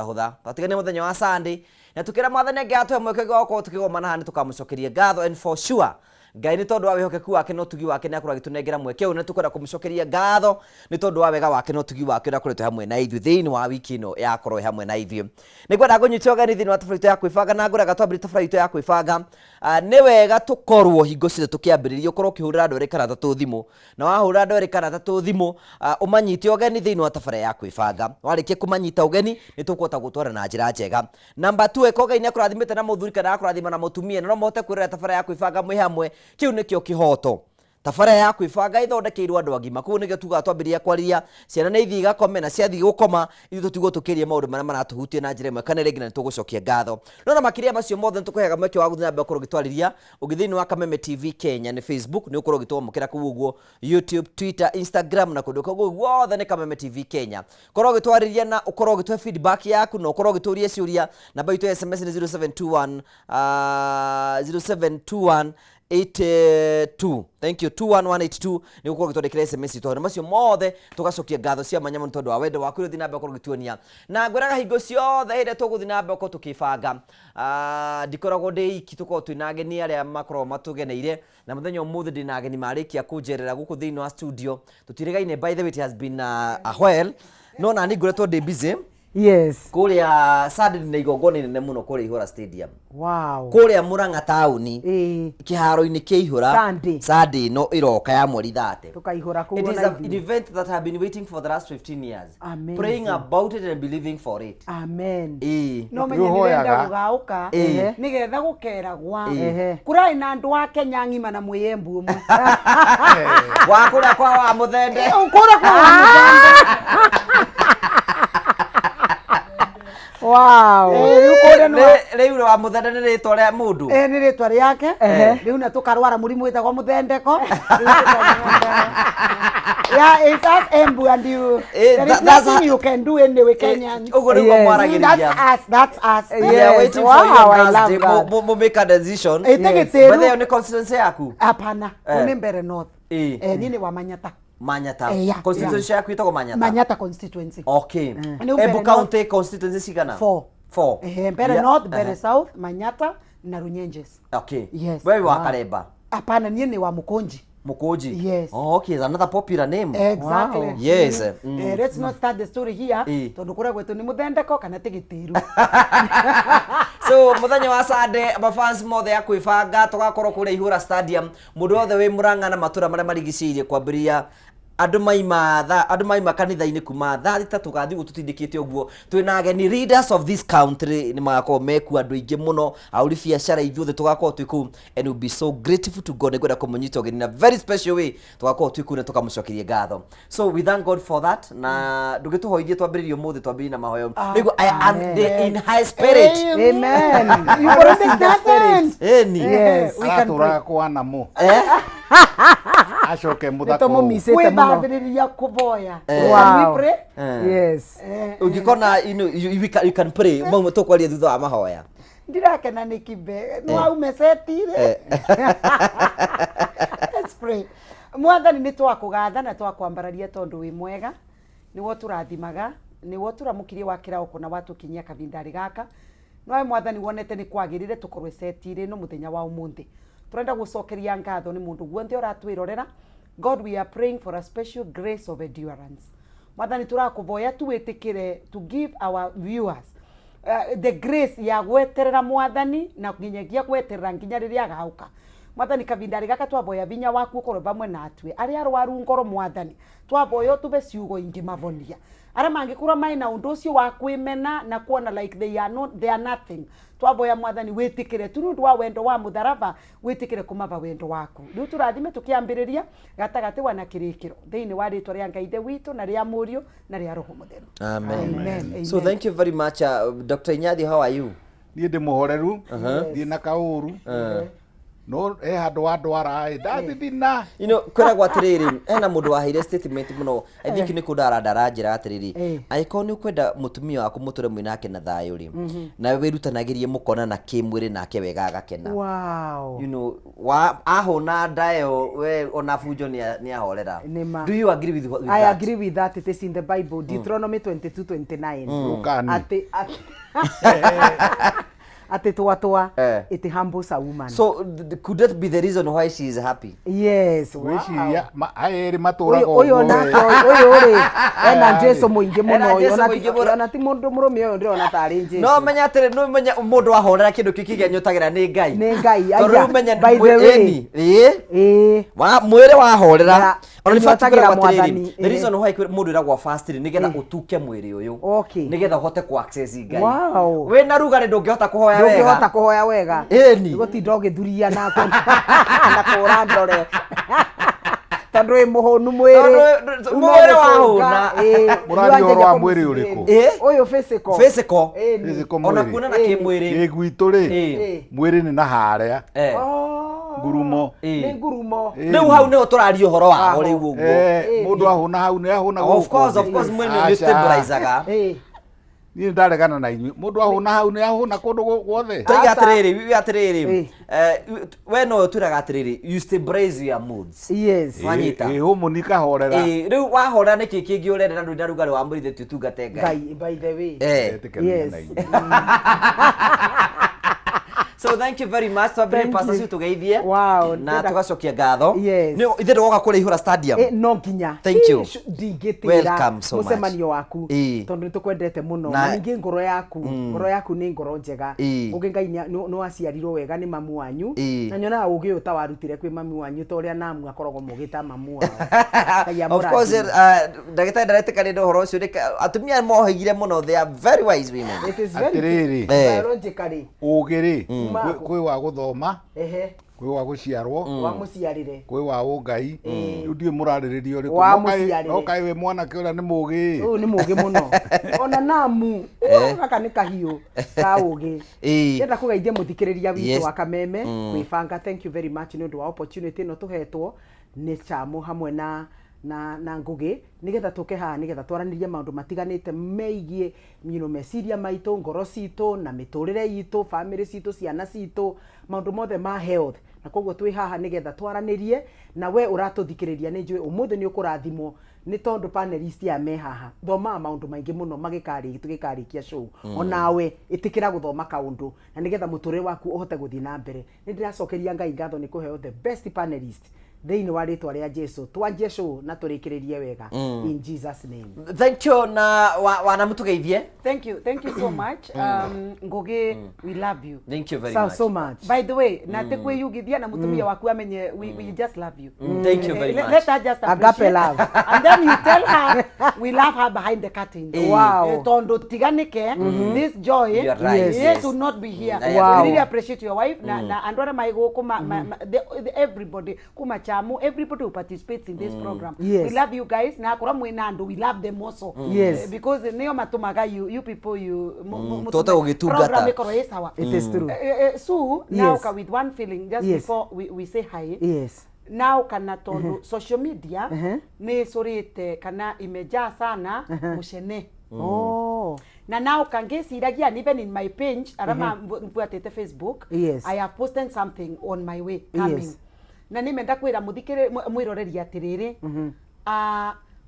hutha tatigane muthenya wa Sunday na tukira mwathani ngatwe mweke goko tukigomana hani tukamucokerie ngatho and for sure Ngai ni tondu wa wihokeku wake no tugi wake ni akora gitunengera mweke una tukwenda kumucokeria ngatho ni tondu wa wega wake no tugi wake na kuretu hamwe na ithu thiini wa wiki no yakorwo hamwe na ithu ni kwenda kunyitwo gani thiini wa tabarito ya kwibanga na ngura gatwambiri tabarito ya kwibanga ni wega tukorwo hingo cire tukiambiririo korwo kihurira andu eri kana tatu thimu na wahurira andu eri kana tatu thimu umanyite ogeni thiini wa tabara ya kwibanga warikie kumanyita ogeni ni tukwota gutwara na njira njega number 2 ekoga ine akurathimite na muthuri kana akurathima na mutumia no mote kwirira tabara ya kwibanga mwi hamwe kiu nikio kihoto tabara ya kwibanga ithondekeirwo andu agima ku nigio tuga twambiria kwaria ciana ni ithi igakome na ciathi gukoma ithu tutigo tukirie maundu maria maratuhutie na njira imwe kana ringi na tugucokia ngatho no na makiria macio mothe tukuheaga mweke wa guthina mbere gitwariria ugithini wa Kameme TV Kenya ni Facebook ni ukorwo gitwamukira ku uguo YouTube Twitter Instagram na kundu koguo guothe ni Kameme TV Kenya korwo gitwariria na ukorwo gitwe feedback yaku no ukorwo gituria ciuria namba itu SMS ni 0721 82 thank you 21182 ni gukorwo gitondekera SMS to na macio mothe tugacokia ngatho cia manyamo tondu wa wendo waku thina mbe korwo gituonia na ngwiraga hingo ciothe ire tuguthina mbe ko tukibanga ndikoragwo ndi iki tukorwo twina ageni aria makorwo matugeneire na muthenya umuthi ndina ageni marikia kunjerera guku thiini wa studio tutirigaine by the way it has been a while no na ni ngoretwo ndi busy. Yes. Kuria Sunday ni igongoni nene muno kuri Ihura Stadium. Wow. Kuria Murang'a tauni. Kiharo-ini kia Ihura. Sunday no iroka ya mweri 30. Tukaihura kuona. It is an event that I have been waiting for the last 15 years. Amazing. Praying about it and believing for it. Amen. No menye nirenda gugauka nigetha gukeragwa kurai na andu wa Kenya ngima na mwiyembu umwe wa kuria kwa wa muthende kuria kwa wa muthende. Wow. Riu wa muthende ni ritwa ria mundu. Ni ritwa riake. Riu na tukarwara murimu witagwo muthendeko. Yeah, it's us Embu and you. There is nothing you can do anyway, Kenyans. That's us. Yeah, waiting for you last day. Make a decision. But they on the constituency yaku. Hapana. Ni mbere north. Nini wa Manyata. Manyata. Constituency yaku itako Manyata. Manyata constituency. Okay. Embu County constituency sigana? 4. Mbere north, mbere south, Manyata na Runyenjes. Okay. Yes. Wewe wa Kareba. Hapana, ni wa Mukonji. Mukoji. Yes. Oh, okay, it's another popular name. Exactly. Wow. Yes. Let's not start the story here. Tondu kura gwetu ni muthendeko kana tigitiru. So muthenya wa Sunday fans mothe ya kwibanga tugakorwo kuri Ihura Stadium mundu othe wi Murang'a na matura maria marigicirie kwambiria andu maima kanitha-ini kuma thaa thitatu gathi gututindikite uguo twina ageni leaders of this country ni magakorwo meku andu ingi muno auri biacara ithuothe tugakorwo twiku and we'll be so grateful to God ngwenda kumunyita ogeni na very special way tugakorwo twiku na tukamucokeria ngatho. So we thank God for that na ndugituhoithie twambiririo muthi twambiri na mahoyo nigu I am in high spirit. Amen. You got the spirit. Yes. We can pray kwa namo. Ashoke muthako. Kuthiriria kuvoya. Wow. We pray. Yes. Ugikona you can pray mwe tukwaria thutha wa mahoya. Ndirakena nikibe no aumesetire. Let's pray. Mwathani ni twakugatha na twakwambararia tondu wi mwega niwo turathimaga niwo turamukirie wakira ukona watukinyia kavindari gaka no Mwathani wonete ni kwagirire tukorwe setire no muthenya wa umuthi turenda gucokeria ngatho ni mundu guothe uratwirorera. God, we are praying for a special grace of endurance. Mwathani turakuvoya tuwitikire to give our viewers the grace ya gweterera Mwathani na nginyagia gweterera nginya riria agauka. Mwathani kavindari gaka twavoya vinya waku ukorwo bamwe natwe aria arwaru ngoro Mwathani twavoya tuve ciugo ingi mavonia aria mangikura mai na undu ucio wa kwimena na kuona like they are nothing twavoya Mwathani witikire tundu wa wendo wa mutharaba witikire kumava wendo waku riu turathime tukiambiriria gatagati wa na kirikiro thiini wa ritwa ria Ngai ithe witu na ria Murio na ria Roho Mutheru. Amen. So thank you very much Dr. Inyathi, how are you? Ni ndi muhoreru ndi na kauru no handå andwara ndathithina kwäragwo atä rä rä hena må ndå waheire statement må no I think nä kå ndaranjä ra atä rä rä angä korwo nä å kwenda må tumia waku må tå re mwä nake na thayå rä na wä rutanagä rie må kona na kä mwä rä nake wega agakena ahå na ndayo we ona bunjo nä ahorera. Do you agree with that? I agree with that. It is in the Bible, Deuteronomy 22:29. Ati twa it humbles a woman. So could that be the reason why she is happy? Yes. Wiciria aeri maturaga uyo nake uyo ri ena Jesu muingi muno ona ti mundu murume uyo ndiro na tari Jesu. No menya atire no menya mundu ahorera kindu kikigia nyutagira ni Ngai. Ni Ngai aya. By the way. Wa mwire wahorera ona ni fatagira mwathani. The reason why mundu iragwa fast nigetha utuke mwiri uyu. Nigetha uhote ku access Ngai. Wow. We na rugari ndungihota kuhoya wega. Ndungihota kuhoya wega. Gutinda ugithuria na kura ndore. Tandå ä må hå nu mwä rä wahåna må rwa mwä rä å rä kå å yå ona kuona na kä mwä rä gä gwitå rä mwä rä nä na harä a ngurumo rä u hau nä ho tå raria å horo waho rä u å guo må ndå ahå na hau nä ahå na mwä nä stabilizaga niä ndaregana na inyuä må ndå ahå na hau nä ahå na kå ndå guothe toiga atä rä rä we no twä raga atä rä rä you stabilize your moods wanyita hå må ni kahorera rä u wahorera nä kä kä ngä å renda na ndå na rugarä wa mwä rithä tä tungate Ngai by the way So thank you very much. Twambire pastor citu tugeithie. Wow. Na tugacokia ngatho. Yes. Ni ithe ndoga kuri Ihura Stadium. No nginya. Thank you. Ndingitira. Welcome so much. Mucemanio waku. Tondu tukwendete muno. Na ningi ngoro yaku ni ngoro njega. Ugi Ngai no aciarirwo wega ni mamu wanyu. Na nyona ugi utawarutire kwi mamu wanyu to ria namu akoragwo mugita mamu wao. Of course ndagita ndaretekana ndo horo ucio atumia mohigire muno, they are very wise women. It is very biologically. Ugi ri kwi wa guthoma kwi wa guciarwo wa muciarire kwi wa ungai riu ndiye murariririo ri no kai we mwana ke ora ni mugi uyu ni mugi muno ona namu gaka ni kahiu ka ugi ndenda kugeithia muthikiriria witu wa Kameme kwibanga. Thank you very much ni undu wa opportunity no tuhetwo ni Chamu hamwe na Ngugi nigetha tuke haha nigetha twaranirie maundu matiganite meigie meciria maitu ngoro citu na miturire yitu family citu ciana citu maundu mothe ma health na koguo twi haha nigetha twaranirie na we uratuthikiriria ni njui umuthi ni ukurathimwo ni tondu panelist ya me haha thoma maundu maingi muno tugikarikia show onawe itikira guthoma kaundu na nigetha muturire waku uhote guthii na mbere ni ndiracokeria Ngai ngatho ni kuheo the best panelist thĩinĩ wa rĩtwa rĩa Jesu twanjie show na tũrĩkĩrĩrie wega in Jesus name. Thank you na wana mutugeithie. Thank you so much. Ngugi, we love you. Thank you very much. So much. By the way, na tekwiyugithia na mutumia waku amenye we just love you. Thank you very much. Let her just agape love. And then you tell her we love her behind the curtain. Wow. Tondo tiganike this joy yes to not be here. Wow. We really appreciate your wife na andora maigo kuma everybody kuma Chamu, everybody who participates in this program. Yes. We love you guys. Na akora mwena ndo we love them also. Yes. Because neo matumaga you people tota ugitungata. Program ikoro yesawa. It is true. So now with one feeling just before we say hi. Yes. Now kana tondu social media ni sorite kana imejaa sana mushene. Oh. Na now kangeciragia even in my page arama mbuatete Facebook. Yes. I have posted something on my way coming. Yes. Na nimenda kwira muthikire mwiroreri atiriri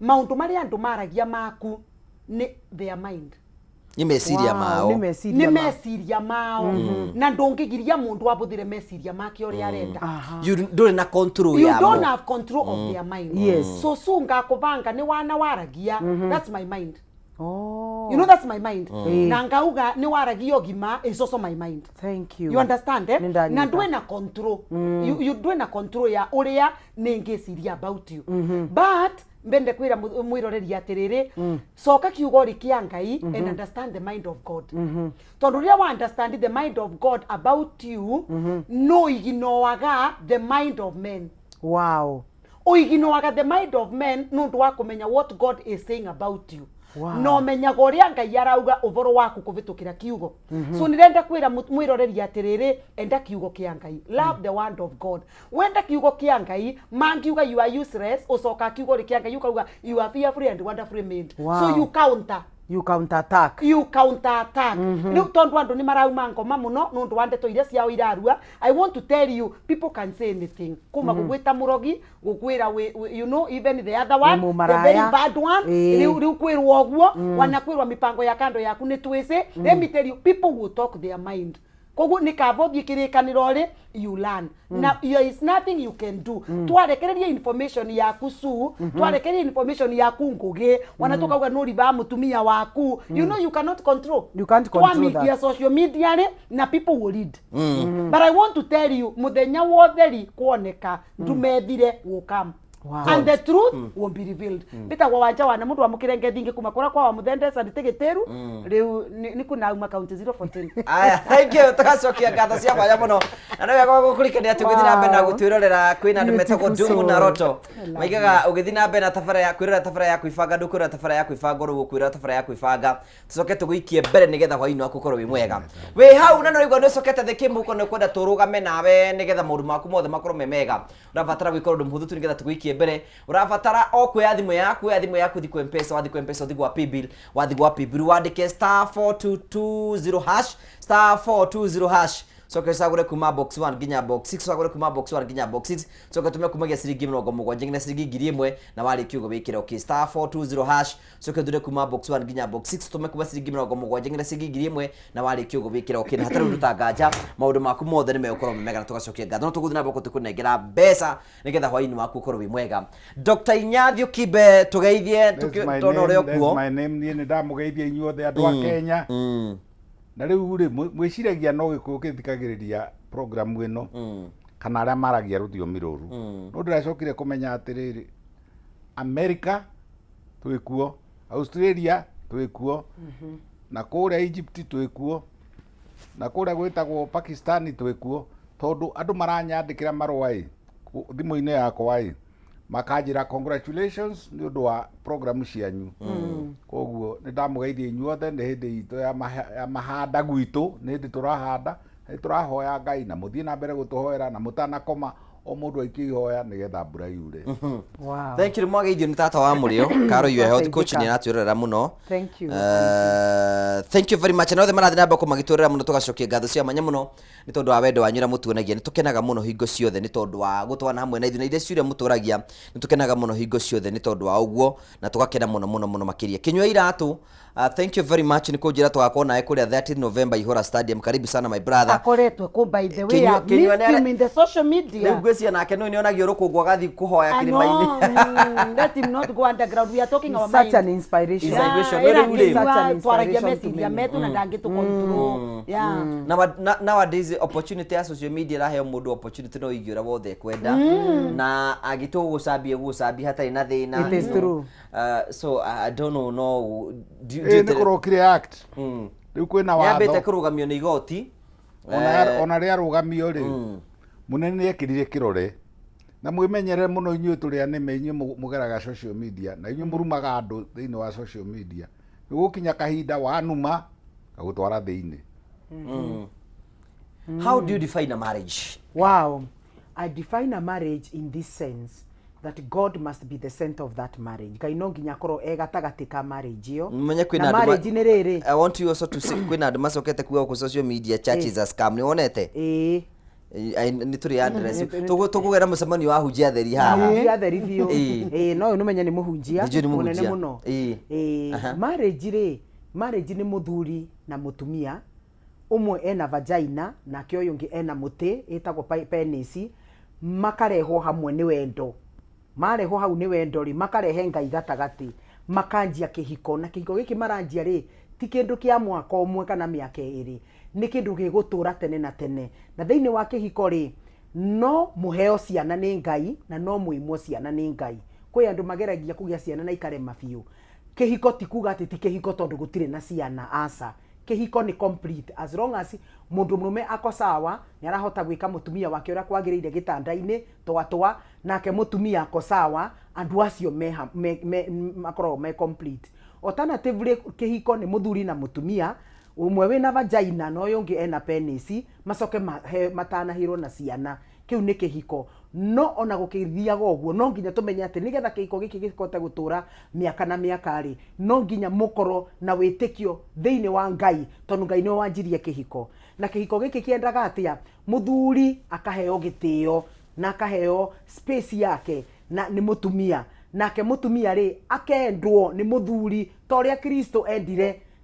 maundu maria andu maragia maku ni their mind ni meciria mao meciria mao na ndungigiria mundu abuthire meciria make uri arenda you don't na control you don't have control of their mind. Yes. So sunga kubanga ni wana waragia that's my mind. Oh. You know that's my mind. Na ngauga ni waragio gima is also my mind. Thank you. You understand na ndwe na control. You do na control ya uria ningeciria about you. But mbende kwira mwiroreri atiriri soka kiugo rikia Ngai and understand the mind of God. Tondu ria wa understand the mind of God about you no iginoaga the mind of men. Wow. Oiginoaga the mind of men nundu wa kumenya what God is saying about you. no menyaga uria Ngai arauga uvoro waku kuvitukira kiugo so nirenda kwira mwiroreri atiriri enda kiugo kia Ngai love the word of God wenda kiugo kia Ngai mangiuga you are useless ucoka kiugo kia Ngai ukauga you are fearfully and wonderfully made so you counter attack ni tondu andu ni marauma ngoma muno nundu wa ndeto iria ciao irarua. I want to tell you people can say anything kuma gugwita murogi gukwira you know even the other one the very bad one riu kwirwo oguo wanakwirwa mipango ya kando yaku ni twese let me tell you people will talk their mind koguo ni kabothie kirikaniro ri you learn now there is nothing you can do twarekereria information yaku twarekereria information yaku ngugi wanatoka uga no riba mutumia waku you know you can't control that social media ri na people will read but I want to tell you muthenya wotheri kuoneka ndumethire wukam and the truth will be revealed bita kwa wanja wana mundu amukirenge thingi kuma kura kwa muthende sa nditigitiru riu ni kuna uma count 014 aya thank you tugacokia ngatho cia mwanya muno na no wega gukurikania tugithi na mbere na gutwirorera kwina andu metagwo Ndungu na Roto maigaga ugithi na mbere na tabara ya kwirora tabara ya kwibanga ndukwirora tabara ya kwibanga ru gukwirora tabara ya kwibanga tucoke tuguikie mbere nigetha hwaini waku korwo wi mwega wi hau na no igwa no cokete the kimbuko no kwenda turugame nawe nigetha maundu maku mothe makorwo memega urabatara gwikorwo ndumuhuthu tu nigetha tuguikie mbere urabatara o kuya thimu yaku thiku mpesa wathi ku mpesa thigwa paybill wathi gwa paybill wandike *4220# *420# soke sagure kuma box 1 ginya box 6 sagure kuma box 1 ginya box 6 soke tume kumagia ciringi 70 ngina ciringi 1000 na wali kiugo wikira okay *420# soke dure kuma box 1 ginya box 6 tume kuma ciringi 70 ngina ciringi 1000 na wali kiugo wikira okay na hatari ndutanganja maundu maku mothe ni megukoro memega na tugacokia ngatho no tuguthina boko tukunengera mbeca nigetha hwaini waku korwo wi mwega Dr. Inyathio Kibe tugeithie tukitono rio kuo my name ni ndamugeithie inyuothe andu a Kenya na riu ri mwiciragia no gikuo githikagiriria program ino kana aria maragia ruthiomi ruru no ndiracokire kumenya atiriri America twikuo Australia twikuo na kuria Egypt twikuo na kuria gwitagwo Pakistan twikuo tondu andu maranyandikira marua thimu-ini yakwa makanjira congratulations ni undu wa program cianyu koguo ni ndamugeithia inyuothe ni hindi itu ya mahanda gwitu ni hindi turahanda ni turahoya Ngai na muthie na mbere gutuhoera na mutanakoma o mundu aikihoya nigetha mbura yure. Wow. Thank you mwageithio ni tata wa murio Karo you health coach ni natwirera muno. Thank you. Thank you very much. Na othe marathi na mbako magitwirera muno tugacokia ngatho cia manya muno ni tondu wa wendo wanyu ra mutuonagia ni tukenaga muno hingo ciothe ni tondu wa gutwana hamwe na ithu na ire ciuria muturagia ni tukenaga muno hingo ciothe ni tondu wa uguo na tugakena muno makiria kinywa iratu. Thank you very much ni kujira twakwa nae kuria 30 November Ihora Stadium. Karibu sana my brother. Akoretwe ku by the way I missed him in the social media. Ni ngwecia nake no nionagio rukungu agathi kuhoya kirimaini. Let him not go underground. We are talking about such an inspiration. Twaragia meciria metu na ndangitu control. Yeah. Nowadays opportunity ya social media rahe mundu opportunity no igiura wothe kwenda na agito gucambia hatari na thina. It is true. So I don't know no ni kurokire act riu kwina watho yambite kurugamio ni igoti ona ria rugamio ri munene ni ekirire kirore na mwimenyere muno inyuĩ tũrĩa nĩme inyuĩ mũgeraga social media na inyuĩ mũrumaga andũ thĩinĩ wa social media nĩgũkinya kahinda wanuma gagũtwara thĩinĩ. How do you define a marriage? Wow, I define a marriage in this sense that God must be the center of that marriage. Ngai no nginya korwo gatagati ka marriage iyo. Mmenye kwina marriage ni riri. I want you also to see kwina andu macokete kuga ku social media churches as scam. Ni wonete? Ni turi address. Tugugera mucemanio wa hunjia theri haha. Hunjia theri biu. No no menya ni muhunjia. Munene muno. Marriage ni muthuri na mutumia. Umwe ena vagina na kyo yungi ena muti etagwo penis. Makareho hamwe ni wendo. Mareho hau ni wendo ri makarehe Ngai gatagati makanjia kihiko na kihiko giki maranjia ri ti kindu kia mwaka umwe kana miaka iri ni kindu gigutura tene na tene na thiini wa kihiko ri no muheo ciana ni Ngai na no muimwo ciana ni Ngai kwi andu mageragia kugia ciana na ikarema biu kihiko ti kuga ati ti kihiko tondu gutire na ciana asa kihiko ni complete as long as mundu murume ako sawa ni arahota gwika mutumia wake ura kwagiriire gitanda-ini nake mutumia ako sawa andu acio makorwo me complete Alternatively kihiko ni muthuri na mutumia, umwe wina vagina no yongi ena penis, macoke matanahirwo na ciana. Kiu ni kihiko. No ona gukithiaga uguo no nginya tumenye ati nigetha kihiko giki gikote gutura miaka na miaka ri, no nginya mukoro na witikio thiini wa Ngai, tondu Ngai ni wanjirie kihiko. Na kihiko giki kiendaga atia muthuri akaheo gitio na akaheo space yake na ni mutumia, nake mutumia ri akendwo ni muthuri toria Kristo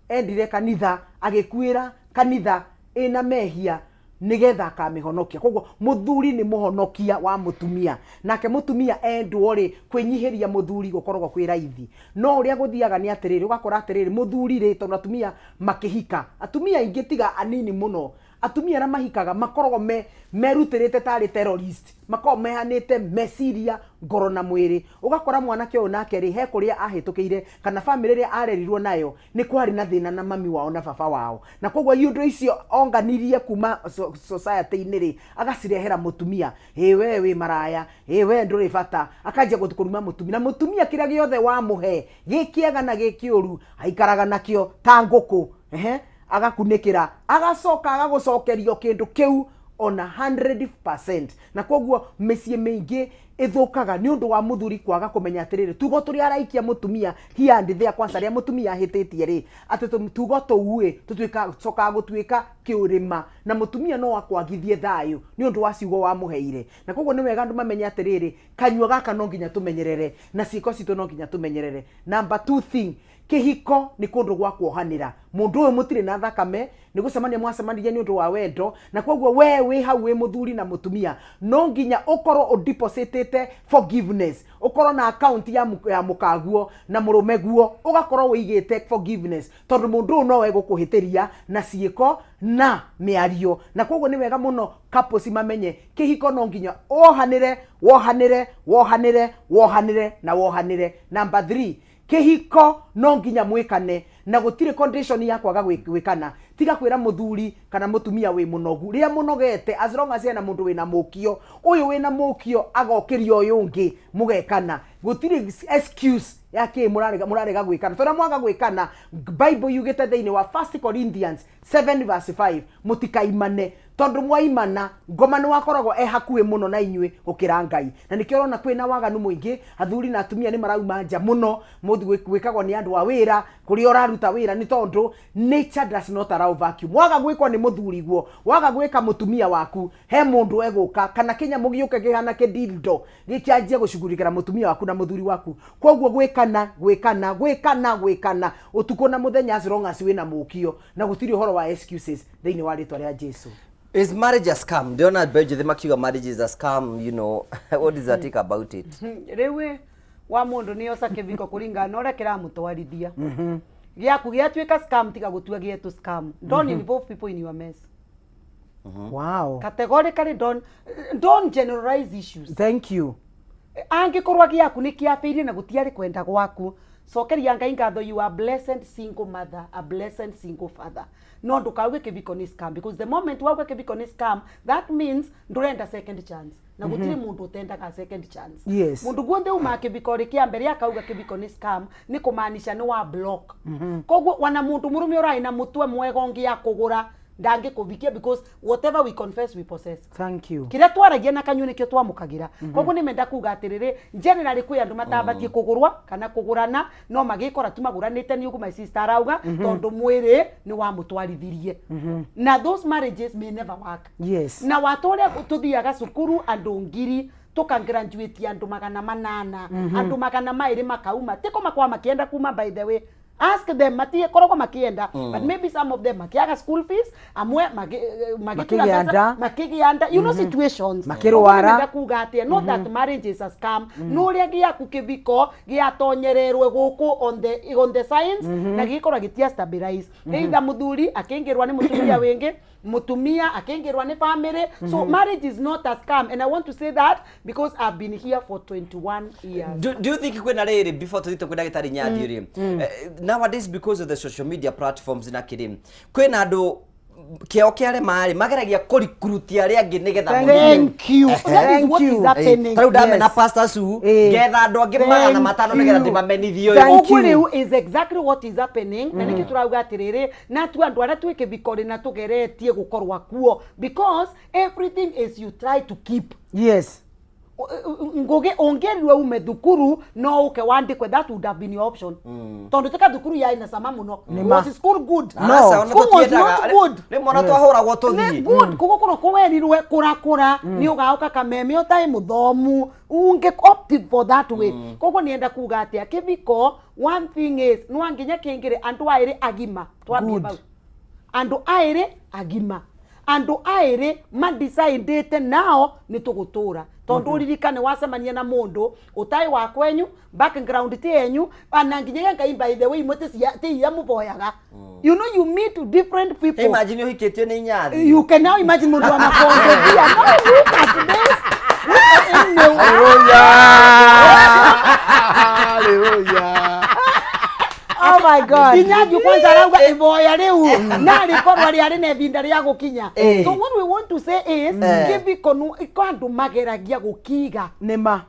endire kanitha agikuira kanitha ina mehia nigetha akamihonokia. Koguo muthuri ni muhonokia wa mutumia, nake mutumia endwo ri kwinyihiria muthuri gukorwo kwi raithi. No uria guthiaga ni atiriri ugakora atiriri muthuri ri tondu atumia makihika, atumia ingi tiga anini muno, atumia ra mahikaga makorwo merutirite tari terrorist, makorwo mehanite meciria ngoro na mwiri. Ugakora mwanake uyu nake ri he kuria ahitukire kana family ria arerirwo nayo ni kwari na thina na mami wao na baba wao, na koguo yundo icio onganirie kuma society ini ri agacirehera mutumia. We wi maraya, we nduri bata, akajia gutukuruma mutumia, na mutumia kiria giothe wa muhe gikiega na gikiuru aikaraga nakio ta nguku agakunikira agacoka agagucokerio kindu kiu ona 100%. Na koguo mecie mingi ithukaga ni undu wa muthuri kwaga kumenya atiriri tugo turi araikia mutumia hia ndithia kwanza ria mutumia hititie ri ati tugo tuue tutwika coka gutwika kiurima, na mutumia no akwagithie thayu ni undu wa ciugo wa muheire. Na koguo ni wega andu mamenye atiriri kanyua gaka no nginya tumenyerere na ciiko citu no nginya tumenyerere. Number 2 thing, kihiko ni kundu gwa kuohanira. Mundu uyu mutire na thakame ni gucemania mwacemania ni undu wa wendo, na koguo we wi hau wi muthuri na mutumia no nginya ukorwo udepositite forgiveness, ukorwo na account ya mukaguo na murume guo ugakorwo wigite forgiveness, tondu mundu uyu no we gukuhitiria na ciiko na miario. Na koguo ni wega muno couples mamenye kihiko no nginya wohanire na wohanire. Number 3, kihiko no nginya mwikane na gutire condition ya kwaga gwikana. Tiga kwira muthuri kana mutumia wi munogu ria munogete, as long as ena mundu wina mukio, uyu wina mukio agokirio uyu ungi mugekana, gutire excuse yake murarega gwikana. Tora mwaga gwikana, Bible yugite thiini wa 1 Corinthians 7:5 mutikaimane, tondu mwaimana ngoma ni wakoragwo hakuwe muno na inywe gukira Ngai. Na nikio rona kwina waganu muingi, athuri na atumia ni marauma nja muno muthi gwikagwo ni andu a wira kuri oraruta wira, ni tondu nature does not allow vacuum. Waga gwikwo ni muthuri guo, waga gwika mutumia waku, he mundu eguka kana kinya mugiuke gihana ke dildo gikianjie gucugurikira mutumia waku na muthuri waku. Koguo gwikana utuko na muthenya as long as wina mukio, na gutiri horo wa excuses thiini wa ritwa ria Jesu. Is marriage a scam? Donald Bejo, the makiuga marriage is a scam, you know. What is that take about it? Rewe wa mundu ni osa kiviko kuringa no rekera mutwarithia. Giaku giatwika scam tiga gutua gietu scam. Don't involve people in your mess. Wow. Categorically don't generalize issues. Thank you. Angikorwa giaku ni kiafiire na gutiari kwenda gwaku. Sokeria Ngai ngatho, you are blessed single mother, a blessed single father. No ndukawe kiviko ni scam, because the moment wawe kiviko ni scam, that means ndurenda second chance. Na gutire mundu utenda ka second chance. Yes. Mundu gwothe uma kiviko rikia mbere akauga kiviko ni scam ni kumaanisha ni wa block. Koguo wana mundu murume urai na mutwe mwega ngia kugura ndange kuvikia, because whatever we confess we possess. Thank you. Kira twaragia na kanyu nikyo twamukagira. Koguo ni menda kuga atiriri generally kwi andu matabatie kugurwa kana kugurana, no magikora tumaguranite ni ugu my sister arauga tondu mwiri ni wa mutwarithirie. Na those marriages may never work. Yes. Na watore tuthiaga cukuru andu ngiri tukangraduate andu 800 andu 200 makauma tiko makwa makienda kuma. By the way, ask them matie koroko makienda, but maybe some of them makiaga school fees, amwe makigianda, you know, situations makirwara kuga atia. Not that marriage is a scam. No ria giaku kiviko giatonyererwe guku on the science na gikora gitia stabilize. Either muthuri akingirwa ni mutumia wengi, mutumia akingirwa ni family. So marriage is not a scam, and I want to say that because I've been here for 21 years. Do you think kwena riri before tuite kwenda gitari nyadi ri nowadays, because of the social media platforms na kiri kwena andu kĩo kĩa arĩa marĩ mageragia kũrikurutia arĩa angĩ nĩgetha Thank you. That is what is happening. tarĩu ndamena Pastor Sue ngetha andũ angĩ magana matano nĩgetha ndĩmamenithio Ũguo rĩu is exactly what is happening na nĩkĩ tũrauga atĩrĩrĩ na tu andũ arĩa twĩ kĩbiko na tũgeretie gũkorwa kuo because everything is you try to keep. Yes. Ngoge ongerirwe ume thukuru no uke wandikwe, that would have been your option. Tondu tika thukuru ya ina sama muno. Was school good? No, school was not good. Ni mwana twahũragwo tũthiĩ Good kugo kuno kwerirwe kũrakũra ni ũgaũka kameme ũtarĩ mũthomu unge opted for that way. Koguo nienda kuga atĩa kĩbiko, one thing is no nginya kĩingĩre andũ aĩrĩ agima twambie bau andũ aĩrĩ agima andũ aĩrĩ madecide nao nĩ tũgũtũra tondu uririkane wacemania na mundu utai wa kwenyu background ti yenyu ana nginya Ngai by the way imwe ti ya muboyaga. You know you meet different people. Imagine uhikĩtio nĩ nyathi. You can now imagine mundu wa makonde pia. No, look at this. Hallelujah. Oh my God. Inyanju kwanza arauga iboya riu na rikorwa riari na ebinda ria gukinya. So what we want to say is kibiko no ikandu mageragia gukiga Nema.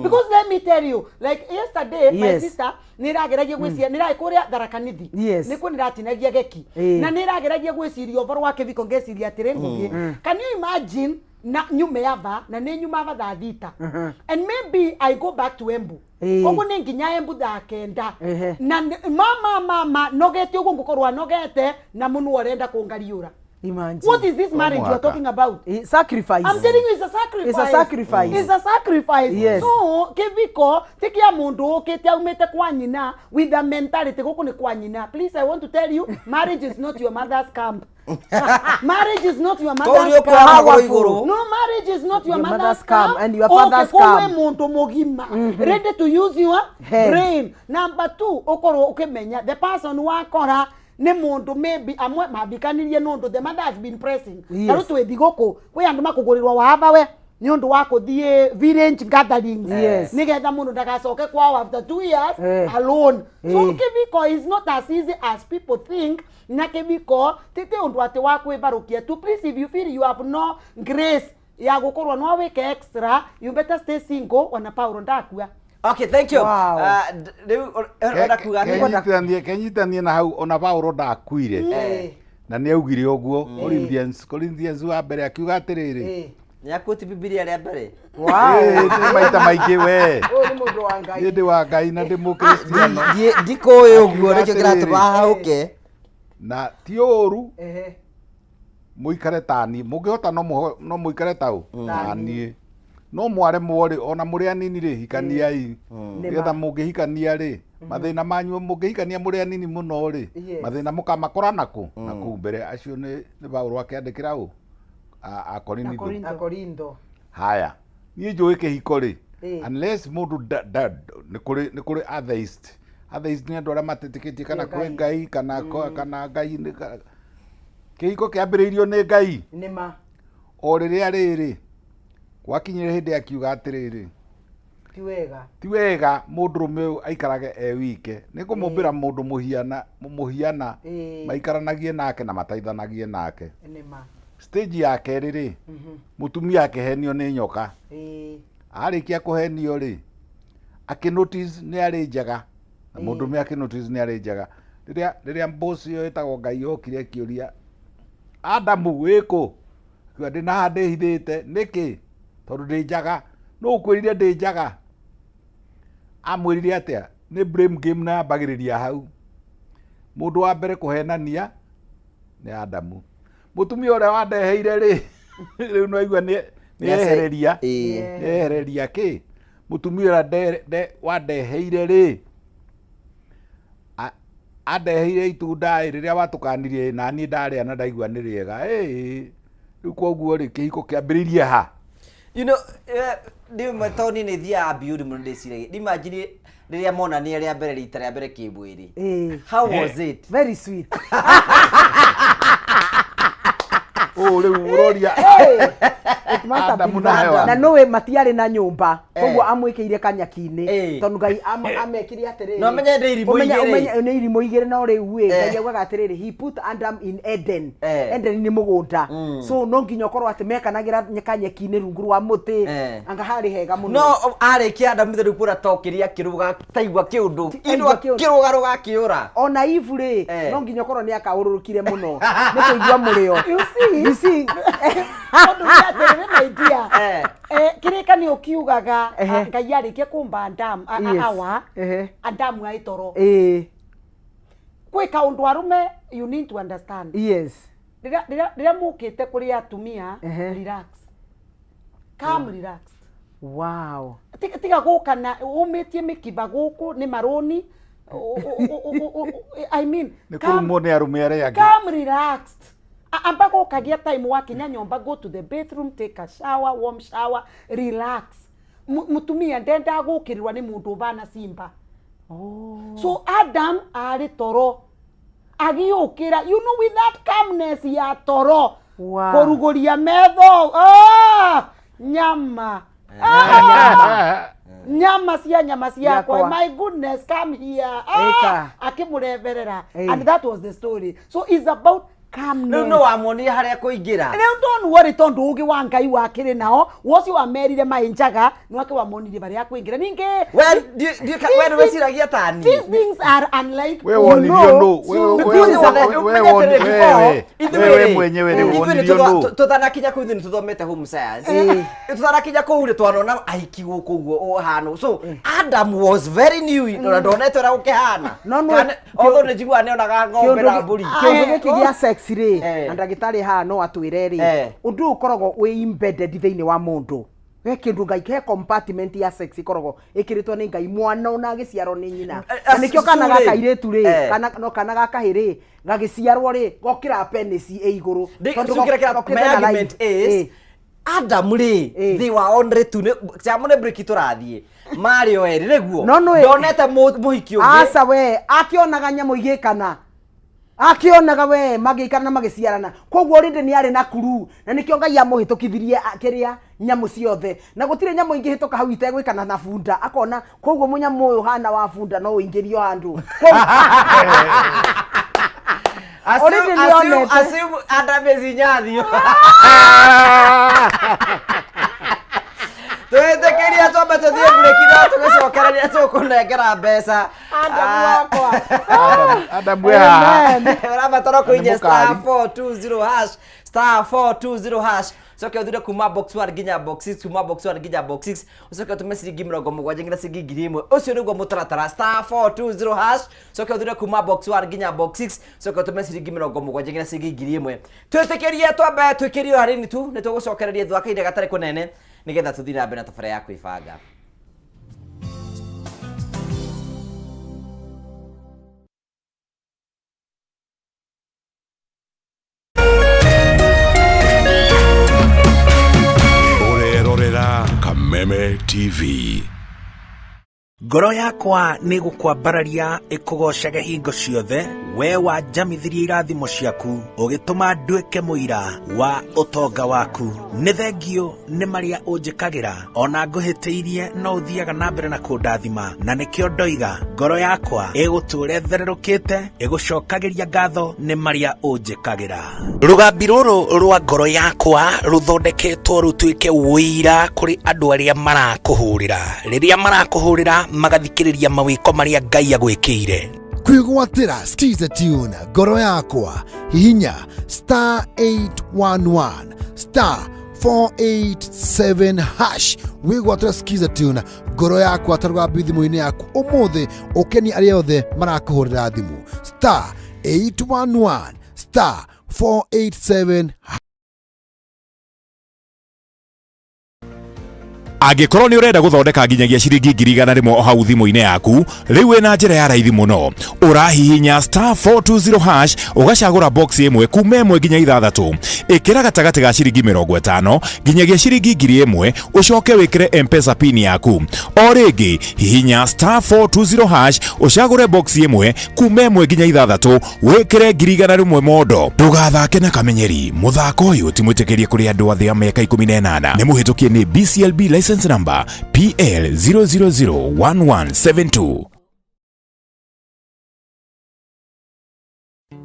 because let me tell you like yesterday my sister nirageragia gwiciria niraikuria Tharaka-Nithi niko niratinagia geki na nirageragia gwiciria oboro wa kibiko ngeciria atire ngugi. Can you imagine na nyume yava na ne nyuma ava thaa thita and maybe I go back to Embu koguo nĩ nginya Embu thaa kenda na mama nogete uguo ngukorwa nogete na mũnu arenda kũngariũra. Imagine. What is this marriage you are talking about? Sacrifice. I'm telling you, it's a sacrifice. It's a sacrifice. It's a sacrifice. Yes. So, kibiko, tikia mundu okete umete kwa nyina with the mentality guku ni kwa nyina. Please, I want to tell you, marriage is not your mother's camp. Marriage is not your mother's camp. No, marriage is not your mother's camp. And your father's camp. Okay, mundu mugima. Ready to use your brain. Number 2, okoro ukimenya the person wakora ne mundu maybe amwe mabikanirie nundu the mother has been pressing. Taru twethi guku kwi andu makugurirwa wahaba we ni undu wa kuthie village gatherings nigetha mundu ndagacoke kwao after 2 years alone. So kibiko is not as easy as people think. Na kibiko tete undu ati wa kwibarukia tu. Please, if you feel you have no grace ya gukorwa no weke extra, you better stay single. Wana Paulo ndakua. Okay, thank you. Wow. Kenyitanie na hau ona Paulo ndakuire na nĩ augire ũguo Corinthians wa mbere akiuga atĩrĩrĩ nĩakuti Biblia rĩa mbere. Wow. Nĩ maita maingĩ we Ũyũ nĩ mũndũ wa Ngai. Nĩ wa Ngai na ndĩ mũkristiano Ndikũĩ ũguo nĩkĩo kĩratũma hahũke na ti ũru muikare tani mungihota no muikare tau tani no mware mwori ona muri anini ri hikaniai getha mungihikania ri mathina manyu mungihikania muri anini muno ri mathina mukamakora naku naku mbere acio ni Paulo akiandikira u a Korintho. Haya nie njui kihiko ri unless mundu ni kuri atheist ni andu aria matetikitie kana kuri Ngai kana Ngai kihiko kiambiriirio ni Ngai Nima. O riria riri gwakinyire hindi akiuga atiriri ti wega mundurume aikarage wike nikumumbira mundu muhiana maikaranagie nake na mataithanagie nake. Stage ya keriri mutumia akehenio ni nyoka arikia kuhenio ri akinotice ni ari njaga na mundurume akinotice ni ari njaga riria boss yo etagwo Ngai yokire kiuria Adamu wiko kwende na hande hithite niki tondu ndi njaga no ukwirire ndi njaga amwirire atia ni blame game na bagiriria hau mundu wa mbere kuhenania ni Adamu mutumia uria wandeheire ri riu no igua ni ehereria ki mutumia uria wandeheire ri adeheire itunda riria watukanirie na ni ndaria na ndaigua ni riega riu koguo ri kihiko kiambiririe ha. You know, ndi matoni ni thia abuse muno ndiciragia. Imagine riria monania ria mbere rita ria mbere kibwiri. How was it? Very sweet. Riu uroria na nowe matiarĩ na nyũmba koguo amwĩkĩire kanyaki-inĩ tondũ Ngai amekire atĩrĩrĩ no menye nĩ irimũ igĩrĩ no rĩu Ngai augaga atĩrĩrĩ he put Adam in Eden. Eden nĩ mũgũnda so no nginya ũkorwo atĩ mekanagĩra kanyeki-inĩ rungu rwa mũtĩ anga harĩ hega mũno no arĩkia Adam rĩu kũra tokĩria kĩruga taigua kĩũndũ kĩruga kĩũra ona Ivu rĩ no nginya ũkorwo nĩ akaũrũrũkire mũno nĩ kũigua mũrĩo you see Ondu ya tere na idea. Kireka ni ukiugaga Ngai arĩkia kumba Adam awa Adam aitoro. Kwe kaundu arume you need to understand. Yes. Rĩrĩa mũkĩte kũrĩ atumia relax. Calm relaxed. Wow. Tiga gũkana umĩtie mĩkiba gũkũ nĩ maroni. I mean, calm relaxed. Ambako ukagia time wakinya nyomba, go to the bathroom, take a shower, warm shower, relax. Mutumia ndenda gukirirwa ni mundu bana simba. So Adam ari toro agiukira, you know, with that calmness ya toro. Wow. Korugoria medho. Nyama. Nyama cia kwa, my goodness, come here. Akimureverera. And that was the story. So it's about calmness. No amoni haria kuingira. Don't worry, tondu ugi wa Ngai wakire nao wosi wa merire mainjaga nwake wa monire bari akuingira ninge. Well, when we siragia tani. These things are unlike we tutanakinya ku thini tuthomete home science. Tutanakinya ku ri twanona aiki guku guo hano. So Adam was very new. Ndonete ra ukihana. Although njigua ne onaga ngombe na mburi. Kiundu kia sex ri na ndagitari ha no atwire ri undu ukoragwo we embedded thiini wa mundu we kindu Ngai ke compartment ya sex ikoragwo ikiritwo ni Ngai mwana ona agiciarwo ni nyina na nikio kana gaka iretu ri kana gaka hiri gagiciarwo ri gokira penis iguru tondu my argument is Adam ri they were only two chamune break turathie Mario eri reguo ndonete muhiki ungi asa we akionaga nyamu igikana akionaga we magikana magiciarana koguo rinde ni ari na kuru na nikio Ngai amuhitukithirie kiria nyamu ciothe na gutire nyamu ingi hituka hau itegwikana na bunda akona koguo munyamu uyu hana wa bunda no uingirio handu assume Adam ezinyathio Tuetekeria twamba tuthie break tugicokereria tukunengera mbeca Adam ya rabatara kuinya *420# *420# soke uthire kuma box 1 nginya box 6 kuma box 1 nginya box 6 ucoke tume ciringi 70 nginya ciringi 1000 ucio niguo mutaratara *420# soke uthire kuma box 1 nginya box 6 soke tume ciringi 70 nginya ciringi 1000 twetekerie twambe twikirio harini tu nitugucokereria thwakainde gatari kunene nigetha tuthii na mbere na tabara ya kwibanga Kameme TV. Ngoro yakwa nĩ gũkwambararia ĩkũgocage hingo ciothe we wanjamithirie irathimo ciaku ũgĩtũma nduĩke mũira wa ũtonga waku nĩ thengio nĩ marĩa ũnjĩkagĩra ona ngũhĩtĩirie no ũthiaga na mbere na kũndathima na nĩkĩo ndoiga ngoro yakwa ĩgũtũũre thererũkĩte ĩgũcokagĩria ngatho nĩ marĩa ũnjĩkagĩra rũgambi rũrũ rwa ngoro yakwa rũthondeketwo rũtuĩke ũira kũrĩ andũ arĩa marakũhũrĩra rĩrĩa marakũhũrĩra magathikĩrĩria mawĩko marĩa Ngai agwĩkĩire kwĩgwatĩra Skiza Tune ngoro yakwa hihinya *811 *487# wĩgwatĩra Skiza Tune ngoro yakwa tarũgambi thimũ-inĩ yaku ũmũthĩ ũkeni arĩa othe marakũhũrĩra thimũ *811 *487# Angĩkorwo nĩ ũrenda gũthondeka nginyagia ciringi 100,000 hau thimũ-inĩ yaku, rĩu wĩna njĩra ya raithi mũno. Ũrahihinya *420# ũgacagũra box ĩmwe kuma 1 nginya 6. Ĩkĩra gatagatĩ ga ciringi 50 nginyagia ciringi 1,000 ũcoke wĩkĩre M-Pesa pin yaku. O rĩngĩ hihinya *420# ũcagũre box ĩmwe kuma 1 nginya 6 wĩkĩre 100,000 modo. Ndũgathake na kamenyeri. Mũthako ũyũ ti mwĩtĩkĩrie kũrĩ andũ athĩ a mĩaka 18. Nĩ mũhĩtũkie nĩ BCLB license number PL 0001172.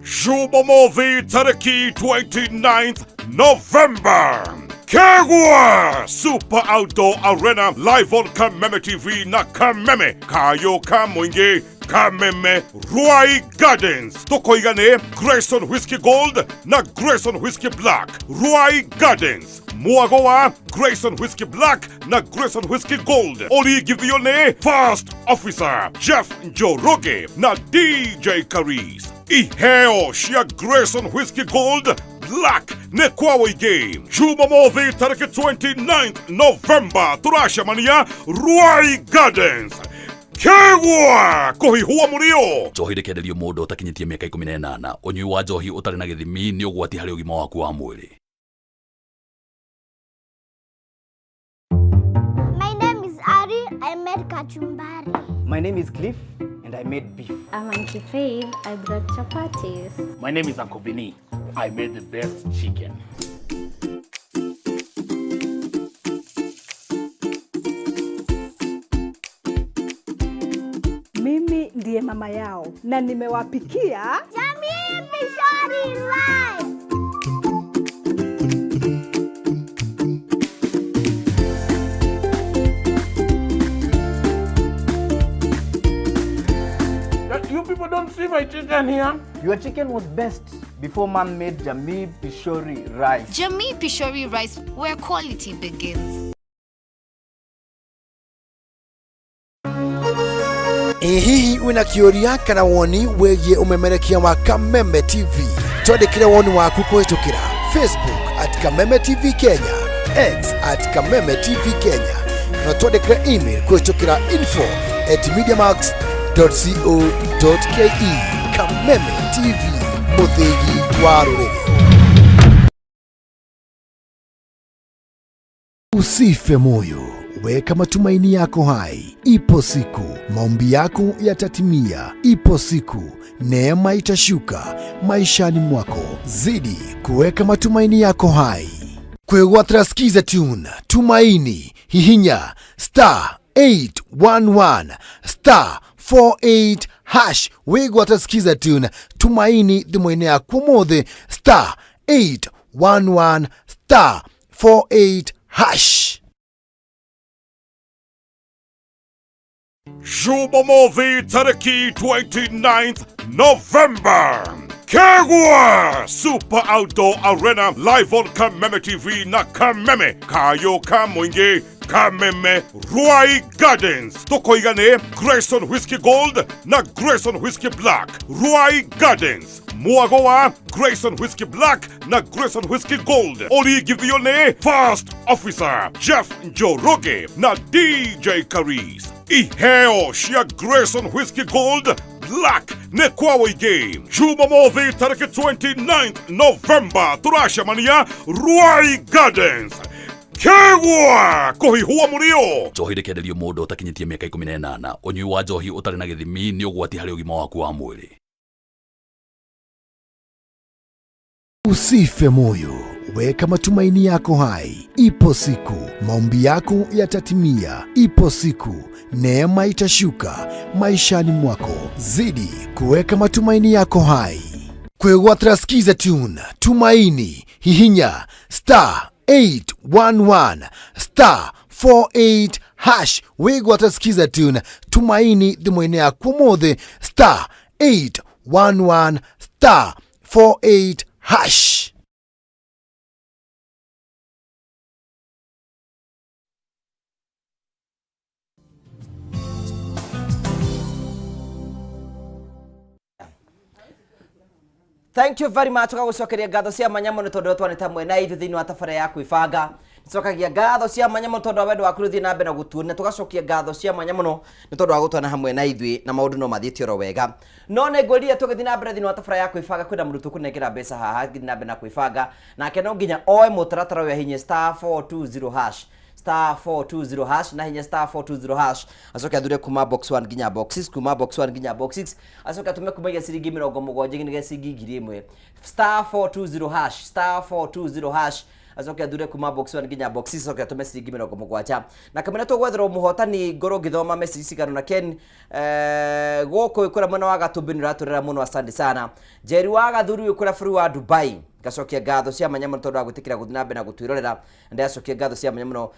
Juba Movie tariki 29th November. Kegwa Super Outdoor Arena live on Kameme TV na Kameme Kayo Kamwingi Kameme Ruai Gardens. Tokoigane Grayson Whiskey Gold na Grayson Whiskey Black. Ruai Gardens. Muagoa Grayson Whiskey Black na Grayson Whiskey Gold. Oli Givione First Officer Jeff Njoroge na DJ Caris. Iheo shia Grayson Whiskey Gold Black Nekwawi Game. Juba Movie tariki 29th November. Turasha mania Ruai Gardens. Kegwa kuhihua murio. Njohi rekenderio mundu utakinyitie miaka 18. Unyui wa njohi utari na githimi ni ugwati hari ugima waku wa mwiri. My name is Ari. I made kachumbari. My name is Cliff and I made beef. I'm Auntie Faith. I brought chapatis. My name is Uncle Vinny. I made the best chicken. Mimi ndiye mama yao na nimewapikia Jamii Pishori Live. You people don't see my chicken here? Your chicken was best before mom made Jamii Pishori rice. Jamii Pishori rice, where quality begins. Hihi wina kĩũria kana woni wĩgiĩ ũmemerekia wa Kameme TV, twandĩkĩre woni waku kũhĩtũkĩra Facebook @Kameme TV Kenya, X @Kameme TV Kenya, na twandĩkĩre email kũhĩtũkĩra info@mediamax.co.ke. Kameme TV, mũthĩgi wa rũrĩrĩ. Usife moyo, weka matumaini yako hai. Ipo siku maombi yako yatatimia. Ipo siku neema itashuka maishani mwako. Zidi kuweka matumaini yako hai. Kwegwatira skiza tune Tumaini, hihinya *811 *48# wegwatira skiza tune Tumaini thimũ-inĩ yaku mũthĩ *811 *48#. Juba Movie tariki 29th November. Kegwa Super Outdoor Arena live on Kameme TV na Kameme Kayo Kamwingi Kameme Ruai Gardens. Tokoigane Grayson Whiskey Gold na Grayson Whiskey Black. Ruai Gardens. Muagoa Grayson Whiskey Black na Grayson Whiskey Gold. Oli Givione First Officer Jeff Njoroge na DJ Caris. Iheo shia Grayson Whiskey Gold Black Nekwawi Game. Juba Movie tariki 29th November. Turasha mania Ruai Gardens. Kegwa kuhihua murio. Njohi rekenderio mundu utakinyitie miaka 18. Unyui wa njohi utari na githimi ni ugwati hari ugima waku wa mwiri. Usife moyo, weka matumaini yako hai. Ipo siku maombi yako yatatimia. Ipo siku neema itashuka maishani mwako. Zidi kuweka matumaini yako hai. Kwegwatira skiza tune Tumaini, hihinya *811 *48# wegwatira skiza tune Tumaini thimũ-inĩ yaku mũthĩ *811 *48#. Thank you very much kwa gucokeria ngatho cia manyamo ni tondu twanita mwena ithu thiini wa tabara ya kwibanga. Nicokagia ngatho cia manyamo tondu wendo waku ruthi na mbere na gutuona tugacokia ngatho cia manyamo no ni tondu wa gutwana hamwe na ithui na maundu no mathiite oro wega. No ne ngwĩria tugithi na mbere thiini wa tabara ya kwibanga kwina mũrutu kunengera mbeca haha thiini na mbere na kwibanga nake no nginya oe mutaratara uyu hinya *420# *420# na hinya *420# acoke athure kuma box 1 nginya box 6 kuma box 1 nginya box 6 acoke atume kumagia ciringi 70 nginya ciringi 1000 *420# *420# acoke athure kuma box 1 nginya box 6 acoke atume ciringi 70 na kamena tugwetherwo muhotani ngoro ngithoma message cigano na Ken goko ikura mwena wa Gatumbi ni raturera muno asante sana Jerry wa Gathuru ikura bũrũri wa Dubai gacokia ngatho cia manyamo tondu wa gwitikira guthina mbe na gutwirorera ndacokia ngatho cia manyamo no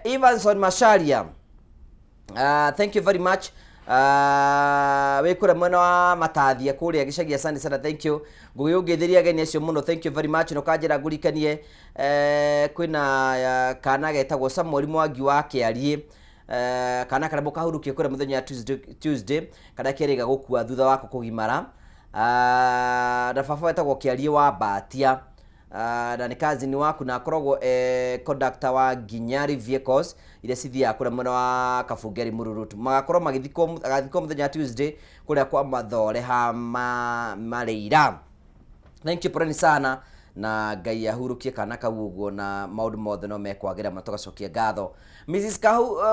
Evanson Masharia thank you very much wikura mwena wa Matathia kuria gicagi asante sana thank you ngugiyungitheria ageni acio muno thank you very much no kanjira ngurikanie kwina kana getagwo Samuel Mwangi wa Kiarie kana kana mukahurukie kura muthenya ya Tuesday kana kiriga gukua thutha wako kugimara na baba etagwo Kiarie wa Batia na ni kazini waku na akoragwo conductor wa Ginyari Vehicles ile cithia kura mwena wa Kabungeri Mururutu magakorwo magithiko muthenya Tuesday kuria kwa Mathore ha Mareira. Thank you porani sana na Ngai ahurukie kana kau uguo na maundu mothe no mekwagira matogacokia ngatho Mrs.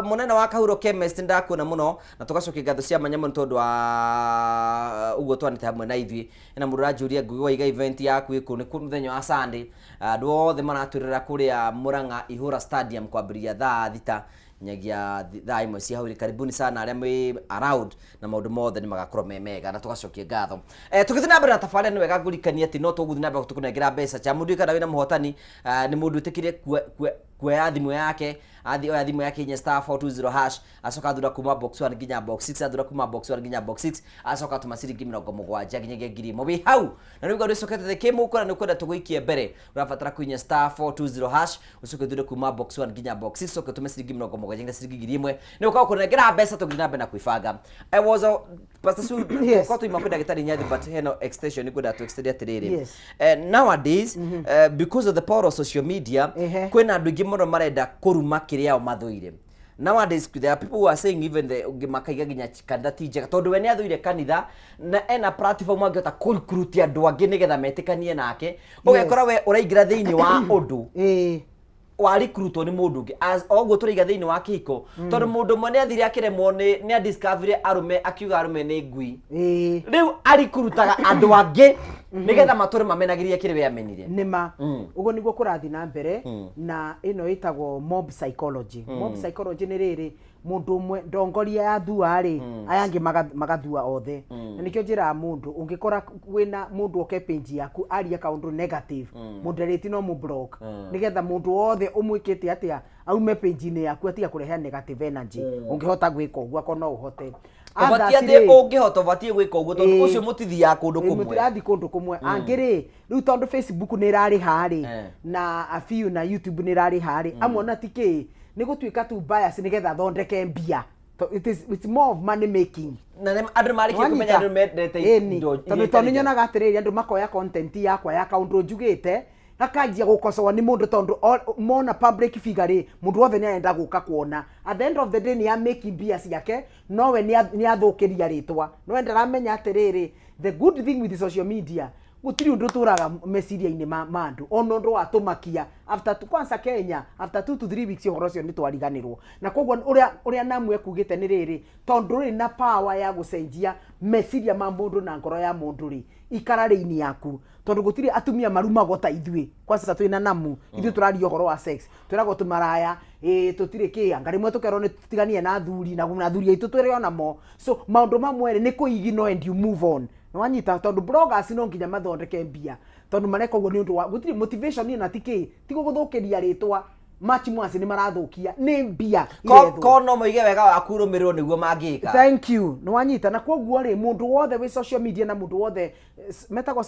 Munene wa Kahuro Chemist ndakuna muno na tugacokia ngatho cia manyamo tondu wa uguo twanite hamwe na ithi na murajuria ngugwa iga event yaku iku ni muthenya wa Sunday andu othe maraturira kuria Murang'a Ihura Stadium kwambiria thaa thita nyagia thaa imwe cia hauri karibuni sana aria me around na maundu mothe ni magakorwo mega na tugacokia ngatho tugithina mbere na tafari ni wega ngurikania ati no tuguthina mbere tukunengera mbeca cha mundu ikara wina muhotani ni mundu utikirie kuoya thimu yake oya thimu yake inya *420# acoka thura kuma box 1 nginya box 6 athura kuma box 1 nginya box 6 acoka tumaciringi 70 nginyagia ngiri imwe hau na riu ngari cokete the kemu ukora ni kwenda tuguikie mbere urabatara kuinya *420# ucoke thura kuma box 1 nginya box 6 ucoke tumaciringi 70 nginyagia ciringi ngiri imwe ni ukao kunengera mbeca tugithina mbere na kwibanga I was Pastor Su kwa tu imakwenda gitari nyathi but heno extension kwenda to extend atiriri nowadays because of the power of social media kwena andu ingi muno marenda kuruma kiria o mathuire. Nowadays there are people who are saying even the makaiga ginya kanitha tije tondu we ni athuire kanitha na ena platform angihota recruit andu angi nigetha metikanie nake ugekora we uraingira thiini wa undu wa recruitwo ni mundu ungi as oguo turiga thiini wa kihiko tondu mundu mwe ni athire akiremwo ni discovery arume akiuga arume ni ngui riu aricruitaga andu angi nigetha mature mamenagiria kiri we amenire nima ugo niguo kurathi na mbere na ino itagwo mob psychology mob psychology ni riri mundu umwe ndongoria ya thua ri ayangi magathua othe na nikio njira mundu ungikora wina mundu oke page yaku aria kaundu negative mundu reti no mu block nigetha mundu othe umwikite atia aume page ni yaku atia kureha negative energy ungihota gwika uguo ko no uhote Obatia de ungihota obatie gwika uguo tondu ucio mutithi ya kundu kumwe mutirathi kundu kumwe angiri riu tondu Facebook ni rari hari na a few na YouTube ni rari hari amona tiki ni gutuika tu bias nigetha thondeke mbia it's more of money making na andu mariki kumenya andu mendete indo tondu nyonaga atiriri andu makoya content yakwa ya kaundu njugite akanjia gukosoa ni mundu tondu mona public figure mundu wothe ni enda guka kuona at the end of the day ni make bias yake nowe ni athukiria ritwa no ndaramenya atiriri the good thing with social media gutiri undu turaga meciria-ini ma andu ono ndo atumakia after kwanza Kenya after 2 to 3 weeks uhoro cio ni twariganirwo na koguo uria namwe kugite ni riri tondu ri na power ya gucenjia meciria ma mundu na ngoro ya mundu ri ikara ri-ini yaku tondu gutiri atumia marumago ta ithui kwanza twina namu ithui turario horo wa sex twirago tumaraya tutire ki angari mwe tukero ni tutiganie na thuri na thuri aitu twire ona mo so maundu mamwe ni kuigino and you move on nwanyita tondu bloggers no nginya mathondeke mbia tondu mareka uguo ni undu wa gutiri motivation ni na tiki tigo guthukiria ritwa match mwasi ni marathukia ni mbia ko no moige wega wa kurumirwo niguo mangika thank you nwanyita na koguo ri mundu wothe wi social media na mundu wothe metagwa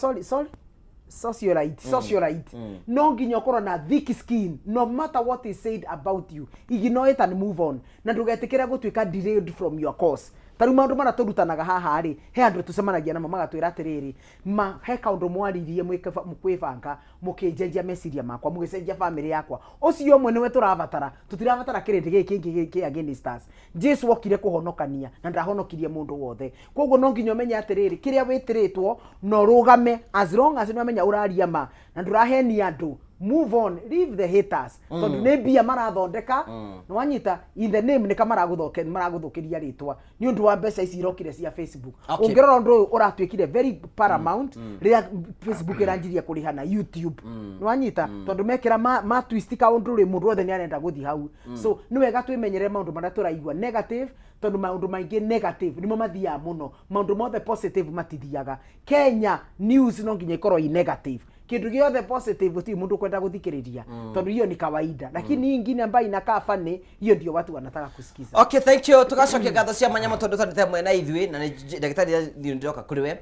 socialite no nginya ukorwo na thick skin no matter what is said about you ignore it and move on na ndugetikira gutuika derailed from your course Taru maundu mara turutanaga haha ri he andu tucemanagia namo magatwira atiriri ma he kaundu mwaririe mwikibanga mukijenjia meciria makwa mugicenjia family yakwa ucio mwe niwe turabatara tutirabatara kirindi giki ki against us. Jesu okire kuhonokania na ndahonokirie mundu wothe koguo no nginya menye atiriri kiria witiritwo no rugame as long as nimenya uraria ma na ndurahenia andu. Move on, leave the haters. Tondu ne bia marathondeka no wanyita in the name nika maraguthukiria ritwa ni undu wa mbeca ici irokire cia Facebook. Ungirora undu uratwikire very paramount ria Facebook iranjiria kuriha na YouTube. No wanyita tondu mekira ma twist ka undu ri mundu wothe ni arenda guthi hau. So ni wega twimenyere maundu maria turaigua negative tondu maundu maingi negative nimo mathia muno. Maundu mothe positive matithiaga. Kenya news no nginya ikorwo i negative. Kindu giothe positive guti mundu kwenda guthikiriria tondu hiyo ni kawaida lakini ingine ambayo inakaa funny hiyo ndio watu wanataka kusikiza. Okay, thank you. Tugacokia ngatho cia manyama tondu twandite mwena ithui na ndagitari ndiroka kuri we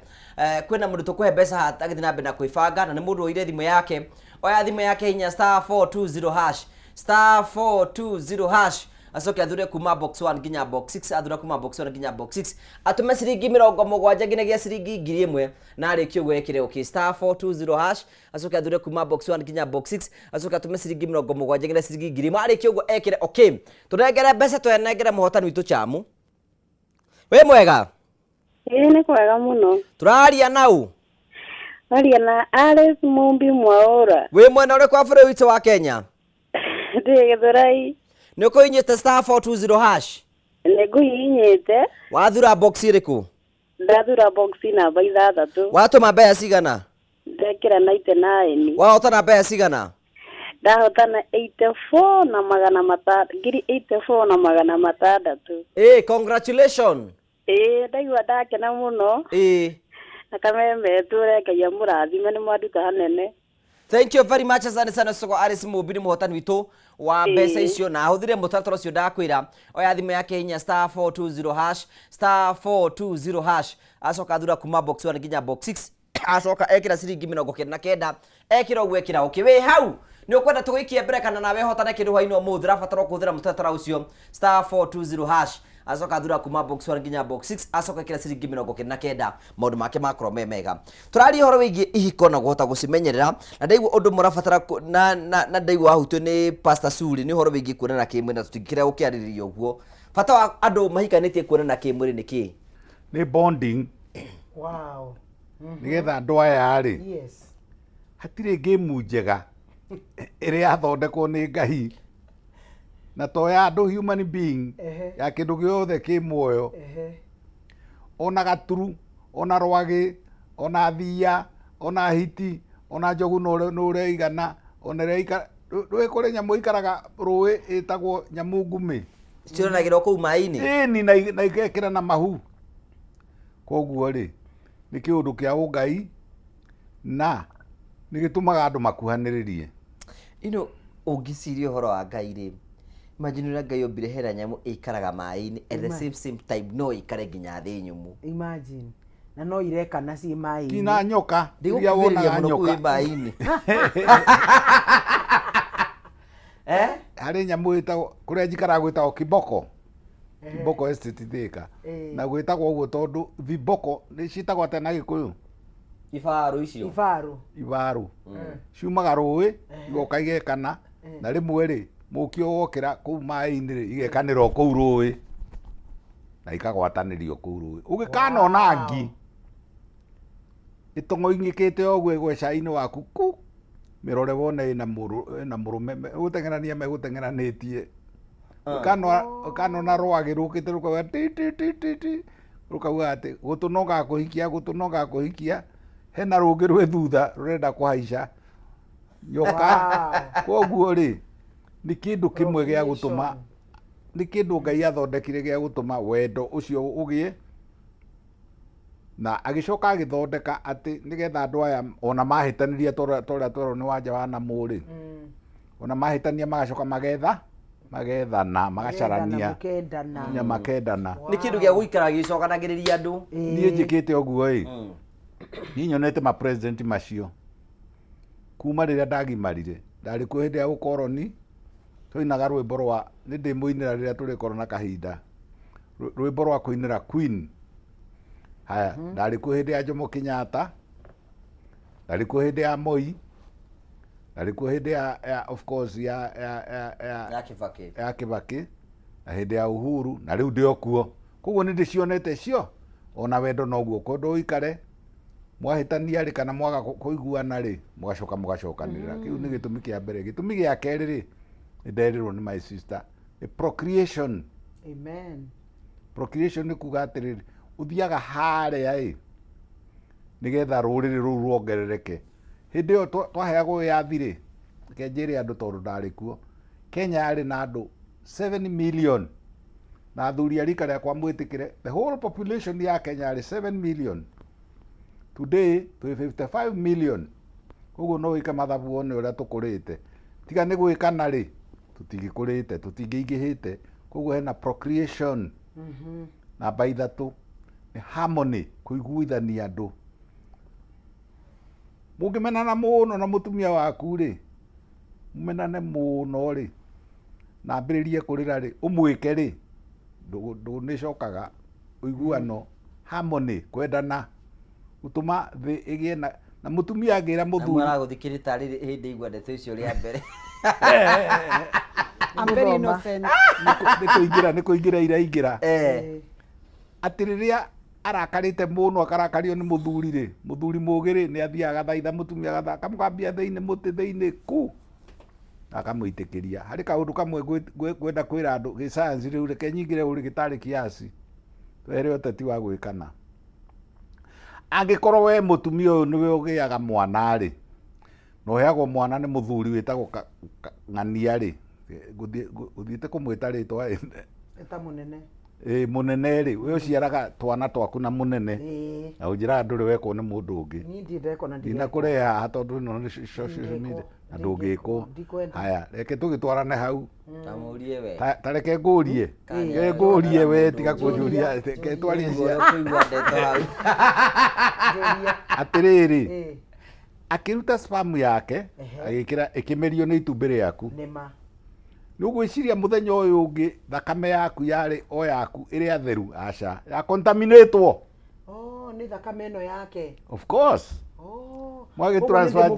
kwina mundu tukuhe mbeca agithina na mbere na kuibanga na ni mundu oire thimu yake oya thimu yake hinya *420# *420# asoke athure kuma box 1 nginya box 6 athura kuma box 1 nginya box 6 atume ciringi 70 nginyagia ciringi 1000 na arikio gwekire okay *420# asoke athure kuma box 1 nginya box 6 asoke atume ciringi 70 nginyagia ciringi 1000 arikio gwo ekire okay turengere mbeca twenengere muhotani witu Chamu we mwega ni kwega muno turaria nau aria na Alice Mumbi Mwaura we mwena uri kwa bũrũri witu wa Kenya ndi Githurai ni kuinyite *420# ni nguhinyite wathura box iriku ndathura box namba 6 watuma mbeca cigana ndekira 99 wahotana mbeca cigana ndahotana 84 na magana matatu ngiri 84 na magana matandatu congratulations ndaigua ndakena muno na kameme turekeia murathime ni mwanduta hanene. Thank you very much asante sana soko Alice Mumbi ni muhotani witu wa mbeca icio na ahuthire mutatara ucio ndakwira oya thimu yake hinya *420# *420# asoka thura kuma box 1 nginya box 6 asoka ekira ciringi 99 ekira ogwe ekira okay we hau ni ukwenda tugikie mbere kana nawe hotana kindu hwaino muthi rabatara kuthira mutatara ucio *420# asoka thura kuma box 1 nginya box 6 asoka ekira ciringi 99 maundu make makro mega turari horo wigi ihiko na guhota gucimenyerera na ndaigu undu murabatara na ndaigu ahutio ni Pastor Suri ni horo wigi kuonana kimwe na tutikira ukiariririo guo fata wa andu mahikanitie kuonana kimwe ni ki ni bonding. Wow. Nigetha andu aya ri yes hatire game njega iri yathondekwo ni Ngai na to ya andu human being ya kindu giothe ki muoyo ona gaturu ona rwagi ona thia ona hiti ona njogu no reigana ona reika rwe kore nyamu ikaraga ruwi itagwo nyamu ngumi cironagirwo kuu mai-ini ni na igekira na mahu koguo ri ni kiundu kia Ngai na ni gitumaga andu makuhaniririe ungiciria horo wa Ngai ri imagine ura Ngai ombire hera nyamu ikaraga mai-ini at the same time no ikare nginya thi nyumu imagine na no ireka na ci mai-ini kina nyoka iria wona nyoka mai-ini hari nyamu itagwo kuria njikara gwitagwo kiboko Kiboko estate Thika na gwitagwo uguo tondu viboko ni citagwo ate na Gikuyu ifaru icio ifaru ciumaga ruwi igoka igekana na rimwe ri mukio wokira kuu mai-ini ri igekanira kuu ruwi na ikagwatanirio kuu ruwi ugikana ona ngi itongo ingikite ogwe gweca-ini waku ku mirore wone ina murume gutengerania megutengeranitie ukano na rwagi rukite rukaga ti rukaga ati gutunoga kuhikia hena rungi rwe thutha rurenda kuhaica nyoka koguo ri ni kindu kimwe gia gutuma ni kindu Ngai athondekire gia gutuma wendo ucio ugie na agicoka agithondeka ati nigetha andu aya ona mahitaniria tora ni wanja wa na muri ona mahitania magacoka magethana magacarania nya makendana ni kindu gia guikara gicokanagiriria andu nie njikite oguo ni nyonete ma president macio kuma riria ndagimarire ndari ku hindi ya ukoroni tuinaga rwimbo rwa ni ndimuinira riria turi korona kahinda rwimbo rwa kuinira Queen. Haya, ndari ku hindi ya Jomo Kenyatta, ndari ku hindi ya Moi, ndari ku hindi ya of course ya Kibaki, na hindi ya Uhuru, na riu ndio kuo. Koguo ni ndicionete cio, ona wendo noguo kundu ikare mwahitania ri kana mwaga kuiguana ri mugacokanirira. Kiu ni gitumi kia mbere. Gitumi gia keri ri nderirwo ni my sister, procreation. Amen. Procreation ni kuga atiriri uthiaga haria nigetha ruriri ru ruongerereke. Hindi yo twaheagwo yathi ri kenjiri andu tondu ndari kuo. Kenya yari na andu 7 million na athuri arika ria kwa mwitikire. The whole population ya Kenya yari 7 million. Today to 55 million. Koguo no wika mathabu one uria tukurite. Tiga ni gwikana ri tutigikurite, tutingihite. Koguo hena procreation. Na by ithatu ni harmony, kuiguithania andu. Mungimenana muno na mutumia waku ri, mumenane muno ri, na ambiririe kurira ri, umwike ri, ndunicokaga uiguano, harmony, kwendana, utuma thi igie na mutumia agira muthuri. Amara guthikirita ri hindi igwa ndeto icio ria mbere. I'm very innocent. Ni kuingira iraingira. Atiriria arakarite muno akarakario ni muthuri ri, muthuri mugiri ni athiaga thaitha mutumia gathaka mukambia theine muti theine ku akamuitikiria. Hari kaundu kamwe gwenda kwira andu gi science riu reke nyingire uri gitari kiasi twere oteti wa gwikana. Angikorwo we mutumia uyu niwe ugiaga mwana ri, no heagwo mwana ni muthuri witagwo ng'ania ri, guthiite kumwita ritwa eta munene. Munene ri, we uciaraga twana twaku na munene. Na unjira nduri weko ni mundu ungi. Ni ndindeko na ndina kureha hatondu no ni social media andu ngiko. Haya, reke tugitwarane hau. Tamurie we. Tareke ngurie. Ngurie we tiga kunjuria ke twaricia kuigua ndeto hau. Atiriri. Akiruta spam yake agikira ikimerio ni itumbi riaku. Nema. Nugwiciria muthenya uyu ungi thakame yaku yari o yaku iri atheru aca ya contaminatewo. Ni thakame ino yake. Of course. Mwage transfer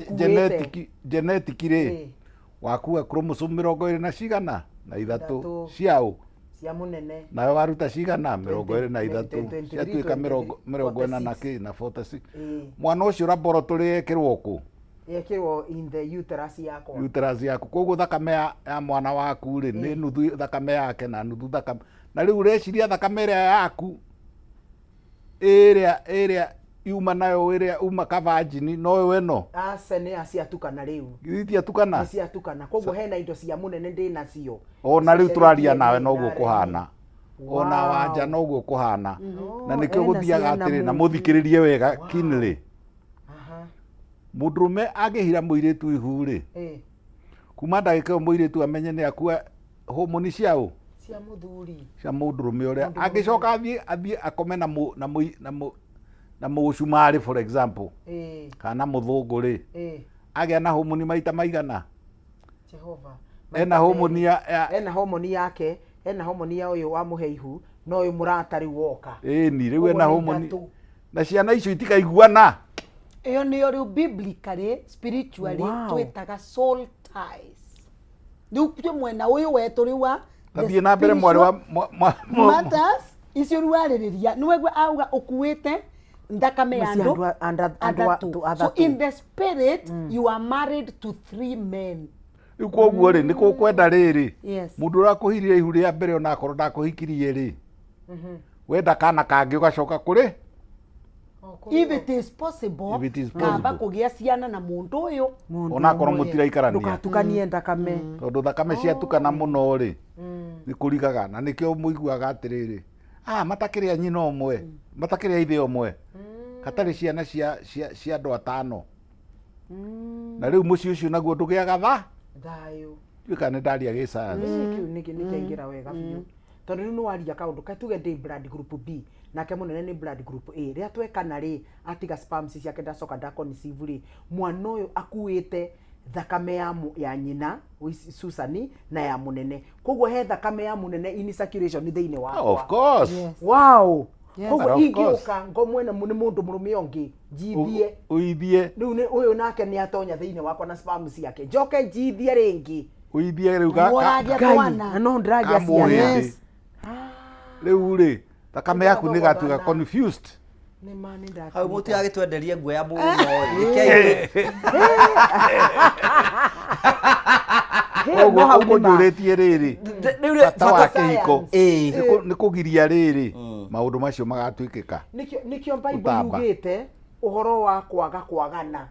genetic ri waku chromosome 20 na cigana na ithatu ciao cia munene na waruta cigana 23 ciatuika 40 na ki na 46. Mwana ucio laboratory yekirwo ku yekirwo in the uterus yako. Uterus yaku koguo thakame ya mwana waku ri ni nuthu thakame yake na nuthu thakame na riu reciria thakame ria yaku area yuma nayo area uma kavagini no we no asene aciatukana riu githiti atukana aciatukana koguo hena indo cia munene ndina cio ona riu turaria nawe no guo kuhana ona wanja no guo kuhana na nikio guthiaga atiri na muthikiririe wega kinri mudrume agihira muiritu ihuri kuma ndagika muiritu amenye ni akua homoni ciao cia muthuri cia mudrume uria agicoka athie akome na mucumari for example kana muthungu ri agia na homoni maita maigana Jehova ena homoni ena homoni yake ena homoni ya uyu wa muheihu no uyu muratari woka ni riu ena homoni na ciana icio itikaiguana. Iyo niyo riu biblically spiritually twitaga soul ties. Riu pio mwena uyu wetu riu wa tathie na mbere mwari wa matters icio riu aririria niwe auga ukuite ndakame yandu andatu. So in the spirit you are married to 3 men. Iko guo ri niko kwenda riri mundu urakuhirie ihu ria mbere ona akorwo ndakuhikirie ri wenda kana kangi ugacoka kuri if it is possible kamba kugia ciana na mundu uyu ona akorwo mutiraikara ndukatukanie ndakame tondu thakame ciatukana muno ri nikurigaga na nikio muiguaga atiriri matakiria nyina omwe matakiria ithe omwe katari ciana cia andu atano na riu muci ucio naguo ndugiaga thayo tuika ni ndaria gi science kiu nikaingira wega biu tondu riu nwaria kaundu kaituge ndi blood group B nake munene ni blood group A ria twekana ri atiga sperms ciake ndacoka ndaconceive ri mwana uyu akuite thakame ya nyina Susani na ya munene koguo he thakame ya munene in circulation ni thiini wakwa. Of course. Yes. Wow. Yes. Koguo ingioka ngomwena ni mundu murume ongi jithie uithie riu ni uyu nake ni atonya thiini wakwa na spam ciake njoke jithie ringi uithie riu ga no ndiragia ciana riu ri thakame yaku ni gatuga confused ni mani ndaka hau muti agitwenderie nguo ya muno koguo ukunjuretie riri bata wa kihiko ni kugiria riri maundu macio magatwikika nikio Bible yugite uhoro wa kwagana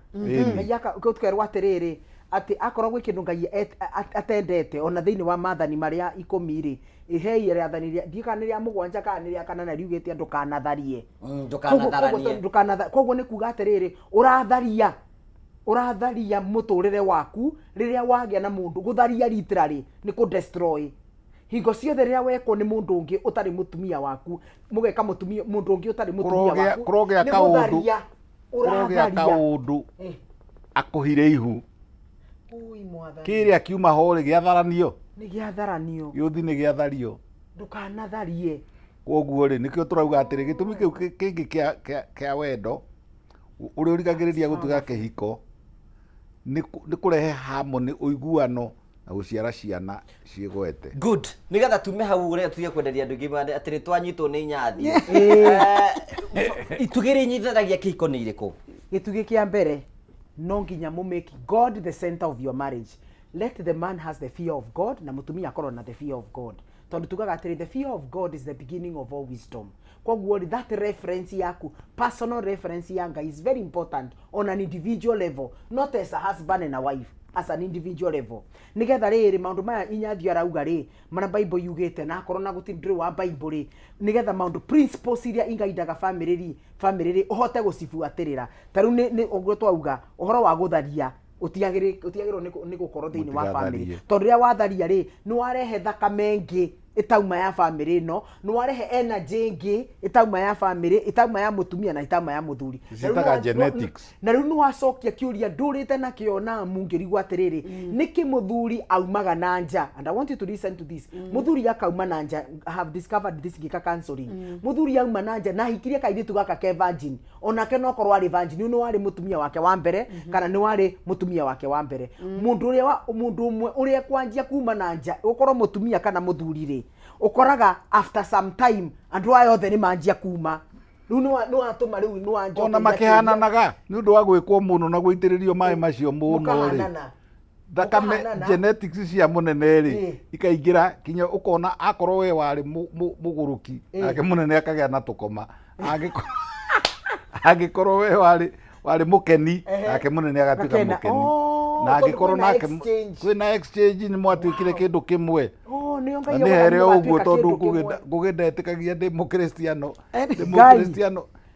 meyaka tukerwa atiriri ati akoragwo kindu Ngai atendete ona thiini wa mathani maria 10 ri ihei riathaniria ndikaniria mugwanja kaniria kana na riugite ndukanatharie koguo ni kuga atiriri uratharia muturire waku riria wagia na mundu gutharia literally ni ku destroy hingo ciothe riria weko ni mundu ungi utari mutumia waku mugeka mutumia mundu ungi utari mutumia waku kurogea kaundu akuhire ihu kiria kiuma hori giatharanio ni giatharanio yuthi ni giathario ndukanatharie koguo ri nikio turauga atiri gitumi kiu kingi kia wendo uri urigagiriria gutuga kihiko ni kurehe harmony uiguano na guciara ciana ciigwete good nigetha tume hau uri tuye kwenderia andu ngimande atiri twanyitwo ni nyathi itugiri nyithanagia kihiko ni iriku gitugi kia mbere no nginya mu make God the center of your marriage. Let the man has the fear of God na mutumia akorwo na the fear of God. Tondu tugaga atiri the fear of God is the beginning of all wisdom. Kwa that reference yaku, personal reference yanga is very important on an individual level, not as a husband and a wife, as an individual level. Nigetha riri maundu maya inyathio arauga ri mana Bible yugite na akorwo na gutindire wa Bible ri nigetha maundu principles iria ingaidaga family ri uhote gucibuatirira taru ni ogwo twauga uhoro wa gutharia utiagirwo ni gukorwo thiini wa family tondu ria watharia ri ni warehe thakame ngi itauma ya family no ni warehe energy ngi itauma ya family itauma ya mutumia na itauma ya muthuri zitaga genetics na riu ni wacokia kiuria ndurite na kiona mungirigwa atiriri niki muthuri aumaga na nja and I want you to listen to this muthuri akauma na nja have discovered this gika counseling muthuri auma na nja na hikiria kairitu gaka ke virgin onake no korwo ari virgin ni wari mutumia wake wa mbere kana ni wari mutumia wake wa mbere mundu umwe uria kwanjia kuma na nja ukorwo mutumia kana muthuri ri ukoraga after some time andu ayo othe ni manjia kuma riu no atuma riu no anjo ona makihananaga ni undu wa gwikwo muno na guitiririo mai macio muno ri thakame genetics cia munene ri ikaingira kinya ukona akorwo we wari muguruki ake munene akagia na tukoma agikorwo we wari mukeni ake munene agatuika mukeni na agikorwo nake kwina exchange ni mwatwikire kindu kimwe ni here uguo tondu ngugindetikagia ndi mukristiano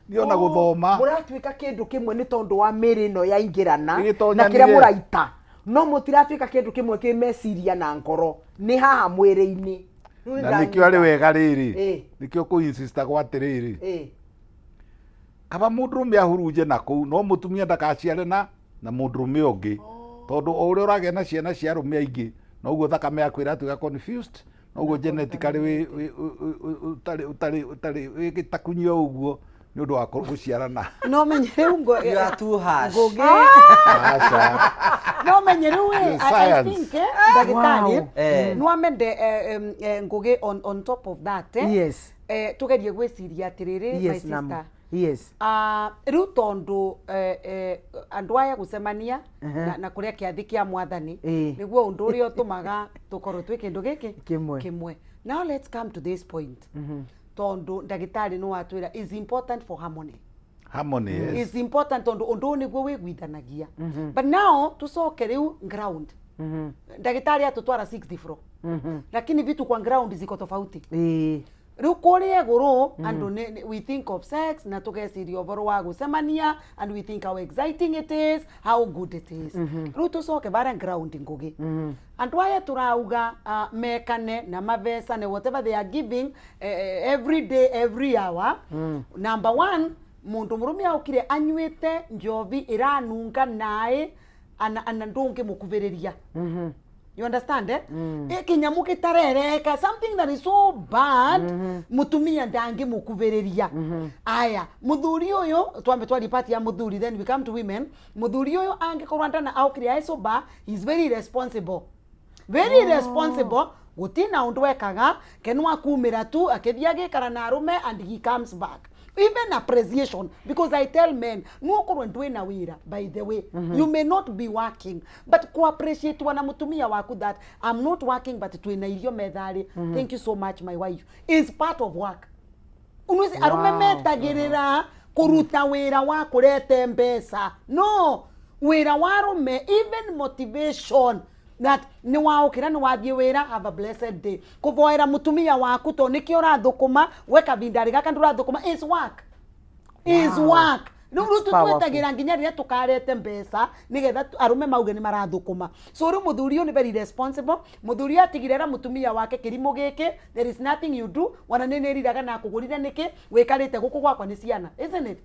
niona guthoma muratwika kindu kimwe ni tondu wa miri no yaingirana na kiria muraita no mutiratuika kindu kimwe ki meciria na ngoro ni haha mwiri-ini na nikio ari wega riri nikio ku insista kwa atiriri kaba mundurume ahuruje naku no mutumia ndakaciare na mundurume ungi tondu o uria uragia na ciana cia arume aingi no uguo thakame yaku iratuga confused no uguo genetically utari wigitakunyio uguo ni undu wa guciarana no menyere ungo you are too harsh ngugi no menyere we I think ndagitari no amende ngugi on top of that yes tugerie gwiciria atiriri my sister yes riu tondu andu aya gucemania na kuria kiathi kia mwathani niguo undu uria utumaga tukorwo twi kindu giki kimwe now let's come to this point tondu ndagitari no atwira is important for harmony yes. is important tondu undu niguo wigwithanagia but now tucoke riu ground ndagitari atutwara 60 fro lakini vitu kwa ground ziko tofauti riu kuria iguru andu we think of sex na tugeciria uboro wa gucemania and we think how exciting it is, how good it is. Riu tucoke bara ground ngugi andu aya turauga mekane na mavesane whatever they are giving every day every hour. Number one, mundu murume aukire anywite njovi iranunga nae ana ndungi mukuvereria. You understand eh? Kinyamu kitarereka, something that is so bad, mutumia ndangi mukuvereria. Aya, muthuri uyu twambe twali party ya muthuri, then we come to women. Muthuri uyu angikorwa ndana aukiria isoba, he's very responsible. Very responsible. Gutina undu wekaga kenwa kumira tu akithia gikara na arume and he comes back. Even appreciation, because I tell men no korwe ndwina wira. By the way, you may not be working, but ko appreciate wana mutumia waku that I'm not working but twina irio methari. Thank you so much my wife. It's part of work. Unuzi arume metagirira kuruta wira wa kurete mbesa. No, wira warume even motivation that ni waokira ni wathie wira, have a blessed day. Kuvoera mutumia waku to nikio urathukuma weka bindari gaka ndurathukuma is work. Is work. Nuru tutwetagira nginya ria tukarete mbesa nigetha arume mauge ni marathukuma. So ru muthuri ni very responsible. Muthuri atigirera mutumia wake kirimo giki, there is nothing you do, wana nene riraga na kugurira niki wikarite guku gwakwa ni ciana, isn't it?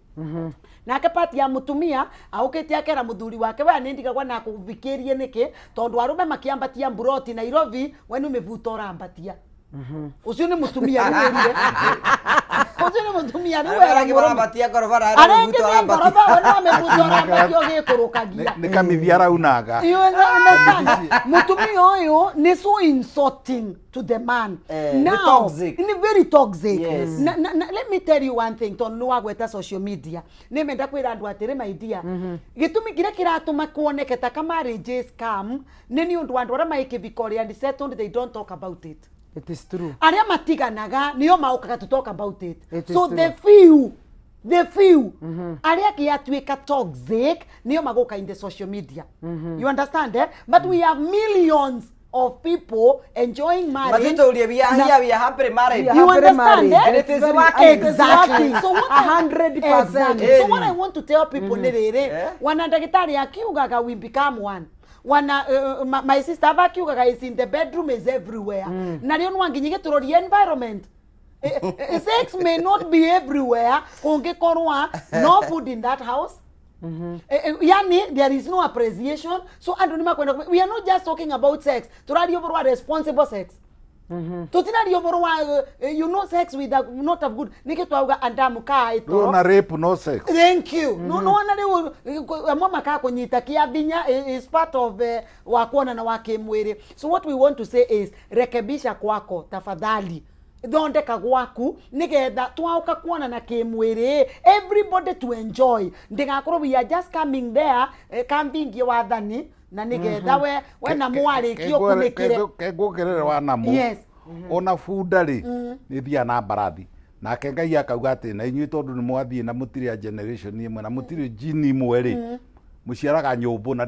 Nake pati ya mutumia aukete akera muthuri wake we nindigagwa na kuvikirie niki tondu arume makiambatia mburoti Nairobi wenu mevutora ambatia. Ucio ni mutumia ni werire. Ucio ni mutumia ni werire. Aragi barabatia gorobara ari muvutora ambatia. Gorobara wana mevutora ambatia ogikurukagia. Ni kamithiara unaga. You understand? Mutumia uyu ni so insulting to the man. Now, toxic. Ni very toxic. Yes. Let me tell you one thing. Tondu wagweta social media. Nimenda kwira andu atiri my dear. Gitumi kira kiratuma kuoneketa ka marriage scam ni undu andu ara maike Victoria and settled, they don't talk about it. It is true. Aria matiganaga niyo maukaga to talk about it. So true. the few aria kiatuika toxic niyo magoka in the social media. You understand eh? But we have millions of people enjoying marriage. But we are happy married. You understand eh? And it is working. Exactly. So what 100%. Exactly. So what I want to tell people nere wana ndagitari akiugaga we become one. Wana my sister vakiugaga is in the bedroom is everywhere. Na rio nwanginyige turori environment. Sex may not be everywhere. Kungikorwa no food in that house. Yani there is no appreciation. So andonima kwenda we are not just talking about sex. Turari over responsible sex. Tutina over you know sex with not of good. Nikitwauga andamu ka ito. No rape no sex. Thank you. No na leo mama ka kunyita kia binya is part of wakuona na wake mwere. So what we want to say is rekebisha kwako tafadhali. Thondeka gwaku nigetha twauka kuona na kimwiri everybody to enjoy. Ndigakorwo we are just coming there camping wathani na nigetha we na mwarikio kumikire kegogerere wa namu. Yes. Ona fundari ni thia na barathi nake Ngai akauga ati na inyuĩ tondu ni mwathie na mutiri generation imwe na mutiri jini imwe ri muciaraga nyumbu na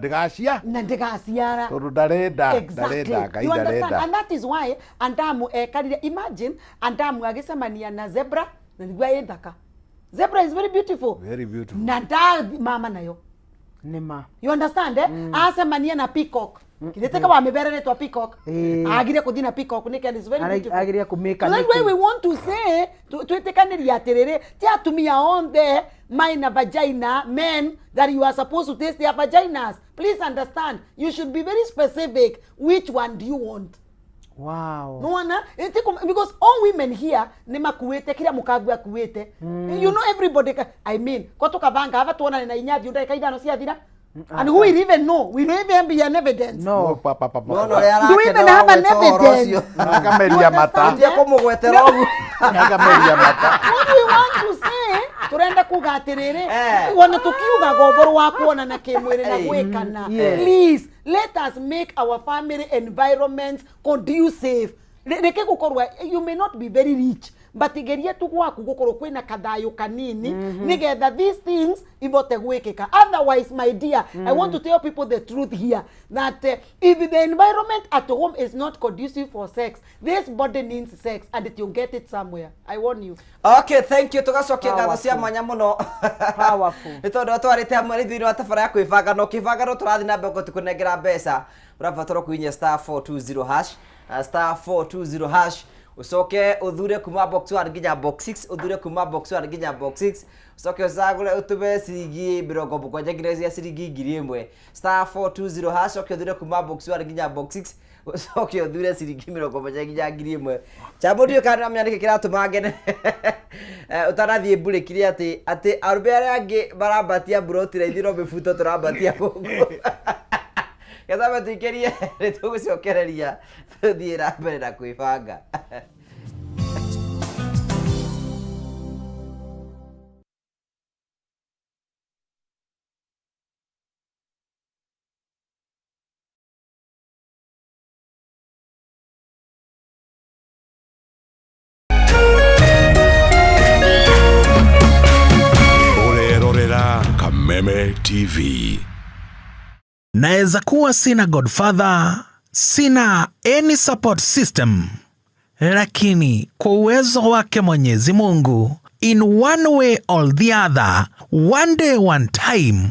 ndigaciara tondu ndarenda Ngai ndarenda. And that is why andamu ekarire imagine andamu agicemania na zebra na nigwa endaka. Zebra is very beautiful. Very beautiful. Na mama nayo Nima. You understand eh? Acemania na peacock. Kineteka wa mebere to peacock. Agire kuthina peacock nika is very beautiful. Agire kumeka. That's why we want to say twetekaniria atiriri ti atumia on there minor vagina men that you are supposed to taste their vaginas. Please understand, you should be very specific which one do you want. Wow. No one because all women here ni makuete kila mukagu akuete. You know everybody I mean kotoka banga hava tuona na inyathi undai kaidano cia thira. And who will even know? We don't even be an evidence. No. Papa. No, do we even have an evidence? Nagameria mata. Ndia kumugwetera ogu. Nagameria mata. What we want to say, turenda kugatiriri. Wana tukiuga goboro wa kuona na kimwiri na gwekana. Please, let us make our family environment conducive. Reke gukorwa you may not be very rich. But igeria tu gwaku gukorwo kwina kathayo kanini nigetha these things ibote gwekeka. Otherwise my dear, I want to tell people the truth here that if the environment at home is not conducive for sex, this body needs sex and you'll get it somewhere. I warn you. Okay, thank you. Tugacokia ngatho cia mwanya muno. Powerful. Nitondu twarite hamwe thiri wa tabara ya kwibanga no kibanga no turathi na mbeko tukunengera mbeca urabatoro kuinya *420# *420# ucoke uthure kuma box 1 nginya box 6 uthure kuma box 1 nginya box 6 ucoke ucagure utume ciringi 70 nginya ciringi 1000 star 420 hash ucoke uthure kuma box 1 nginya box 6 ucoke uthure ciringi 70 nginya 1000 chambo ndio kana myandike kiratuma ngene utarathie mbure kiri ati arube aria angi barambatia broti raithiro mifuto turambatia gugu Ketha tuikerie nitugucokereria tuthie na mbere na kwibanga. Urerorera Kameme TV. Naeza kuwa sina godfather, sina any support system, lakini kwa uwezo wake Mwenyezi Mungu, in one way or the other, one day one time,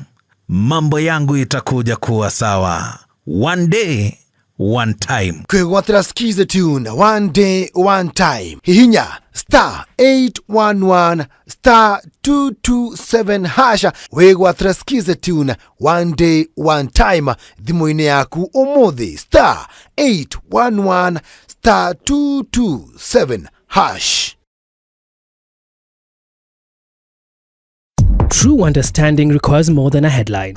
mambo yangu itakuja kuwa sawa. One day one time. Kwigwatira skize tune one day one time. Hihinya star 811 star 227 hasha wigwatira skize tune one day one time thimu-ini yaku umuthi star 811 star 227 hash. True understanding requires more than a headline.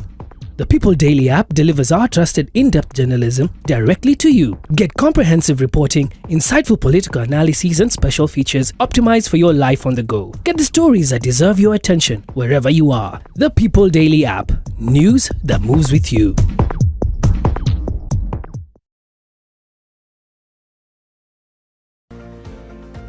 The People Daily app delivers our trusted in-depth journalism directly to you. Get comprehensive reporting, insightful political analyses and special features optimized for your life on the go. Get the stories that deserve your attention wherever you are. The People Daily app. News that moves with you.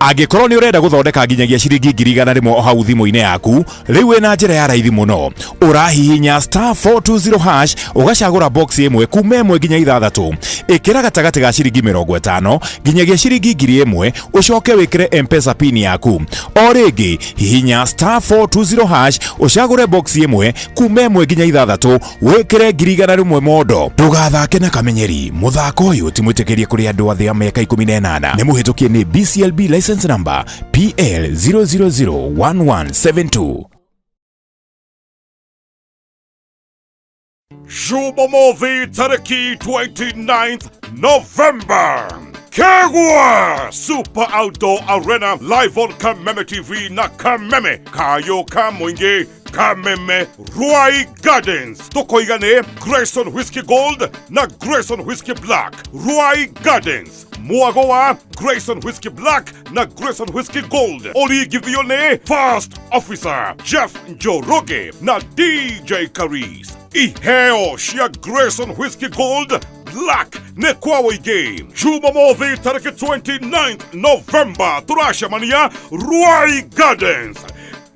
Angĩkorwo nĩ ũrenda gũthondeka nginyagia ciringi 100,000 o hau thimũ-inĩ yaku, rĩu wĩna njĩra ya raithi mũno. Ũrahihinya star 420 hash ũgacagũra box ĩmwe kuma 1 nginya 6. Ĩkĩra gatagatĩ ga ciringi 50 nginyagia ciringi 1000 ũcoke wĩkĩre M-Pesa pin yaku. O rĩngĩ hihinya star 420 hash ũcagũre box ĩmwe kuma 1 nginya 6 wĩkĩre 100,000 mondo. Ndũgathake na kamenyeri. Mũthako ũyũ ti mwĩtĩkĩrie kũrĩ andũ athĩ a mĩaka 18. Nĩ mũhĩtũkie nĩ BCLB license number PL 0001172. Jumamothi tariki 29th November. Kegwa Super Outdoor Arena live on Kameme TV na Kameme Kayo Kamwingi Kameme Ruai Gardens. Tokoigane Grayson Whiskey Gold na Grayson Whiskey Black. Ruai Gardens. Muagoa Grayson Whiskey Black na Grayson Whiskey Gold. Oli Givione First Officer Jeff Njoroge na DJ Caris. Iheo Shia Grayson Whiskey Gold Black Nekwawe Game. Jumamothi tariki 29th November. Turashamania Ruai Gardens.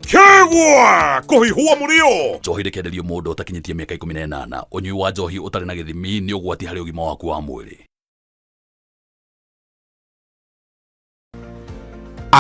Kegwa kuhihua murio. Njohi rekenderio mundu utakinyitie miaka 18. Unyui wa njohi utari na githimi ni ugwati hari ugima waku wa mwiri.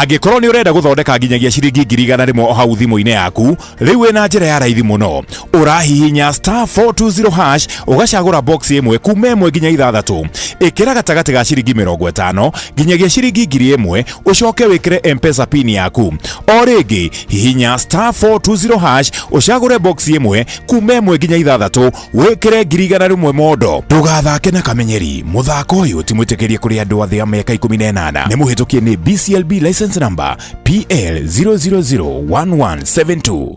Angĩkorwo nĩ ũrenda gũthondeka nginyagia ciringi 100,000 o hau thimũ-inĩ yaku, rĩu wĩna njĩra ya raithi mũno. Ũrahihinya star 420 hash ũgacagũra box ĩmwe kuma 1 nginya 6. Ĩkĩra gatagatĩ ga ciringi 50 nginyagia ciringi 1000 ũcoke wĩkĩre M-Pesa pin yaku. O rĩngĩ hihinya star 420 hash ũcagũre box ĩmwe kuma 1 nginya 6 wĩkĩre 100,000 mondo. Ndũgathake na kamenyeri. Mũthako ũyũ ti mwĩtĩkĩrie kũrĩ andũ athĩ a mĩaka 18. Nĩ mũhĩtũkie nĩ BCLB license number PL 0001172.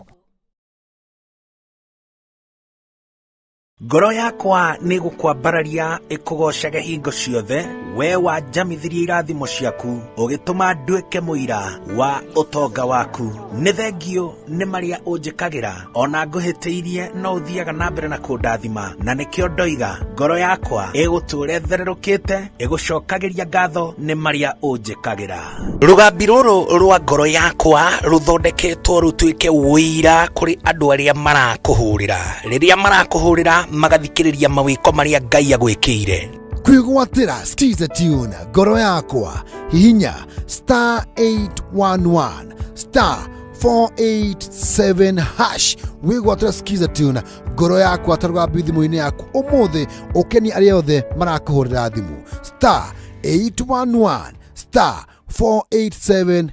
Ngoro yakwa nĩ gũkwambararia ĩkũgocage hingo ciothe, we wanjamithirie irathimo ciaku ũgĩtũma nduĩke mũira wa ũtonga waku. Nĩ thengio nĩ marĩa ũnjĩkagĩra, ona ngũhĩtĩirie no ũthiaga na mbere na kũndathima, na nĩkĩo ndoiga ngoro yakwa ĩgũtũũre thererũkĩte ĩgũcokagĩria ngatho nĩ marĩa ũnjĩkagĩra. Rũgambi rũrũ rwa ngoro yakwa rũthondeketwo rũtuĩke ũira kũrĩ andũ arĩa marakũhũrĩra. Rĩrĩa marakũhũrĩra magathikĩrĩria mawĩko marĩa Ngai agwĩkĩire. Kwigwatĩra skize tune ngoro yakwa hihinya star 811 star 487 hash wigwatĩra skize tune ngoro yakwa tarũgambi thimũ-inĩ yaku ũmũthĩ ũkeni arĩa othe marakũhũrĩra thimũ star 811 star 487.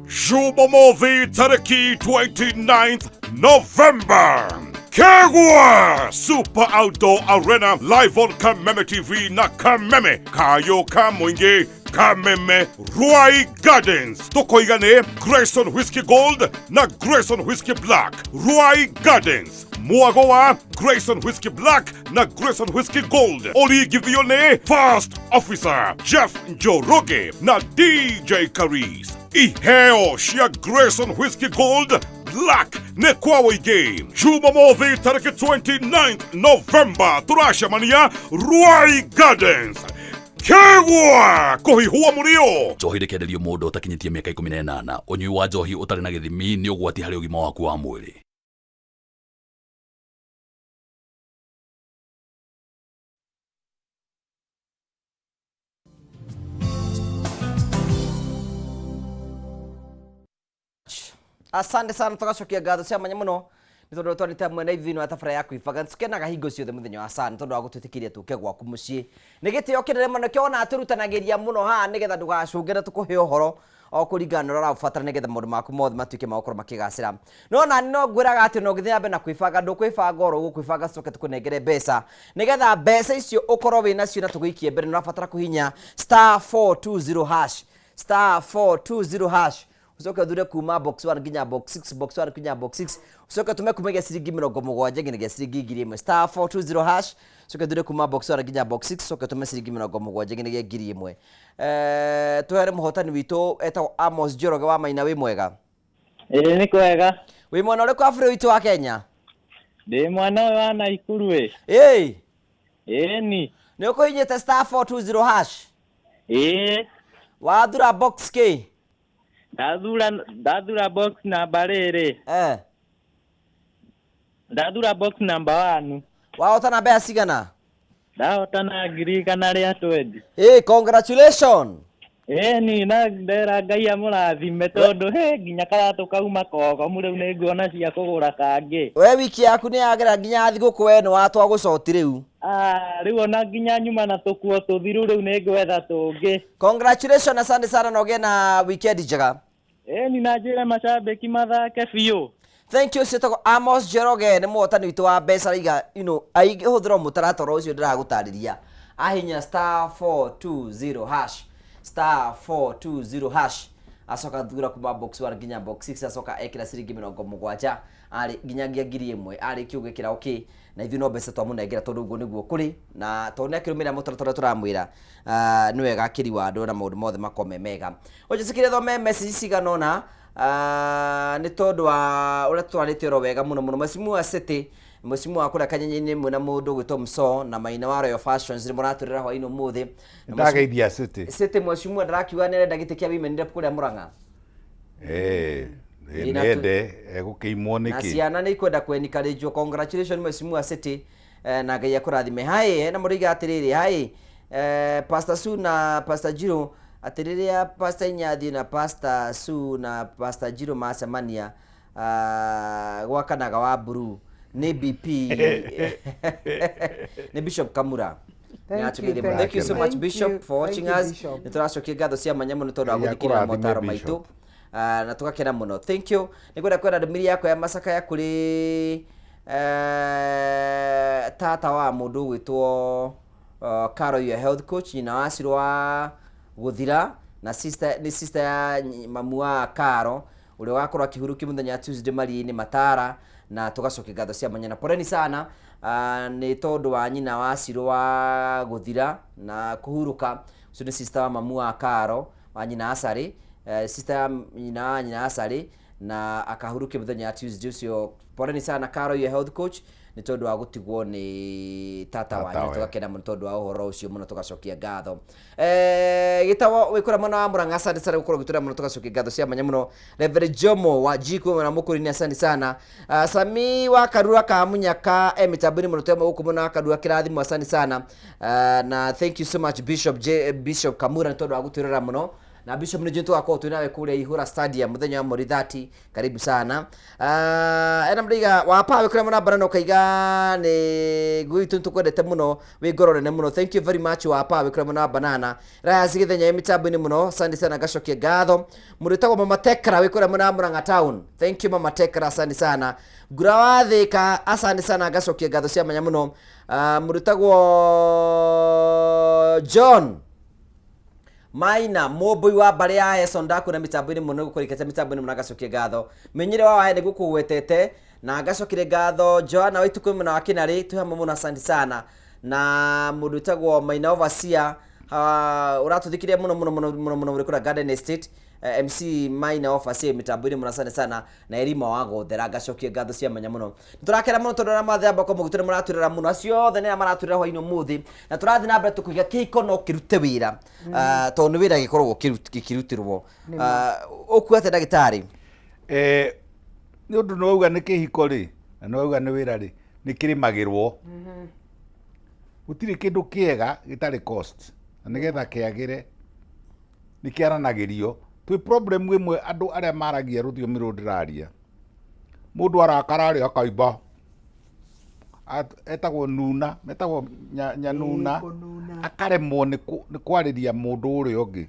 Jumamothi tariki 29th November. Kegwa Super Outdoor Arena live on Kameme TV na Kameme Kayo Kamwingi Kameme Ruai Gardens. Tokoigane Grayson Whiskey Gold na Grayson Whiskey Black. Ruai Gardens. Muagoa Grayson Whiskey Black na Grayson Whiskey Gold. Oli Givione First Officer Jeff Njoroge na DJ Caris. Iheo shia Grayson Whiskey Gold Black ne kwawe game. Jumamothi tariki 29th November. Turashamania Ruai Gardens. Kegwa kuhihua murio. Njohi rekenderio mundu utakinyitie miaka 18. Unyui wa njohi utari na githimi ni ugwati hari ugima waku wa mwiri. Asante sana tugacokia ngatho cia manya muno ni tondu twanite mwena ithino atafara yaku ibaga tukenaga hingo ciothe muthenya wa sana tondu wa gutwitikiria tuke gwaku mucii ni gitio kinene muno kiona turutanagiria muno ha nigetha ndugacungire tukuhe uhoro o kuringana na rabatara nigetha maundu maku mothe matuike makorwo makigacira no na no ngwiraga ati no githia mbe na kwibanga ndukwibanga oro gukwibanga coke tukunengere mbeca nigetha mbeca icio ukorwo wina cio na tugiikie mbere no rabatara kuhinya *420# *420# usoka dure kuma box 1 ginya box 6 box 1 ginya box 6 usoka tumekumega siringi 70 nginya siringi 1000 *420# usoka dure kuma box 1 ginya box 6 usoka tume siringi 70 nginya 1000 tuhere muhotani witu eta Amos Njoroge wa Maina wi mwega ni kwega wi mwana uri kwa bũrũri witu wa Kenya ndi mwana wa Naikuru ni ukuhinyite *420# wathura box k Dadura box namba riri. Dadura box number 1. Wahotana mbea cigana? Ndahotana ngiri igana ria 20. Congratulations. Ni na ndera Ngai amurathime tondu nginya karatu kauma kogo mu riu ni nguona cia kugura kangi. We wiki yaku ni yagera nginya thiguku we ni watwa gucoti riu. Riu ona nginya nyuma na tukuo tuthiru riu ni ngwetha tungi. Congratulations, asante sana na ugie na weekend njega. Ni najira mashabiki mathake biu. Thank you Sitoko Amos Njoroge ni muhotani witu wa mbeca iga aige huthiro mutaratara ucio ndiragutariria ahinya *420# *420# asoka thura kuma box 1 ginya box 6 asoka ekira siringi 70 ari ginyagia ngiri 1 ari kiugikira okay na ithu no mbeca twamunengera tondu uguo niguo kuri na tondu kirumira mutaratara turamwira ni wega kiri wa andu na maundu mothe makome mega ujisikire thome message ciganona ni tondu wa ule twanite ro wega muno mesimu wa city mesimu wa kura kanyenye mwena mundu gwitwo Mso na Maina wa Royal Fashions ni muraturira hwa ino muthi ndageithia city mesimu ndarakiuga nere ndagitikia bimenire kuria Murang'a nende gukiimwo niki na ciana ni kwenda kwenikarijwo. Congratulations mesimu wa city na Ngai akurathime hai na muriga atiriri hai Pastor Su na Pastor Jiro atiriria Pastor Nyathi na Pastor Su na Pastor Jiro macemania gwakanaga wa Buru ni BP ni Bishop Kamura. Thank you so much Bishop for watching us. Nituracokia ngatho cia manyamu ni tondu wa guthikira motaro maitu na tugakena muno. Thank you. Nikwenda kwenda ndumiri yako ya masaka ya kuri tata wa mundu gwitwo Carol your health coach ina wasirwa guthira na sister ya mamu wa Karo ule wakorwo akihuruki muthenya Tuesday mari-ini Matara na tugacokia ngatho cia manyana poreni sana ni tondu wa nyina wasirwa guthira na kuhuruka ucio ni sister wa mamu wa Karo wa nyina Asari sister nyina Asari na akahuruki muthenya Tuesday ucio poreni sana Karo your health coach ni tondu wa gutigwo ni tata wanyu tugakena muno tondu wa uhoro ucio muno tugacokia ngatho gitawo wikura muno wa Murang'a asante sana gukorwo gitura muno tugacokia ngatho cia manya muno Reverend Jomo wa Jiko na mukurini asante sana Sami wa Karura ka Munyaka mitabuni muno tema guku muno Karura kirathimo asante sana na thank you so much Bishop Kamura tondu wa guturira muno na Bishop ni jintu wako tunawe kule Ihura Stadium muthenya wa mweri 30. Karibu sana. Ena mriga wapawe kule muna barano kaiga ni gwitu tukwendete muno wi ngoro nene muno. Thank you very much wapawe kule muna banana raya zigithenya emitambo ni muno. Asante sana gacokie ngatho. Muritagwo Mama Tekra wi kule muna Murang'a town. Thank you Mama Tekra, asante sana. Ngura wa Thika, asante sana gacokie ngatho cia manya muno. Muritagwo John Maina moboi wa bare ya Esonda kuna mitambo-ini muno gukurikete mitambo-ini muno gacokie ngatho. Menyire wa wae niguo kuwetete na gacokire ngatho. Joana Waituku muna wa Kinari tuhamwe muno, asante sana. Na mundu tagwo Maina Overseer uratuthikiria muno muri kura Garden Estate. MC Maina Overseer mitambo-ini muno, asante sana. Na Erima wa Gothera gacokie ngatho cia manya muno. Turakera muno tondu na mathamba ko mugutire muraturira muno acio thene maraturira hwaini muthi na turathi na mbere tukuiga kikono kirute wira tondu wira gikorwo kirutirwo okuate ndagitari ni undu no uga ni kihiko ri na no uga ni wira ri ni kirimagirwo gutiri kindu kiega gitari cost na nigetha kiagire ni kiaranagirio twi problem imwe andu aria maragia ruthiomi ru ndiraria mundu arakara akaimba etagwo nuna metagwo nyanuna akaremwo ni kwariria mundu uria ungi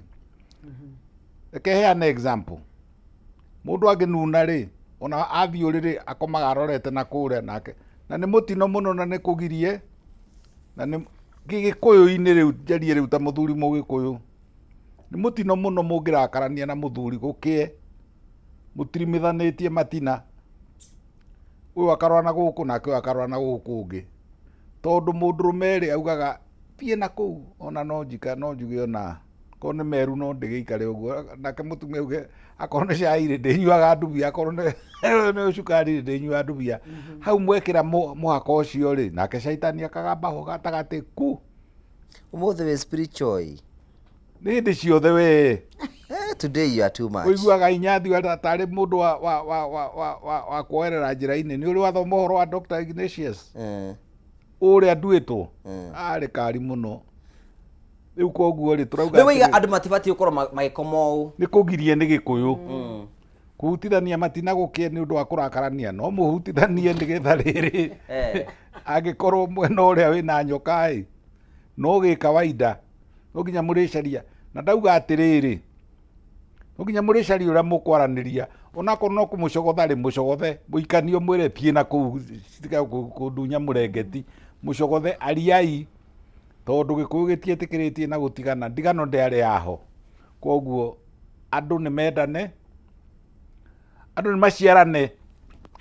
reke heane example mundu anginuna ri ona athio riri akomaga arorete na kure nake na ni mutino muno na ni kugirie na ni gigikuyu-ini riu njarie riu ta muthuri mugikuyu ni mutino muno mungirakarania na muthuri gukie mutirimithanĩtie matina uyu akarwa na guku nake akarwa na guku ungi tondu mundurume augaga thie na kuu ona no njika no njuge ona ko ni meru no ndigeikare uguo nake mutumia uge akorwo ni cai ndinyuaga ndubia akorwo ni cukari ndinyuaga ndubia hau mwekira muhaka ucio ri nake shaitani akagamba ho gatagati ku umuthi we spiritual ni ndi ciothe we today you are too much uiguaga inyathi atari mundu wa kuerera njira-ini ni uri wathoma uhoro wa Dr. Ignatius uria nduitwo ari kari muno riu koguo ri turauga riu andu matibati ukorwo magikomo ni kugirie ni gikuyu kuhutithania matina gukie ni undu wa kurakarania no muhutithanie nigetha riri angikorwo mwena uria wina nyoka no gi kawaida no nginya muricaria na ndauga atiriri no nginya muricaria uria mukwaraniria onakorwo no kumucogotha ri mucogothe muikanio mwire pie na kundunya murengeti mucogothe ariai tondu gikuyu gitiitikiritie na gutigana ndigano ndiari yaho koguo andu ni mendane andu ni maciarane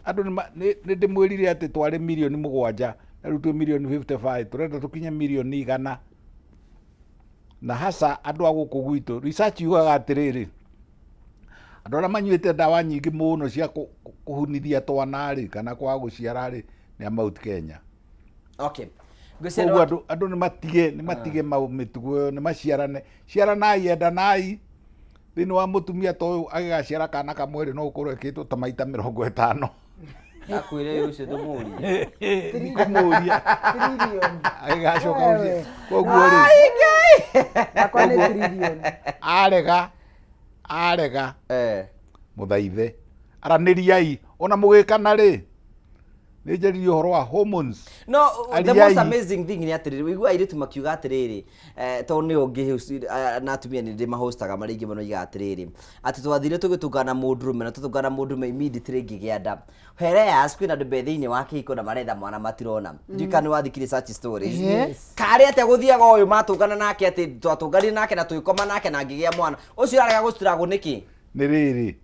andu ni ndimwirire ati twari milioni 7 na riu twi milioni 55 turenda tukinye milioni 100 na hasa andu a guku gwitu research yugaga atiriri andu aria manyuite ndawa nyingi muno cia kuhunithia twana ri kana kwa guciara ri ni a Mount Kenya. Okay. Koguo andu ni matige mitugo ni maciarane ciaranai endanai thini wa mutumia to uyu agigaciara kana kamweri no ukorwo ekitwo ta maita 50 akwire ucio tumurie kumuria agigacoka ucio koguo ri yakwa ni trillion arega muthaithe araniriai ona mugikana ri ni njaririe uhoro wa hormones no the most amazing thing ni atiriri wigua iritu makiuga atiriri to ni ungi na atumia ni ndimahostaga maringi muno iga atiriri ati twathire tugitungana mundurume na tutungana mundurume immediately ngigianda hereas kwina ndumbe thiini wa kihiko na maretha mwana matirona ndika ni wathikire such stories kari ate guthiaga uyu matungana nake ati twatungani nake na tuikoma nake na ngigia mwana ucio arega gustirago niki ni riri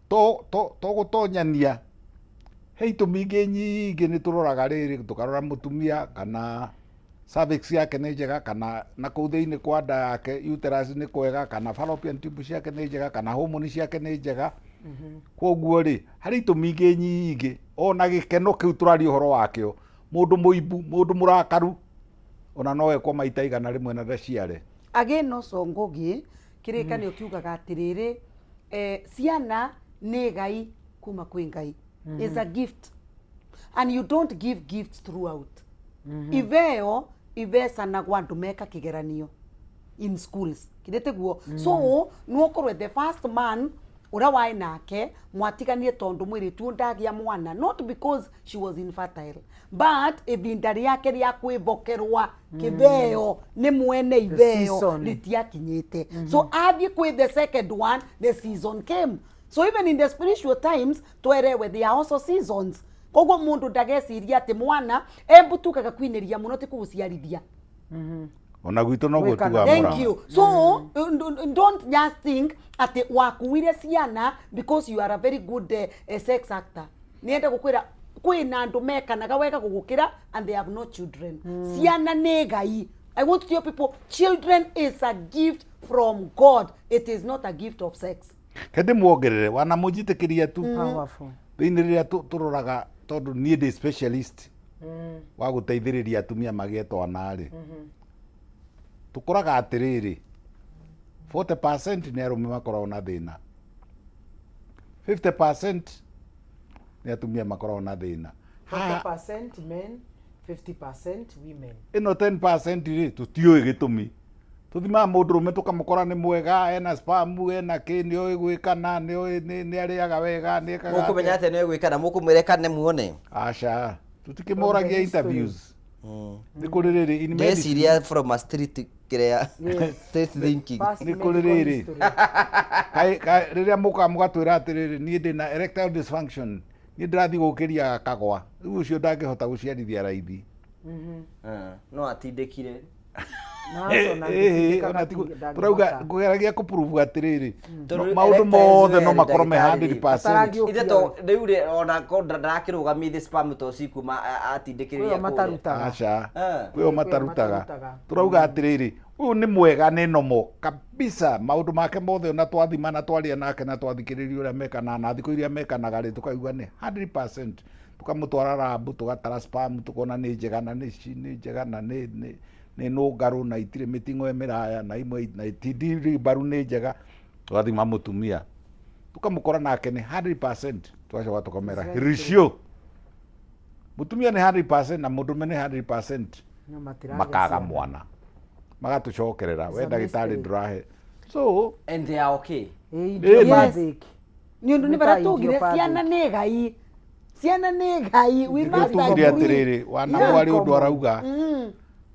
to gutonyania hei tumingi nyingi ni turoraga riri tukarora mutumia kana cervix yake ni njega kana na kuu thiini kwa nda yake uterus ni kwega kana fallopian tubes yake ni njega kana hormones yake ni njega koguo ri hari tumingi nyingi ona gikeno kiu turari uhoro wakio mundu muibu mundu murakaru ona no wekwo maita igana rimwe na ndaciare again no songogi kirikanio kiugaga atiriri ciana ni gai kuma kwi ngai is a gift and you don't give gifts throughout iveo ivesa na gwandu meka kigeranio in schools kirete guo so no korwe the first man ura wai nake mwatiganie tondu mwiri tu ndagia mwana not because she was infertile but ebindari yake ria kwibokerwa kibeo ni mwene ibeo litiakinyite so abi kwi the second one the season came so even in the spiritual times twerewe there are also seasons koguo mundu ndageciria ati mwana embutukaga kwiniria muno ti kuguciarithia ona gwito no gutuga thank you so don't just think ati wakuire ciana because you are a very good sex actor niende gukwira kwina andu mekanaga wega gugukira and they have no children ciana ne gai I want to tell people children is a gift from God it is not a gift of sex kende muongerere wana mujitekiria tu powerful thini riria turoraga tondu nie ndi specialist wa guteithiriria atumia magie twana ri tukoraga atiriri 40% ni arume makoragwo na thina 50% ni atumia makoragwo na thina 40% men 50% women ino 10% ri tutioi gitumi tuthimaga mundu rume tukamukora ni mwega ena spam ena kini oi gwikana ni ariaga wega ni ekaga mukumenya ate ni gwikana mukumwire kane muone acha tutikimoragia interviews nikuriri in medicine from a street kirea street thinking nikuriri kai riria mugatwira atiriri ni ndina erectile dysfunction ni ndirathi gukiria kagwa riu ucio ndangihota guciarithia raithi no atindikire turauga ngugeragia kuprove atiriri maundu mothe no makorwo me 100% ite to riu ri ona ko ndakirugamithia spam to cikuma atindikiriria matarutaga acha kwiyo matarutaga turauga atiriri uyu ni mwega ni nomo kabisa maundu make mothe na twathima na twaria nake na twathikiriria uria mekana na thiko iria mekanaga ri tukaigua ni 100% tukamutwara rabu tugatara spam tukona ni njega na ni njega na ni nungaru na itire mitingo emiraya na imwe na itindiri baru ni njega twathima mutumia tukamukora nake ni 100% twacoka tukamera ratio mutumia ni 100% na mundume ni 100% makaga mwana magatucokerera we ndagitari ndurahe so and they are okay ni undu ni baratugire ciana ni gai ciana ni gai we must agree wana wali undu arauga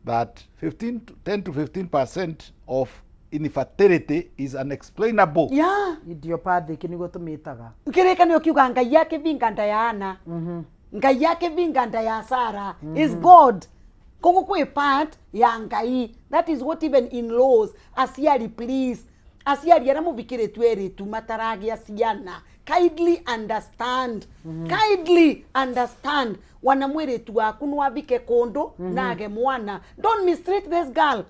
that 10 to 15% of infertility is unexplainable. Yeah. Idiopathic nigo tumitaga. Kireka ni ukiuga ngai yake vinganda ya Ana. Ngai yake vinganda ya Sara is God. Kongo kwe part ya ngai. That is what even in laws asiari please. Asiari yana muvikire twere tumataragia siana. Kindly understand. Kindly understand. Wanamwere tu akunu wabike kondo nage mwana. Don't mistreat this girl.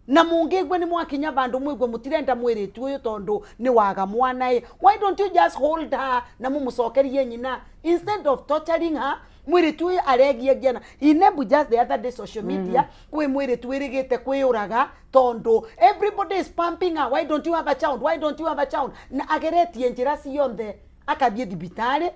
Na mungegwe ni mwakinya bandu mwegwe mutirenda mwere tu yo tondo ni waga mwana e. Why don't you just hold her na mumusokerie nyina instead of torturing her? Mwere tu aregia giana. Inebu just the other day social media kwe mwere tu irigete kwe uraga tondo. Everybody is pumping her. Why don't you have a child? Why don't you have a child? Na agereti enjira siyonde akabie dibitare.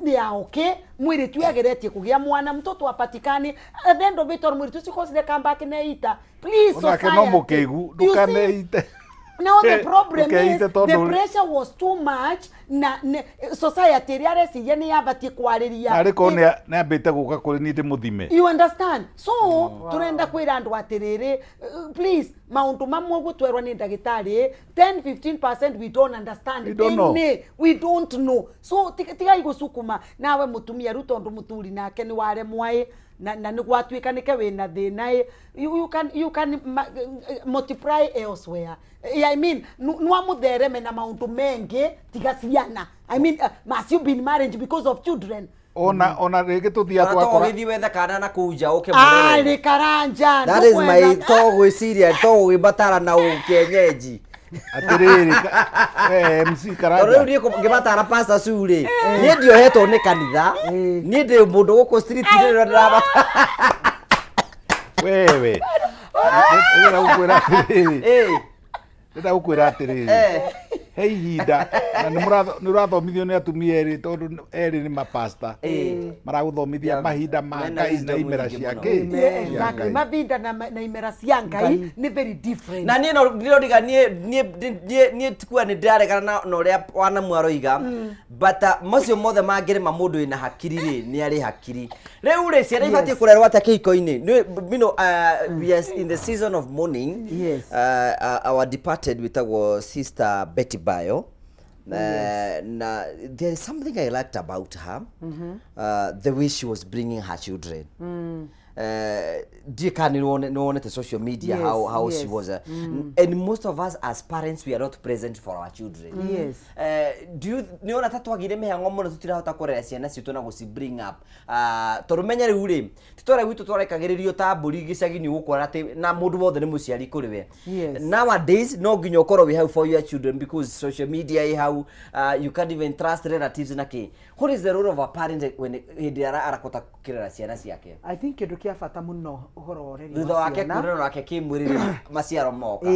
Ya okay mwiri tu ageretie kugia mwana mtoto apatikane at the end of it or mwiri tu sikosile kambaki neita please society no mukegu dukaneite. Now the problem is the pressure was too much na society riare si yene yabati kwariria ariko ne abete guka kuri nite muthime. You understand? So turenda kwira andu atiriri please maundu mamwe gutwerwa ni ndagitari 10-15% we don't understand. We don't know. So tiga igusukuma nawe mutumia rutondo muturi nake ni ware mwae na ni gwatwika nike wina thina you can multiply elsewhere. I mean nwa muthereme na maundu mengi tiga ciana. I mean must you be in marriage because of children? Ona rege tuthia twakora to wetha kana na kuja uke murere ali karanja that is my to gwiciria to gwibatara na ukenyeji atiriri MC karanja uri ko ngibatara pasta suri ni ndio heto ni kanitha ni ndio mundu guko street ni ndirabata wewe ndira ukwira atiriri ndira ukwira atiriri he ihinda na nĩ ũrathomithio nĩ atumia erĩ tondũ erĩ nĩ mapasta maragũthomithia mahinda ma Ngai na imera ciake. Exactly. Mavinda na imera cia Ngai ni very different. Na niĩ no ndiga niĩ tikua nĩ ndĩraregana na ũrĩa wanamwaroiga but macio mothe mangĩrĩma mũndũ wĩna hakiri rĩ nĩ arĩ hakiri. Rĩu rĩ ciana ibatiĩ kũrerwo atĩa kĩhiko-inĩ. We are in the season of mourning. Yes. Our departed witagwo Sister Betty Bayo. Now, there is something I liked about her, the way she was bringing her children. Dear Kani, no one at the social media, Yes, how yes. she was. And most of us as parents, we are not present for our children. Yes. Do you know that twagire mehango muno tutirahota kurera ciana citu na guci bring up torumenya riu ri titore gwitu twarekagiririo ta mburi gicagi-ini gukora ati na mundu wothe ni muciari kuri we. Yes. Nowadays no nginya ukorwo we have for your children because social media how you can't even trust relatives na ki. What is the role of a parent when hindi arakota kirera ciana ciake? I think kindu kia bata muno uhoro oreri thutha wake kurera wake kimwiriri maciaro moka.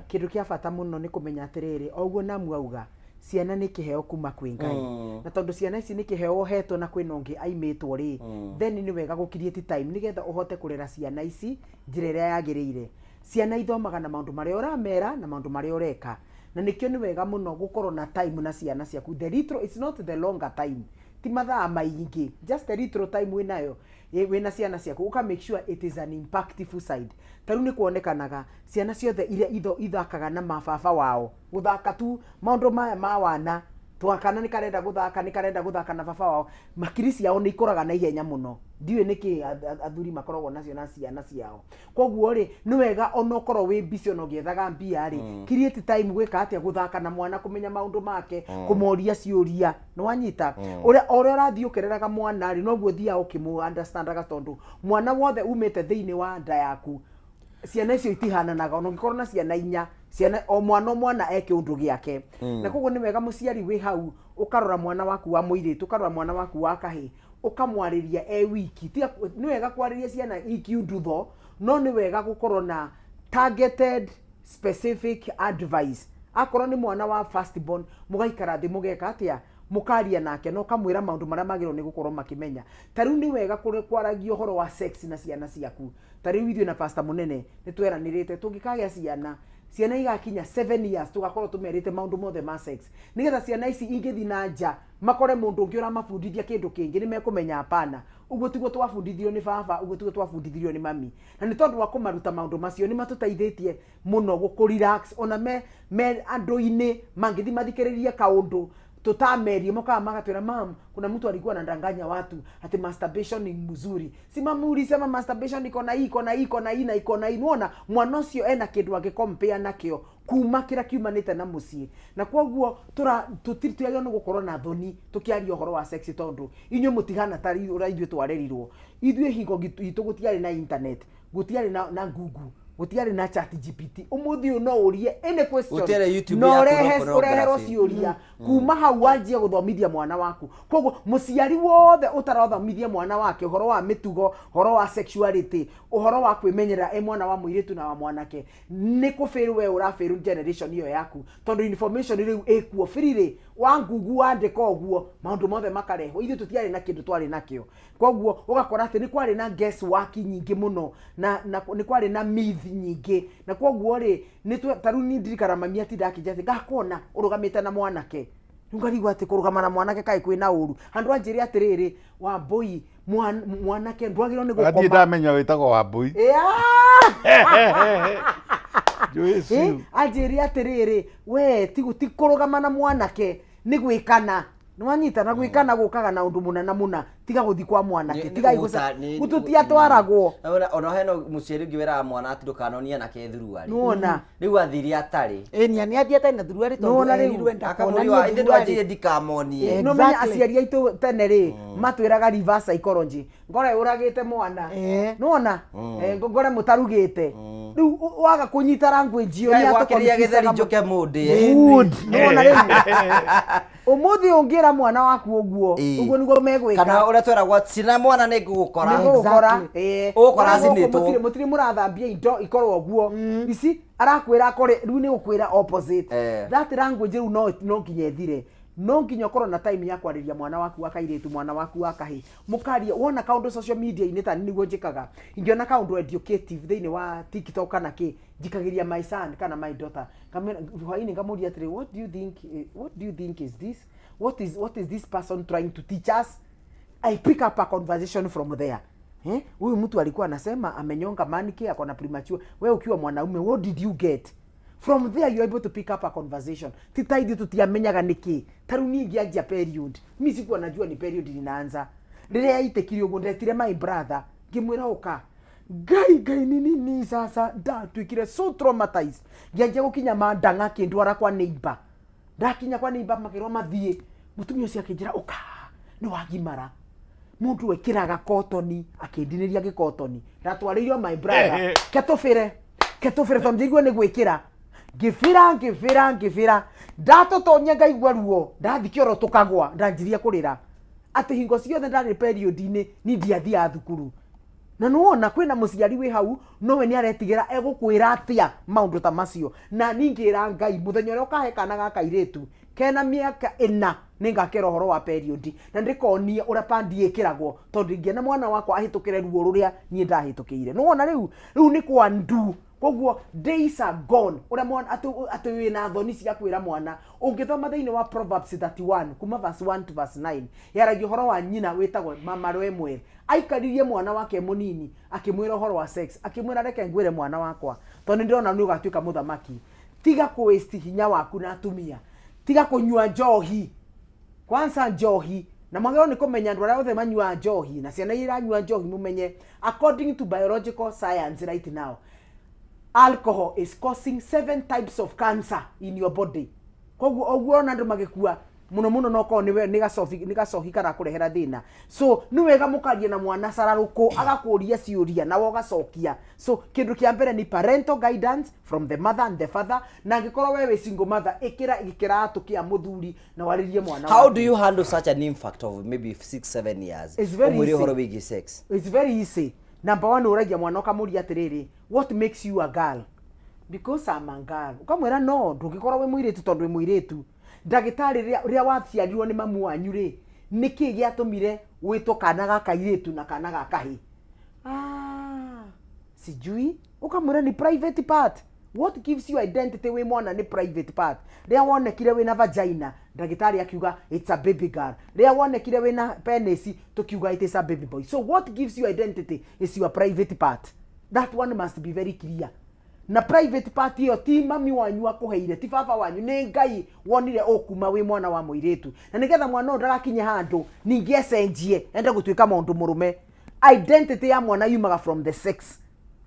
Kindu kia bata muno ni kumenya atiriri oguo namu auga ciana ni kiheo kuma kwi Ngai na tondu ciana ici ni kiheo hetwo na kwina ungi aimitwo ri then ni wega gukirieti time nigetha uhote kurera ciana ici njira iria yagiriire. Ciana ithomaga na maundu maria uramera na maundu maria ureka na nikio ni wega muno gukorwo na time na ciana ciaku. The little it's not the longer time, ti mathaa maingi, just the little time winayo wina ciana ciaku uka make sure it is an impactful side. Taru ni kuonekanaga ciana ciothe iria ithakaga na mababa wao guthaka tu maundu maya ma wana twakana ni karenda guthaka na baba wao makiri ciao ni ikoraga na ihenya muno. Ndiwe niki athuri makoragwo nacio na ciana ciao. Koguo ri ni wega ona ukorwo wi busy ona giethaga mbia ri create time gwika atia guthaka na mwana kumenya maundu make kumoria ciuria no wanyita uria urathii ukereraga mwana ri noguo thia ukimu understandaga tondu mwana wothe umite thiini wa nda yaku ciana icio itihananaga ona ngikorwo na ciana inya ciana o mwana eke undu giake na koguo ni wega muciari wi hau ukarora mwana waku wa muiritu ukarora mwana waku wa kahi ukamwariria wiki ni wega kwariria ciana iki undutho no ni wega gukorwo na targeted specific advice. Akorwo ni mwana wa first born mugaikara thi mugeka atia mukaria nake no kamwira maundu maria magiro ni gukorwo makimenya. Tariu ni wega kwaragia uhoro wa sex na ciana ciaku. Tariu ithuĩ na pastor munene ni tweranirite tungikagia ciana igakinya 7 years tugakorwo tumerite maundu mothe ma sex nigetha ciana ici ingithi na nja makore mundu ungi uramabundithia kindu kingi ni mekumenya hapana uguo tiguo twabundithio ni baba uguo tiguo twabundithio ni mami na ni tondu wa kumaruta maundu macio ni matutaithitie muno gukurelax ona me andu-ini mangithi mathikiririe kaundu tutamerie moka magatwira mam kuna mtu alikuwa anadanganya watu ati masturbation ni mzuri. Si mamuri sema masturbation iko na iko na unaona mwana ucio ena kindu agikompea nakio kuma kira kiumanite na mucii na kwoguo tutiriagio no gukorwo na thoni tukiaria uhoro wa sex tondu inyo mutigana tari ura ithuĩ twarerirwo ithuĩ hingo gitu gutiari na internet gutiari na Google gutiari na ChatGPT umuthi no urie any question no ureherwo ciuria kuma hau wanjie guthomithia mwana waku. Koguo muciari wothe utarathomithia mwana wake uhoro wa mitugo uhoro wa sexuality uhoro wa kwimenyera mwana wa muiritu na wa mwanake ni kufiru we urafiru generation iyo yaku tondu information riu ekuo free wa Google wandika oguo maundu mothe makareho ithu tutiari na kindu twari nakio. Koguo ugakora ati ni kwari na guess work nyingi muno na ni kwari na myth nyingi na kwoguo ri ni taruni ndirikara mami ati ndakijate ngakona urugamite na mwanake ngarigwa ati kurugama na mwanake kai kwina uru andu anjiri atiriri wa boy mwanake ndwagiro ni gukoma ati ndamenya witagwo wa boy Joyce anjiri atiriri we tikurugama na mwanake ni gwikana nwanyita na gwikana gukaga na undu munana muna tiga guthi kwa mwanake tiga igusa gututia twaragwo ona heno muciari ngiwera mwana ati ndukanonia na kethuruari nuona riu athiri atari ni athia tani na thuruari nuona riu akamuliwa inde ndwajire ndikamonie no menya aciari aitu tene ri matwiraga reverse psychology ngore uragite mwana nuona ngore mutarugite riu waga kunyita language yo ni atokeria githeri njoke mundi no na riu umuthi ungira mwana waku uguo niguo megwika kana uria tweragwo cina mwana ni ngugukora ukora zinitwo mutiri murathambia indo ikorwo uguo isi arakwira akore riu ni gukwira opposite that language riu no nginya ethire no nginya korwo na time ya kwariria mwana waku akairitu mwana waku akahi mukaria wona kaundu social media ini ta niguo njikaga ingiona kaundu educative thiini wa TikTok kana ki njikagiria my son kana my daughter kamera hwaini ngamuria atiri what do you think is this what is this person trying to teach us? I pick up a conversation from there. Huyu mtu alikuwa anasema amenyonga manike akona premature. Wewe ukiwa mwanaume, what did you get? From there you are able to pick up a conversation. Titaidi tutiamenyaga niki. Taruni ngianjia period. Mimi sikuwa najua ni period inaanza. Rĩrĩa aitekire uguo ndetire my brother. Ngimwira oka. Gai nini sasa ndatwikire so traumatized. Ngianjia gukinya mandanga kindwara kwa neighbor. Ndakinya kwa neighbor makirwa mathie. Mutumia ucio akinjira oka. Ni wagimara. Mundu wekiraga cotton akindiniria gikotoni. Ndatwaririo my brother. Ketofire tonjigwe ni gwikira. Ngifira ndatotonya ngaigwa ruo ndathikio tukagwa ndanjiria kurira ati hingo ciothe ndari period ni ndiathia thukuru na nuona kwina muciari wi hau nowe ni aretigira egukwira atia maundu ta macio na ningira Ngai muthenya ro kahekana gaka iretu kena miaka 4 ningakera horo wa period na ndikonia ura pandi ikiragwo tondu ngiena mwana wakwa ahitukire ruo ruria nie ndahitukiire nuona riu ni kwa ndu koguo days are gone ura mwana atu wina thoni cia kwira mwana ungithoma thiini wa Proverbs 31 kuma verse 1 to verse 9 yaragia horo wa nyina witagwo mama Rwemwe aikaririe mwana wake munini akimwira horo wa sex akimwira reke ngwire mwana wakwa tondu ndirona ni ugatuika muthamaki tiga ku waste hinya waku na atumia tiga kunyua njohi kwanza njohi na magero ni kumenya andu aria othe manyua njohi na ciana iranyua njohi mumenye according to biological science right now alcohol is causing 7 types of cancer in your body. Koguo oguo na andu magikua muno no ko niwe ni gacohi kana kurehera thina. So ni wega mukaria na mwana sararuko agakuria ciuria na wogacokia. So kindu kia mbere ni parental guidance from the mother and the father na ngikora wewe single mother ikira atukia muthuri na waririe mwana. How do you handle such an impact of maybe 6-7 years? It's very easy. Horo wigi sex. It's very easy. Number 1 uragia mwana ukamuria atiriri what makes you a girl? Because I'm a girl. Ukamwira no ndungikora we muiritu tondu we muiritu. Ndagitari ria waciarirwo ni mamu wanyu ri niki giatumire wito kana gaka iritu na kana gaka hi. Sijui ukamwira ni private part. What gives you identity we mwana ni private part. Ria wonekire we na vagina ndagitari akiuga it's a baby girl. Ria wonekire we na penis tukiuga it is a baby boy. So what gives you identity is your private part. That one must be very clear. Na private part hiyo ti mami wanyu akuheire ti baba wanyu ni Ngai wonire okuma we mwana wa muiretu na nigetha mwana ndagakinye handu ningiecenjie ende gutuika maundu murume identity ya mwana yumaga from the sex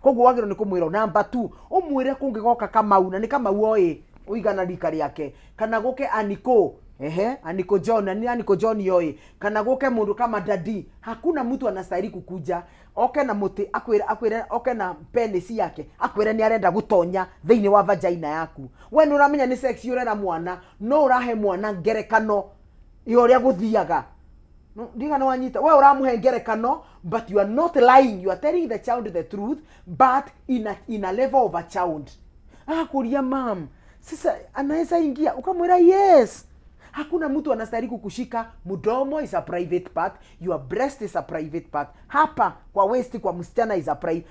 koguo wagiro ni kumwira number 2 umwire kungigoka Kamau na ni Kamau oi uigana rika riake kana guke Aniko Aniko John ni Aniko John yoi kana guke mundu kama Daddy hakuna mtu anastahili kukuja oke na muti akwira oke na penis yake akwira ni arenda gutonya thiini wa vagina yaku we ni uramenya ni sex yurera mwana no urahe mwana ngerekano yoria guthiaga no ndiga no wanyita we uramuhe ngerekano but you are not lying you are telling the child the truth but in a level of a child kuria mam sasa anaweza ingia ukamwira yes. Hakuna mtu anastahili kukushika mudomo is a private part, your breast is a private part. Hapa kwa waist kwa msichana is a private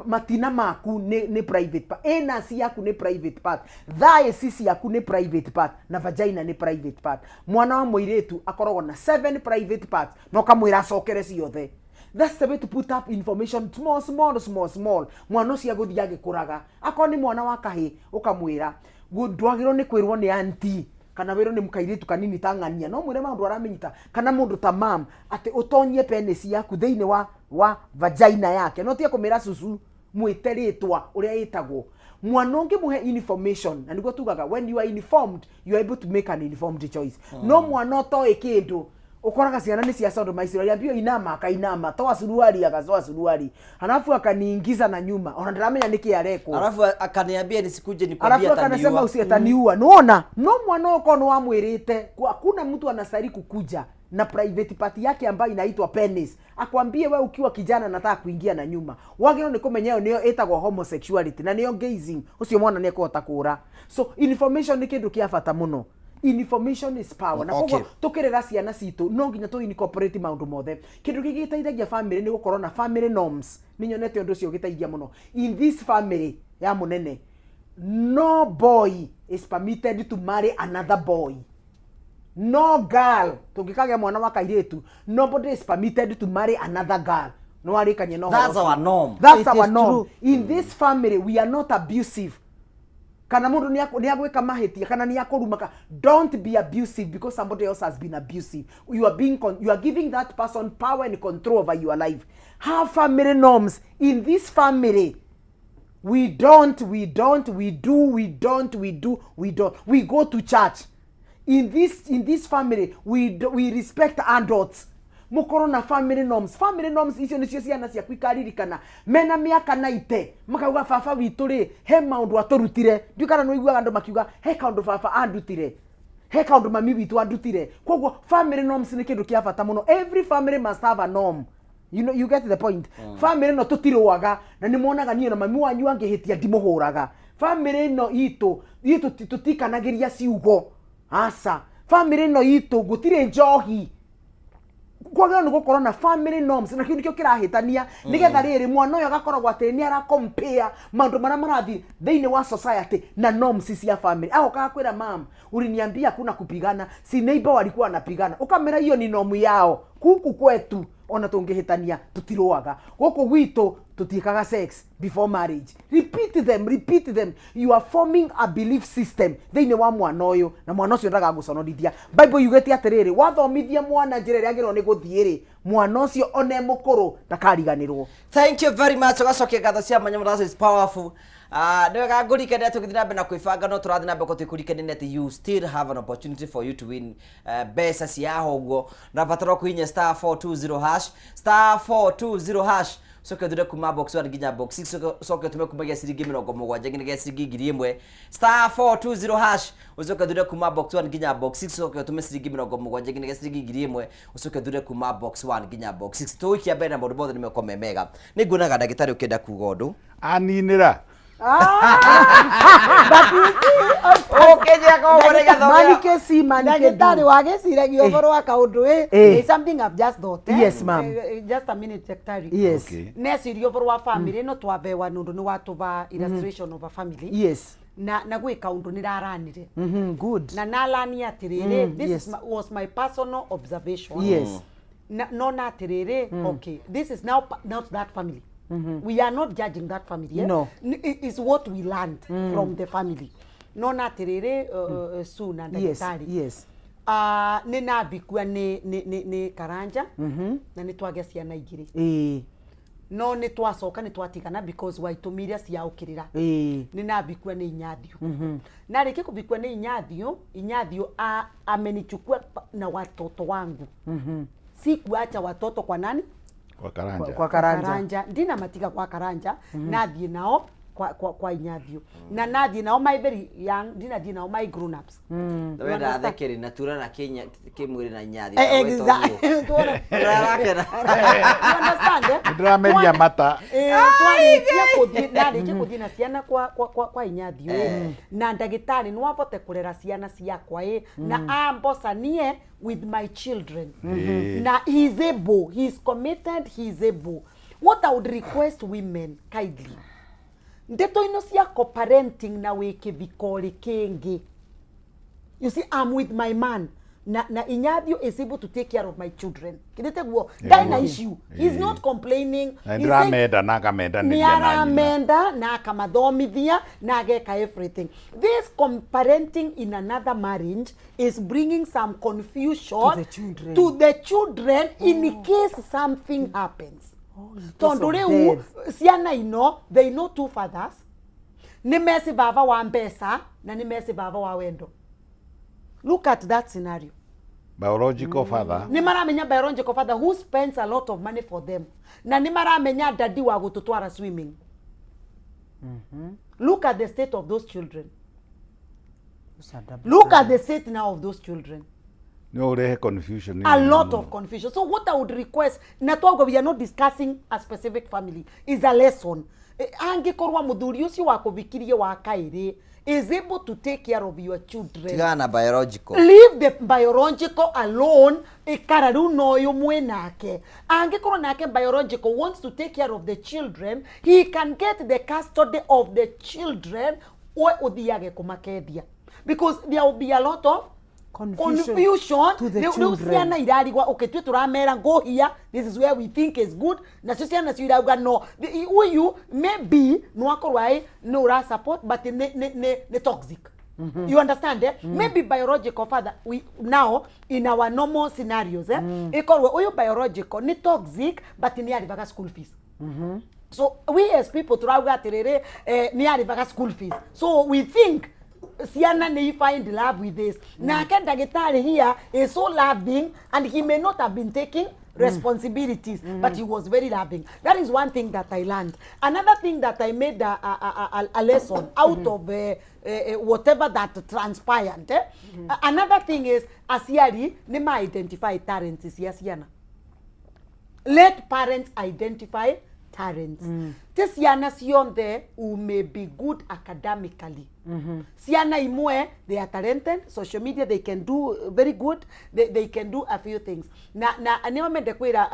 matina maku ni private part. Enasi yaku ni private part. Thae sisi yaku ni private part na vagina ni private part. Mwana wa muiretu akoragwo na 7 private parts no kamwira cokere ciothe. That's the way to put up information small. Mwana ucio guthia gikuraga. Akoni mwana wa kahi ukamwira ndwagirwo ni kwirwo ni auntie kana wero ni mukairitu kanini tangania no mwire maundu aramenyita kana mundu ta mam ati utonyie penis yaku thiini wa vagina yake no tie kumira susu mwiteritwa uria yitagwo mwana ungi muhe information na niguo tugaga when you are informed you are able to make an informed choice no mwana to ikindu ukoraga ciana ni cia sodo maisiro aliambio inama akainama toa suruali akazoa suruali halafu akaniingiza na nyuma ona ndiramenya niki areko halafu akaniambia nisikuje nikwambia halafu akanasema usiataniua naona no mwana uko no amwirite hakuna mtu anasari kukuja na private party yake ambayo inaitwa penis akwambie wewe ukiwa kijana nataka kuingia na nyuma wageno ni kumenyeo niyo etagwo homosexuality na niyo gazing ucio mwana ni ekota kura so information ni kindu kia bata muno information is power na koguo tukirera ciana citu no nginya tu incorporate maundu mothe kindu gigiteithagia family ni gukorwo na family norms ninyonete undu cio giteithia muno in this family ya munene no boy is permitted to marry another boy. No girl tungikage mwana wa kairetu nobody is permitted to marry another girl. No arikanye no. That's our norm. That's our norm. In this family we are not abusive. Kana mundu ni agweka mahetia kana ni akorumaka, don't be abusive because somebody else has been abusive. You are giving that person power and control over your life. Have family norms. In this family we don't. We go to church. In this family we respect adults. Mukoro na family norms. Family norms icio nicio ciana cia kwikaririkana mena miaka na ite makauga baba witu ri he maundu aturutire ndikana no iguaga andu makiuga he kaundu baba andutire he kaundu mami witu andutire koguo family norms ni kindu kia bata muno. Every family must have a norm. You get the point. Family no tutiruaga na ni muonaga niyo na mami wanyu angihitia ndimuhuraga. Family no itu tutikanagiria ciugo asa. Family no itu gutire njohi kwagera nugo corona family norms na kindu kio kirahitania nigetha riri mwana uyo gakoragwo ati ni ara compare mandu mara marathi theine wa society na norms cia family. Aho kakwira mam uliniambia kuna kupigana, si neighbor walikuwa wanapigana, ukamera hiyo ni norm yao. Kuku kwetu ona tungihitania tutiroaga goko gwitu tutikaga sex before marriage. Repeat them. You are forming a belief system theine wa mwana uyu na mwana ucio ndaga guconodithia. Bible yugeti atiriri wathomithia mwana njira ria ngiro ni guthiiri mwana ucio one mukuru ndakariganirwo. Thank you very much. Ugacokia gatho cia manyamu, that is powerful. Niwe gagurikania tukithina mbe na kwibanga no turathi na mbe kutikurikia net you still have an opportunity for you to win besa cia hoguo na bataro kuinya *420# soke thire kuma box 1 nginya box 6 soke tume kumagia ciringi 70 nginya ciringi 1000 *420# usoke thire kuma box 1 nginya box 6 soke tume ciringi 70 nginya ciringi 1000 usoke thire kuma box 1 nginya box 6 tuikia mbere na maundu mothe nimekome mega nigunaga ndagitari ukenda kuga undu aninira Ndagitari wagiciragia ugoro wa kaundu is something I've just thought. Yes ma'am. Just a minute daktari. Yes. Neciria ugoro wa family no twabewa nundu ni watuva illustration of a family. Yes. Na gwika undu niraranire. Good. Na nalani atiriri this was my personal observation. Yes. No na atiriri okay this is now not that family. We are not judging that family. Yeah? No. It's what we learned from the family. No na terere soon and yes. Nina bikua ni karanja na ni twage ciana igiri. No ni twacoka ni twatigana because waitumiria cia ukirira. Nina bikua ni inyathio. Na riki kubikua ni inyathio amenichukua na watoto wangu. Si kuacha watoto kwa nani? Kwa Karanja. Ndina matiga kwa Karanja nathie nao kwa inyathio na nathie nao my very young ndina thie nao my grown ups. Wenda thekeri na tura na Kenya kimwiri na inyathio. Exactly. You understand? Ndirameria mata. Twari kuthina ciana kwa inyathio na ndagitari no avote kurera ciana ciakwa na ambosanie with my children. Na he is able, he is committed, he is able. What I would request women kindly, ndeto ino cia co-parenting na wiki vikori kingi. You see, I'm with my man. Na inyathio is able to take care of my children. Kidete guo dina issue. He's not complaining. Ndramenda na kamenda ni aramenda na kamathomithia na geka everything. This parenting in another marriage is bringing some confusion to the children in case something happens. Tondu riu ciana ino they know two fathers. Ni mesi baba wa mbesa na ni mesi baba wa wendo. Look at that scenario. biological father. Ni maramenya biological father who spends a lot of money for them. Na ni maramenya daddy wa gututwara swimming. Look at the state of those children. Look at the state now of those children. No, they have confusion. A lot of confusion. So what I would request, we are not discussing a specific family. It's a lesson. Angikorwa muthuri ucio wa kuvikirie wa kairi is able to take care of your children. Tigana biological. Leave the biological alone. Ikararu no yo mwenake. Angikorwa nake biological wants to take care of the children. He can get the custody of the children or udhiage kumakedia. Because there will be a lot of confusion to the children. Okay, go here. This is where we think is good. No, you maybe no support, but ne toxic. You understand? Maybe biological father. We now in our normal scenarios, biological ni toxic, but ni arivaga school fees. So we as people ni arivaga school fees. So we think Siana may find love with this. Nake Dagitari here is so loving, and he may not have been taking responsibilities, but he was very loving. That is one thing that I learned. Another thing that I made a lesson out of whatever that transpired. Another thing is, Asiari, nema identify parents is Siana. Let parents identify parents. Siana sionde who may be good academically. Siana imwe, they are talented. Social media, they can do very good. They can do a few things. Na anema me dekwira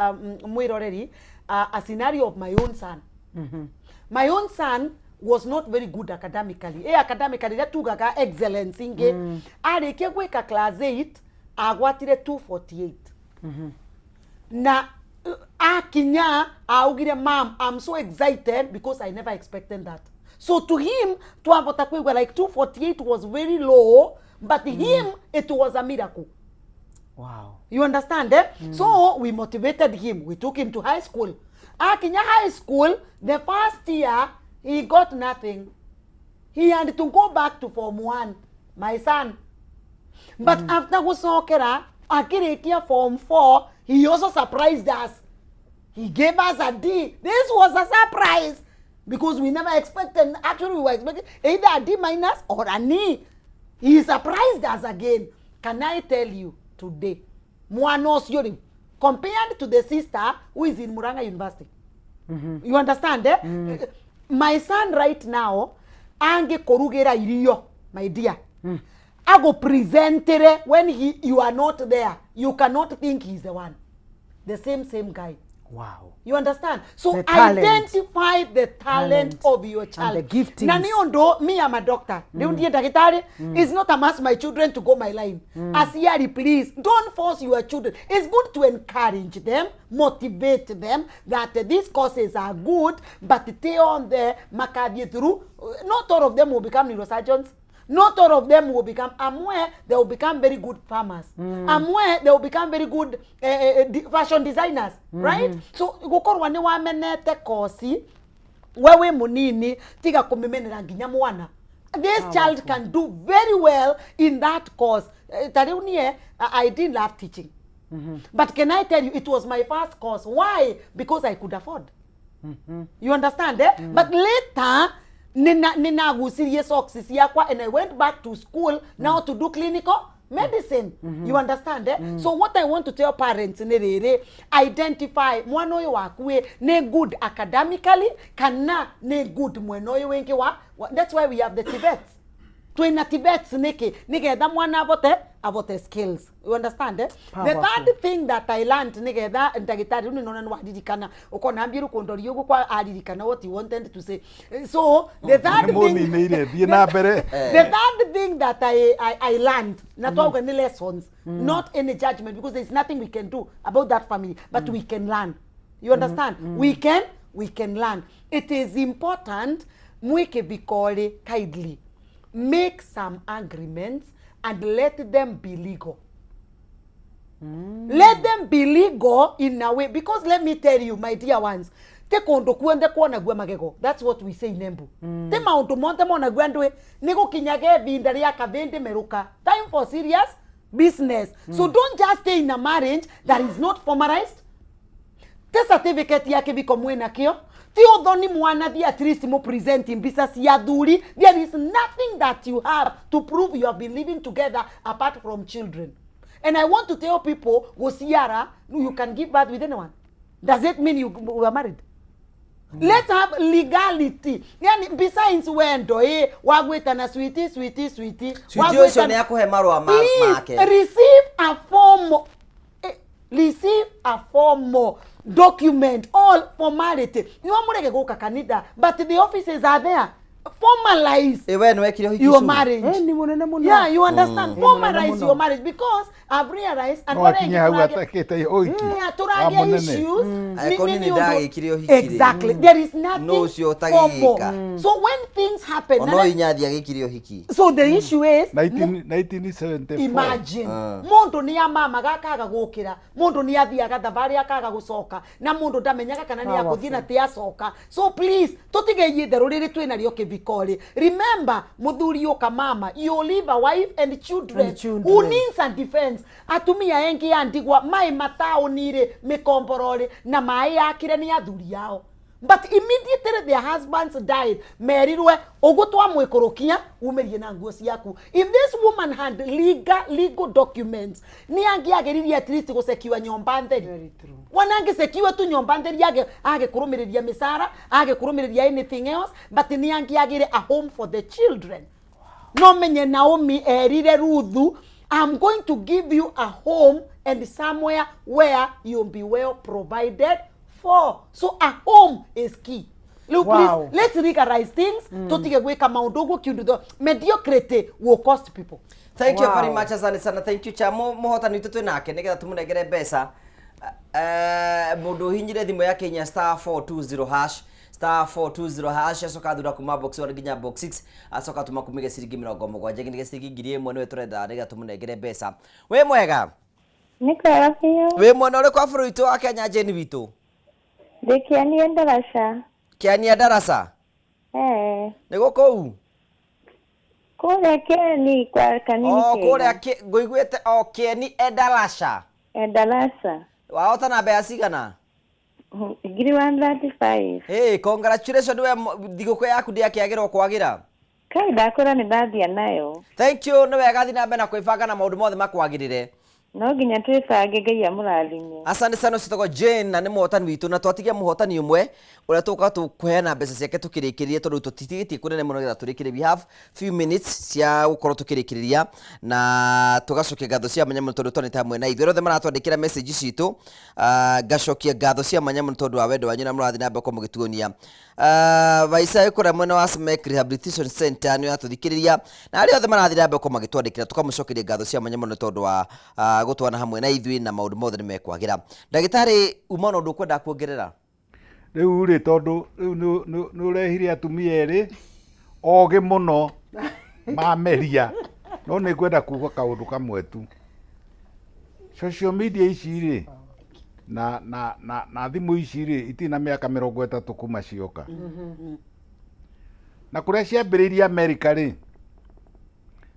mwiro already a scenario of my own son. My own son was not very good academically. Academically, that took excellence inge. Areke kweka class 8, agwatire 248. Na Akinya, augire mom, I'm so excited because I never expected that. So to him, to have like 248 was very low, but to him, it was a miracle. Wow. You understand? So we motivated him. We took him to high school. Akinya High School, the first year, he got nothing. He had to go back to Form 1, my son. But after Gusokera, Akirekia Form 4, he also surprised us. He gave us a D. This was a surprise because we never expected. Actually, we were expecting either a D minus or an E. He surprised us again. Can I tell you today, Muanos Yorim, compared to the sister who is in Muranga University. You understand? My son right now, Ange Korugera Iriyo, my dear. I go present it when you are not there. You cannot think he's the one. The same guy. Wow. You understand? So identify the talent of your child. And the giftings. Naniondo, me I'm a doctor. It's not a must my children to go my line. Asiari, please, don't force your children. It's good to encourage them, motivate them that these courses are good, but stay on the Maccabi through. Not all of them will become neurosurgeons. Not all of them will become, they will become very good farmers. They will become very good fashion designers, right? So, gukorwa ni wamenete kosi, wewe munini, tiga kumimenera nginya mwana. This child can do very well in that course. I didn't love teaching. But can I tell you, it was my first course. Why? Because I could afford. You understand? But later, Nina gusirie socks yakwa, and I went back to school now to do clinical medicine. You understand? So what I want to tell parents, identify mwanoyo wakwe ne good academically, kana ne good mwanoyo wenke wa. That's why we have the Tibets. To in a Tibet neke da mwana avote skills. You understand? The third thing that I learned that ndagitari uninaona wadidikana ukona ambiru kondori yogo kwa adidikana what you wanted to say. So the third thing that I learned not all any lessons, not any judgment, because there's nothing we can do about that family, but we can learn. You understand? We can learn. It is important mweke bikole kindly make some agreements and let them be legal. Let them be legal in a way, because let me tell you, my dear ones, that's what we say in Embu. Time for serious, business. So don't just stay in a marriage that is not formalized. Te certificate yake biko mwena kio. Ti odhoni mwana di at least mo presenting business ya dhuri. There is nothing that you have to prove you have been living together apart from children. And I want to tell people, Gosiara, you can give birth with anyone. Does it mean you were married? Let's have legality. Yani besides wendo wagweta na sweetie. Wagweta na yako hemaro make. Receive a form document, all formality. You amurege go kakanida, but the offices are there. Formalize your marriage. Yeah, you understand? Formalize your marriage because I've realized and exactly. There is nothing formal. So when things happen, so the issue is 1974. Imagine mundu ni mama gakaga gukira, mundu ni athiaga thavari akaga gucoka, na mundu ndamenyaga kana ni akuthina ti acoka. So please tutige itherũ rĩrĩ twina rĩo kĩbikori. Remember, muthuri yoka mama, you leave a wife and children who needs a defense. Atumia engi yandigwa mai mataonire mikomborore na mai yakire ni athuri yao. But immediately their husbands died. Merirwe ogutwa mwikurukia umerie na nguo ciaku. If this woman had legal documents, ni angiageriria at least gusekiwa nyomba ntheri. Very true. Wanange sekiwa tu nyomba ntheri age kurumiriria misara, age kurumiriria anything else, but ni angiagire a home for the children. No menye Naomi erire Ruthu, I'm going to give you a home and somewhere where you'll be well provided for. So a home is key. Look, wow. Please, let's legalize things. Totige gweka maundogo kiundu. Mediocrity will cost people. Thank you very much, asante sana. Thank you cha muhotani tutu nake nigetha tumunegere mbeca. Mundu hinyire thimu yake nya *420# *420# acoka thura kuma box 1 nginya box 6 acoka tuma kumige ciringi 70 nginya ciringi 1000 niwe turenda nigetha tumunegere mbeca. We mwega? Nikwega biũ. We mwana uri kwa bũrũri witũ wa Kenya Jane witũ? Ndĩkĩania ndaraca. Kĩania ndaraca? Nĩ gũkũ? Kũrĩa Kĩeni kwa kanini kega. Kũrĩa ngũiguĩte Kĩeni Endaraca. Endaraca. Wahota na mbeca cigana? 135. Hey, congratulations we thigũkũ yaku ndĩakĩagĩrwo kwagĩra. Kai ndakũra nĩ ndathia nayo. Thank you, nĩ wega thiĩ na mbere na kwĩbanga na maũndũ mothe makwagĩrĩre. No nginya twĩbange Ngai amũrathime. Asante sana citagwo Jane na nĩ mũhotani witũ na twatigia mũhotani ũmwe ũrĩa tũka tũkũheana mbeca ciake tũkĩrĩkĩrie tondũ tũtitiĩtie kũnene mũno getha tũrĩkĩrie. We have few minutes cia gũkorwo tũkĩrĩkĩrĩria na tũgacokia ngatho cia mwanya mũno tondũ twanĩte hamwe na ithuĩ. Othe maratwandĩkĩra message citũ, ngacokia ngatho cia mwanya mũno tondũ wa wendo wanyu na mũrathiĩ na mbere kwa mũgĩtuonia. Vaisa ikora mwena wa Smek Rehabilitation Center nĩ atũthikĩrĩria na arĩa othe marathiĩ na mbere kwa magĩtwandĩkĩra tũkamũcokeria ngatho cia mwanya mũno tondũ wa gũtwana hamwe na ithuĩ na maũndũ mothe nĩ mekwagĩra. Ndagĩtarĩ uma na ũndũ ũkwenda kuongerera? Rĩu rĩ tondũ nĩ ũrehire atumia erĩ ogĩ mũno mameria, no nĩ kwenda kuga kaũndũ kamwe tu. Social media ici rĩ na thimũ ici rĩ itina mĩaka 30 kuma cioka. Na kũrĩa ciambĩrĩirie America rĩ,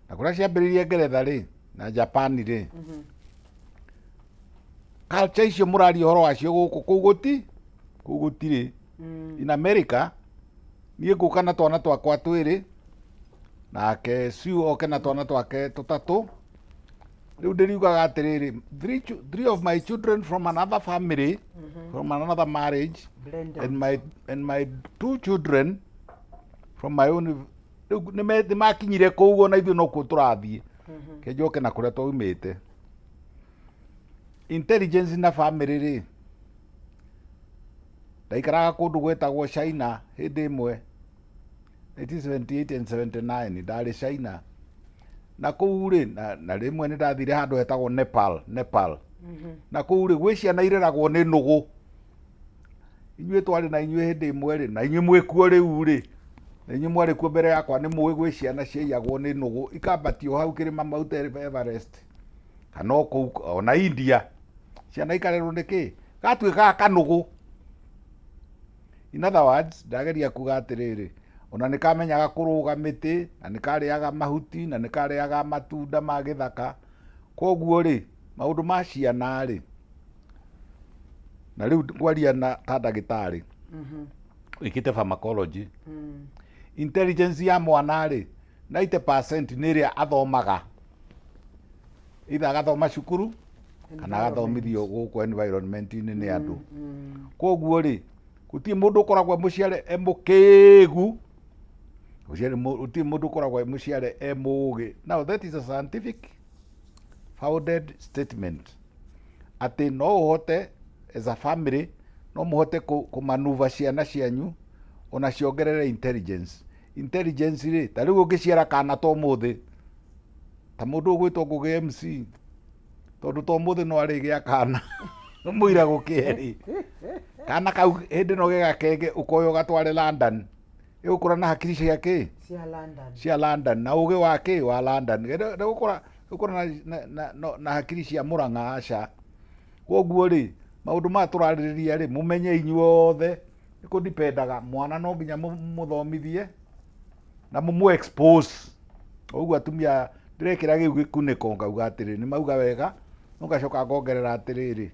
na kũrĩa ciambĩrĩirie Ngeretha rĩ na Japan rĩ, culture icio mũraria ũhoro wacio gũkũ kũu gũtirĩ. In America niĩ ngũka na twana twakwa twĩrĩ nake Sue oke na twana twake tũtatũ. Rĩu ndĩriugaga atĩrĩrĩ, three of my children from another family, from another marriage, and my 2 children from my own. Nĩ makinyire kũu na ithuĩ no kuo tũrathiĩ kenjoke na kũrĩa twaumĩte. Intelligence na family rĩ ndaikaraga kũndũ gwetagwo China hĩndĩ ĩmwe 1978 and 79 ndarĩ China na kũu rĩ na rĩmwe nĩ ndathire handũ hetagwo Nepal na kũu rĩ gwĩ ciana ireragwo nĩ nũgũ. Inyuĩ twarĩ na inyuĩ hĩndĩ ĩmwe rĩ na inyuĩ mwĩkuo rĩu rĩ na inyuĩ mwarĩ kuo mbere yakwa nĩ mũĩ gwĩ ciana ciaiyagwo nĩ nũgũ ikambatio hau kĩrĩma Mount Everest kana kũu ona India. Ciana ikarerwo nĩkĩ gatuĩkaga kanũgũ. In other words, ndageria kuga atĩrĩrĩ, ona nĩ kamenyaga kũrũga mĩtĩ na nĩ karĩaga mahuti na nĩ karĩaga matunda ma gĩthaka, koguo ri maundu ma ciana ri na riu kwaria na ta ndagitari ikite pharmacology intelligence ya mwana ri 90% ni ria athomaga itha agathoma cukuru kana agathomithio guku environment-ini ni andu koguo ri gutie mundu ukoragwo muciare emukigu utie mundu ukoragwo muciare emugi. Now that is a scientific founded statement ati no uhote as a family no muhote kumanuva ciana cianyu ona ciongerere intelligence ri ta riu ungiciara kana to muthi ta mundu ugwitwo Ngugi MC tondu to muthi no ari gia kana muira gukeri kana kau hindi no gigakenge ukoyo gatware London igukura na hakiri ciake cia London na ugi wake wa London gukura na hakiri cia Murang'a aca. Koguo ri maundu ma turaririria ri mumenye inyuothe ikudipendaga mwana no nginya muthomithie na mumu expose. Koguo atumia ndirekira giu gikuniko ngauga atiri ni mauga wega nugacoka ngongerera atiriri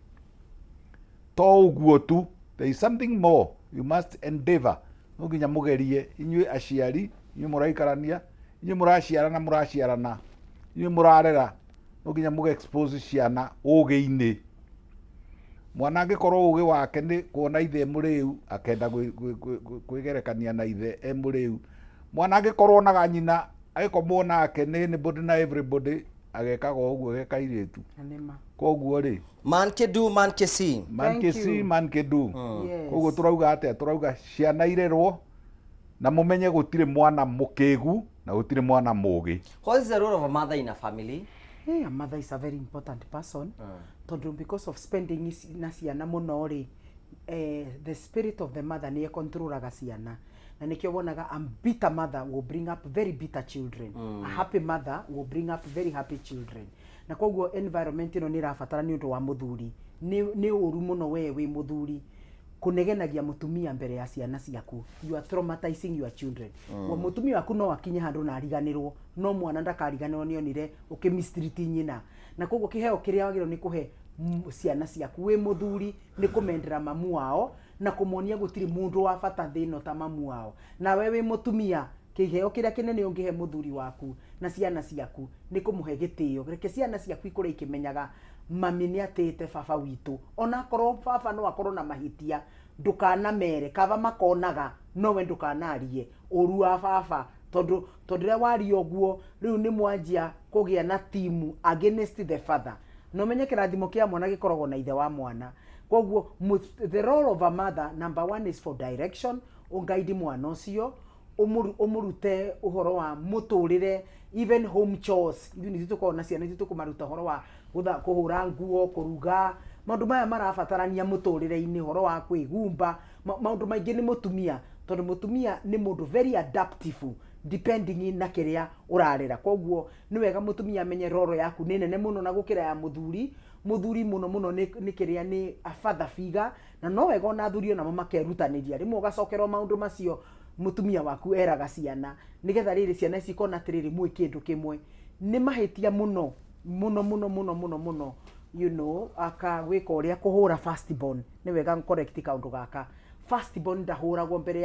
to uguo tu, there is something more you must endeavor. No nginya mugerie inyui aciari inyui muraikarania inyui muraciarana inyui murarera no nginya muge expose ciana ugi-ini. Mwana angikorwo ugi wake ni kuona ithe muriu akenda kwigerekania na ithe muriu. Mwana angikorwo naga nyina agikomwo nake ni anybody na everybody agekaga uguo ageka iritu. Koguo ri man can do man can see. Man can see man can do. Koguo turauga atia turauga ciana irerwo na mumenye gutire mwana mukigu na gutire mwana mugi. What is the role of a mother in a family? A mother is a very important person. Tondu because of spending na ciana muno ri the spirit of the mother ni controlaga ciana. Na nikio wonaga a bitter mother will bring up very bitter children. A happy mother will bring up very happy children. Na koguo environment ino ni rafatara ni undu wa muthuri ni uru muno we muthuri kunegenagia mutumia mbere ya ciana ciaku. You are traumatizing your children. Wa mutumia waku no akinya handu na ariganirwo no mwana ndakariganirwo ni onire ukimistreat nyina. Na koguo kiheo kiria wagiro ni kuhe ciana ciaku we muthuri ni kumendera mamu wao na kumonia gutiri mundu wa bata thino ta mamu wao. Na wewe mutumia kiheo kiria kinene ungihe muthuri waku na ciana ciaku ni kumuhe gitio. Reke ciana ciaku ikure ikimenyaga mami ni atete baba witu. Ona korwo baba no akorwo na mahitia ndukana mere kava makonaga no we ndukanarie uru wa baba tondu ria wari oguo riu ni mwanjia kugia na timu against the father. No menye kirathimo kia mwana gikoragwo na ithe wa mwana. Koguo the role of a mother number 1 is for direction. Ungaidi mwana ucio umurute uhoro wa muturire even home chores. Ndu ni tuko na ciana tukumaruta uhoro wa kuhura nguo kuruga maundu maya marabatarania muturire-ini uhoro wa kwigumba maundu maingi ni mutumia tondu mutumia ni mundu very adaptive depending na kiria urarera. Koguo ni wega mutumia amenye roro yaku ni nene muno na gukira ya muthuri muno ni kiria ni a father figure na no wega ona athuri ona makerutaniria rimwe ugacokerwo maundu macio mutumia waku eraga ciana nigetha riri ciana ici kona tiriri mwe kindu kimwe ni mahitia muno you know aka gwika uria kuhura first born ni wega correct kaundu gaka. First born ndahuragwo mbere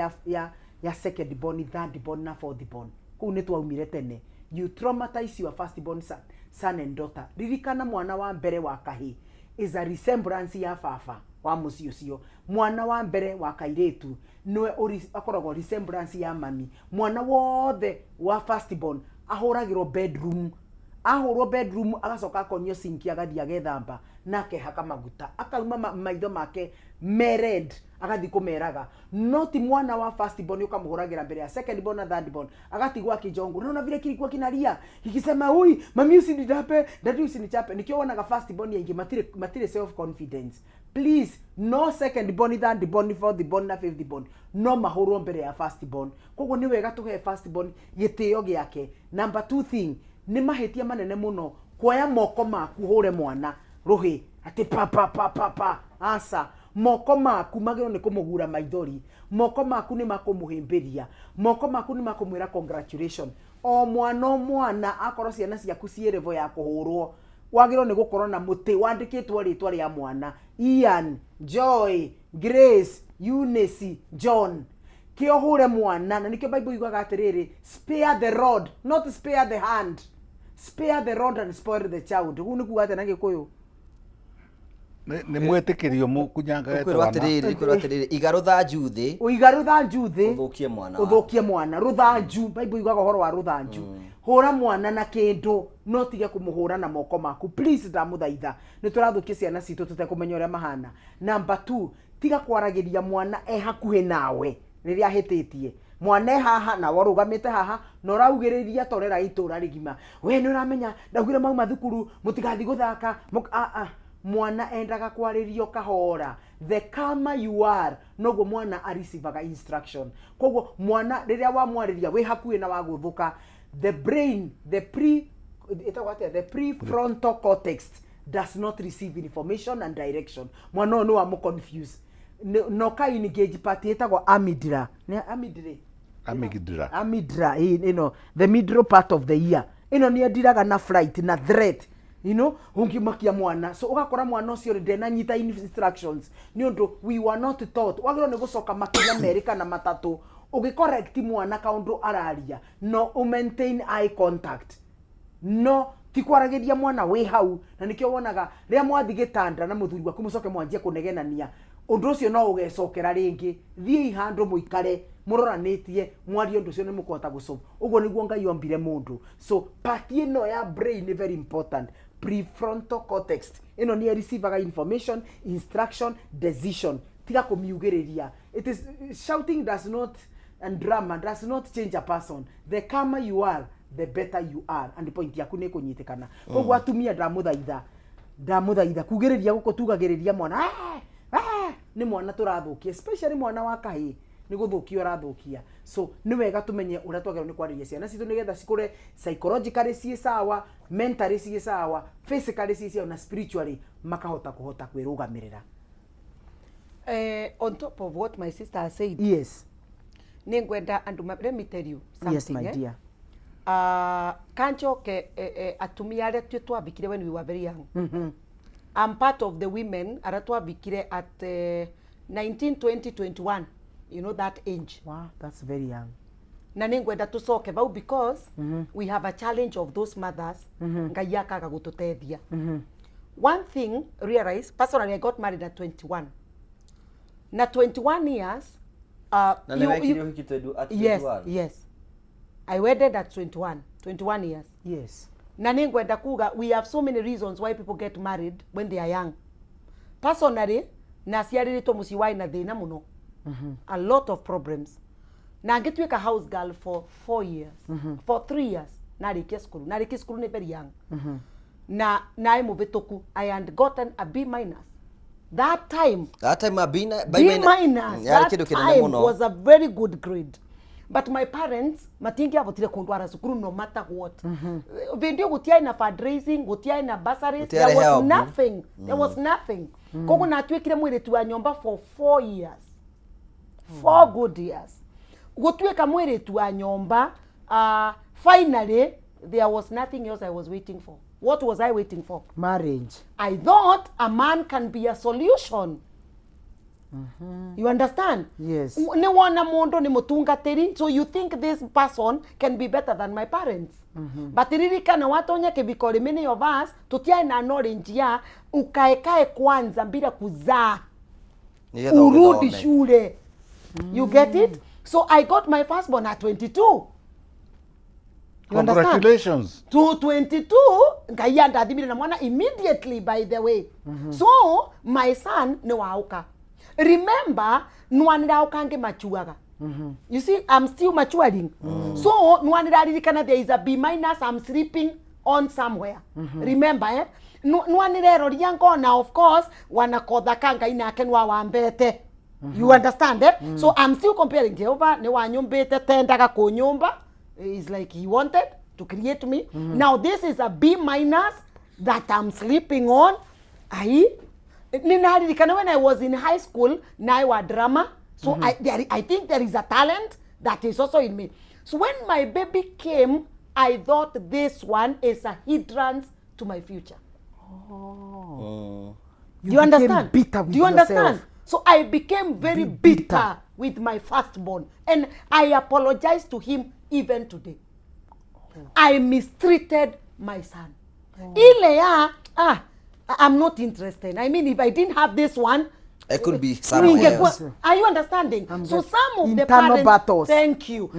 ya second born, third born na fourth born. Kuu ni twaumire tene. You traumatize your first born son and daughter. Ririkana mwana wa mbere wa kahi is a resemblance ya baba wa muci ucio. Mwana wa mbere wa kairetu niwe akoragwo resemblance ya mami. Mwana wothe wa first born ahuragirwo bedroom, ahurwo bedroom agacoka akonio sinki agathia agethamba nake haka maguta akauma maitho make mered agathi kumeraga. Not mwana wa first born ukamuhuragira mbere ya second born na third born agatigwa kijongo. Unaona vile kilikuwa kinalia ikisema ui mami usinidape dadi usinichape. Nikiona first born yengi matire self confidence. Please no second born, third born, fourth born na fifth born no mahurwo mbere ya first born. Koguo ni wega tuhe first born gitio giake. Number 2 thing ni mahitia manene muno kuoya moko maku hure mwana ruhi ati pa asa moko maku magiro ni kumugura maithori. Moko maku ni makumuhimbiria. Moko maku ni makumwira congratulation. O mwana akorwo ciana ciaku ciĩ level ya kuhurwo wagiro ni gukorwo na muti wandikitwo ritwa ria mwana Ian, Joy, Grace, Eunice, John. Kio hure mwana na nikio Bible yugaga atiriri, spare the rod, not spare the hand. Spare the rod and spoil the child. Hu niku ate na Gikuyu. Ni mwetikirio mukunyanga etwana. Kwirwa atiriri igarutha njuthi. Uigarutha njuthi. Uthukie mwana. Uthukie mwana. Ruthanju. Bible yugaga horo wa ruthanju. Hura mwana na kindu no tige kumuhura na moko maku. Please ndamuthaitha. Ni turathukia ciana citu tutekumenya uria mahana. Number 2, tiga kwaragiria mwana hakuhe nawe riria hititie. Mwana haha na warugamite haha no raugiriria torera itura rigima. We ni uramenya ndagwire mauma thukuru mutigathi guthaka. Mwana endaga kwaririo kahora. The calmer you are, nogo mwana arisivaga instruction. Koguo mwana riria wa mwariria we hakuhe na waguthuka, the brain, the prefrontal cortex does not receive information and direction. Mwana no amu confused. No ka engage party etagwo amygdala. Ne amygdala, you know, the middle part of the ear. Ino ni adiraga na fright na threat. You know, ungimakia mwana. So ugakora mwana ucio ndena nyita instructions. Ni undu we were not taught. Wagiro ni gucoka makinya America na matatu. Ugicorrect mwana kaundu araria. No maintain eye contact. No tikwaragiria mwana we hau na nikio wonaga ria mwathi gitanda na muthuri waku mucoke mwanjie kunegenania. Undu ucio no ugecokera ringi. Thii handu muikare muroranitie mwari undu ucio ni mukota gucoma. Uguo niguo Ngai ombire mundu. So part ino ya brain is very important. Prefrontal cortex. Ino ni receivaga information, instruction, decision. Tiga kumiugiriria. It is shouting does not and drama does not change a person. The calmer you are, the better you are. And the point yaku ni kunyitikana. Koguo atumia ndamuthaitha kugiriria guko tugagiriria mwana ni mwana turathukia, especially mwana wa kahi ni guthukia urathukia. So ni wega tumenye uria twagirwo ni kwariria ciana citu nigetha cikure psychologically cie sawa, mentally cie sawa, physically cie sawa na spiritually makahota kwirugamirira. On top of what my sister has said, yes, ningwenda and let me tell you something. Yes, my dear. Kancho atumia aria twabikire when we were very young. I'm part of the women aria twabikire at 19, 20, 21. You know that age. Wow, that's very young. Na ningwenda tucoke bau because we have a challenge of those mothers. Ngai akaga gututethia. One thing, realize, personally I got married at 21. Na 21 years, yes. I wedded at 21 years. Yes. Na ningwenda kuga, we have so many reasons why people get married when they are young. Personally, na ciaririto musiwai na thina muno. A lot of problems. Na ngitweka house girl for 4 years. For 3 years. Na rikia skulu ni very young. Na muvituku, I had gotten a B minus. That time a B minus. That time was a very good grade. But my parents matingi avotire kundwara sukuru no matter what. Vendio gutia ina fundraising, gutia ina bursaries, there was nothing. There was nothing. Kogo na twekire mwiretu wa nyomba for 4 years. 4 good years. Gutweka mwiretu wa nyomba, finally there was nothing else I was waiting for. What was I waiting for? Marriage. I thought a man can be a solution. You understand? Yes. Ni wana mondo ni mutungatiri, so you think this person can be better than my parents. But ririkana watonya kebikore many of us tutia na knowledge ya ukaekae kwanza bila kuzaa. Urudi shule. You get it? So I got my firstborn at 22. You Congratulations. To 22, ngaya ndadimira na mwana immediately, by the way. So my son ni wauka. Remember, nwanira ukange machuaga. You see, I'm still maturing. So nwanira ririkana there is a B minus, I'm sleeping on somewhere. Remember, eh? Nwanira eroria ngona, of course, wanakodha kanga inake nwa wambete. You understand, eh? So I'm still comparing Jehovah, ne wanyumbete tendaga kunyumba. It's like he wanted to create me. Now this is a B minus that I'm sleeping on. When I was in high school, now I was drama. So I think there is a talent that is also in me. So when my baby came, I thought this one is a hindrance to my future. Do you understand? Bitter with Do you understand? yourself. So I became very bitter with my firstborn, and I apologize to him even today. I mistreated my son. I'm not interested. I mean, if I didn't have this one, it could be someone else. Are you understanding? So some of the internal parents, battles. thank you.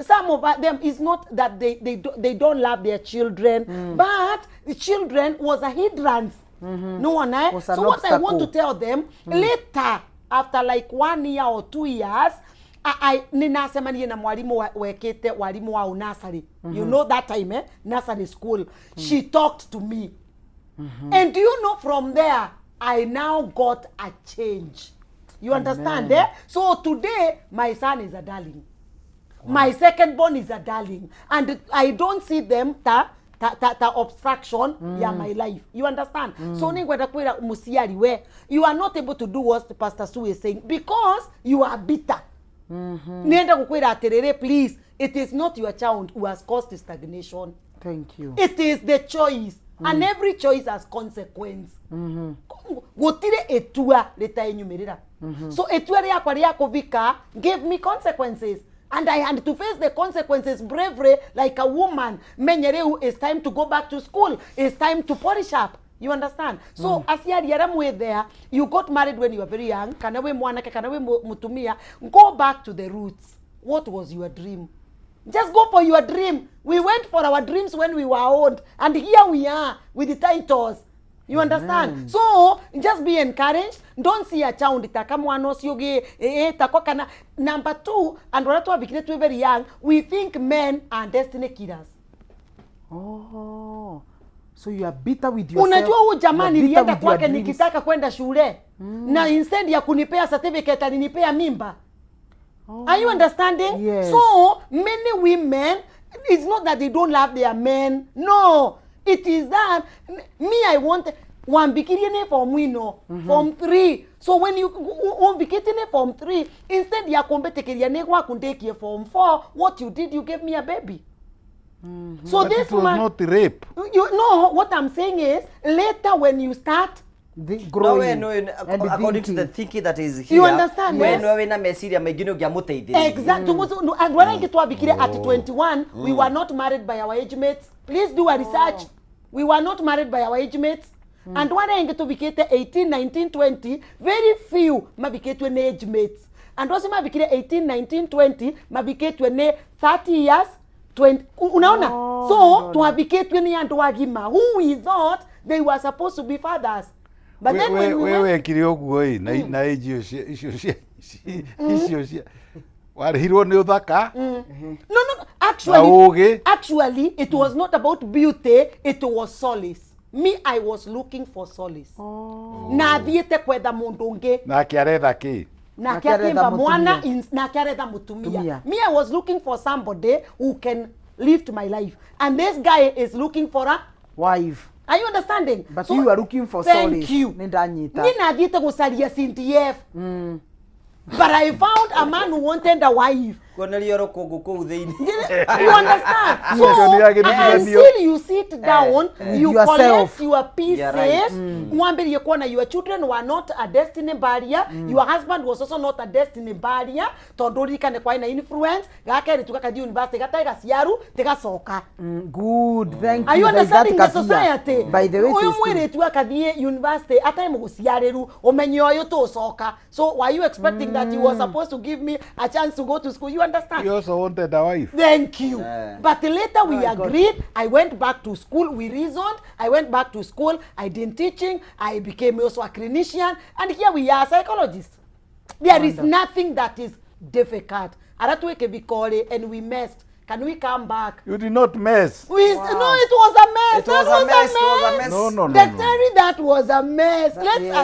Some of them is not that they don't love their children, but the children was a hindrance. No one, eh? So what I want to tell them later, after like 1 year or 2 years, ninasema niye na mwalimu wekete walimu wa nursery. You know that time, eh? Nursery school. She talked to me. And do you know, from there, I now got a change. You understand, eh? So today, my son is a darling. Wow. My second born is a darling. And I don't see them ta obstruction ya my life. You understand? So you are not able to do what Pastor Sue is saying because you are bitter. Please, it is not your child who has caused stagnation. Thank you. It is the choice. And every choice has consequence. Gotire etua leta enyumerera. So etua yakwa yako vika gave me consequences. And I had to face the consequences bravely like a woman. Menyere, it's time to go back to school. It's time to polish up. You understand? So as you there, you got married when you were very young. Kanawe mwanake, kanawe mutumia. Go back to the roots. What was your dream? Just go for your dream. We went for our dreams when we were old. And here we are with the titles. You understand? So, just be encouraged. Don't see a child. Number 2, and we're very young, we think men are destiny killers. Oh. So you are bitter with yourself. Unajua huyu jamani nilienda kwake nikitaka kwenda shule. Na instead ya kunipea certificate alinipea mimba. Are you understanding? Yes. So, many women, it's not that they don't love their men. No. It is that, I want one bikini from Wino, from 3. So, when you bikini from 3, instead ya kombetekeria negwa kundeki from 4, what you did, you gave me a baby. So but this it was man, not rape. You know, what I'm saying is, later when you start, growing, according to the thinking that is here, you understand? When we na mesiria megino gya muteithiri. Exactly. And when I get to Abikire at 21, we were not married by our age mates. Please do a research. We were not married by our age mates. And when I get to Abikire 18, 19, 20, very few mabikire to an age mates. And also mabikire 18, 19, 20, mabikire to an 30 years. 20, unaona? So to Abikire 20 and to Agima, who we thought they were supposed to be fathers. But then when we went... na age issue warihirwo ni uthaka. No, actually it was not about beauty, it was solace. Me, I was looking for solace. Na thiete kwetha mundu ungi na kiaretha ki na kiaretha mwana na kiaretha mutumia. Me, I was looking for somebody who can lift my life, and this guy is looking for a wife. Are you understanding? But so, you are looking for thank solace. You. Nina thiete gucaria CDF. But I found a man who wanted a wife. You understand? So until you sit down, you collect your pieces. Your children were not a destiny barrier. Your husband was also not a destiny barrier. Tondori kane kwa ina influence. Gakere tukakadi university gataiga siaru tega soka. Good, thank you. Are you understanding the society? By the way, uyu mwire tu akadie university atai muguciareru omenyo yo to soka. So why are you expecting that you were supposed to give me a chance to go to school? You understand? You also wanted a wife. Thank you. But later we agreed. God. I went back to school. We reasoned. I went back to school. I did teaching. I became also a clinician. And here we are psychologists. There is nothing that is difficult. And we messed. Can we come back? You did not mess. No, it was a mess. It was a mess. No. That was a mess. Let's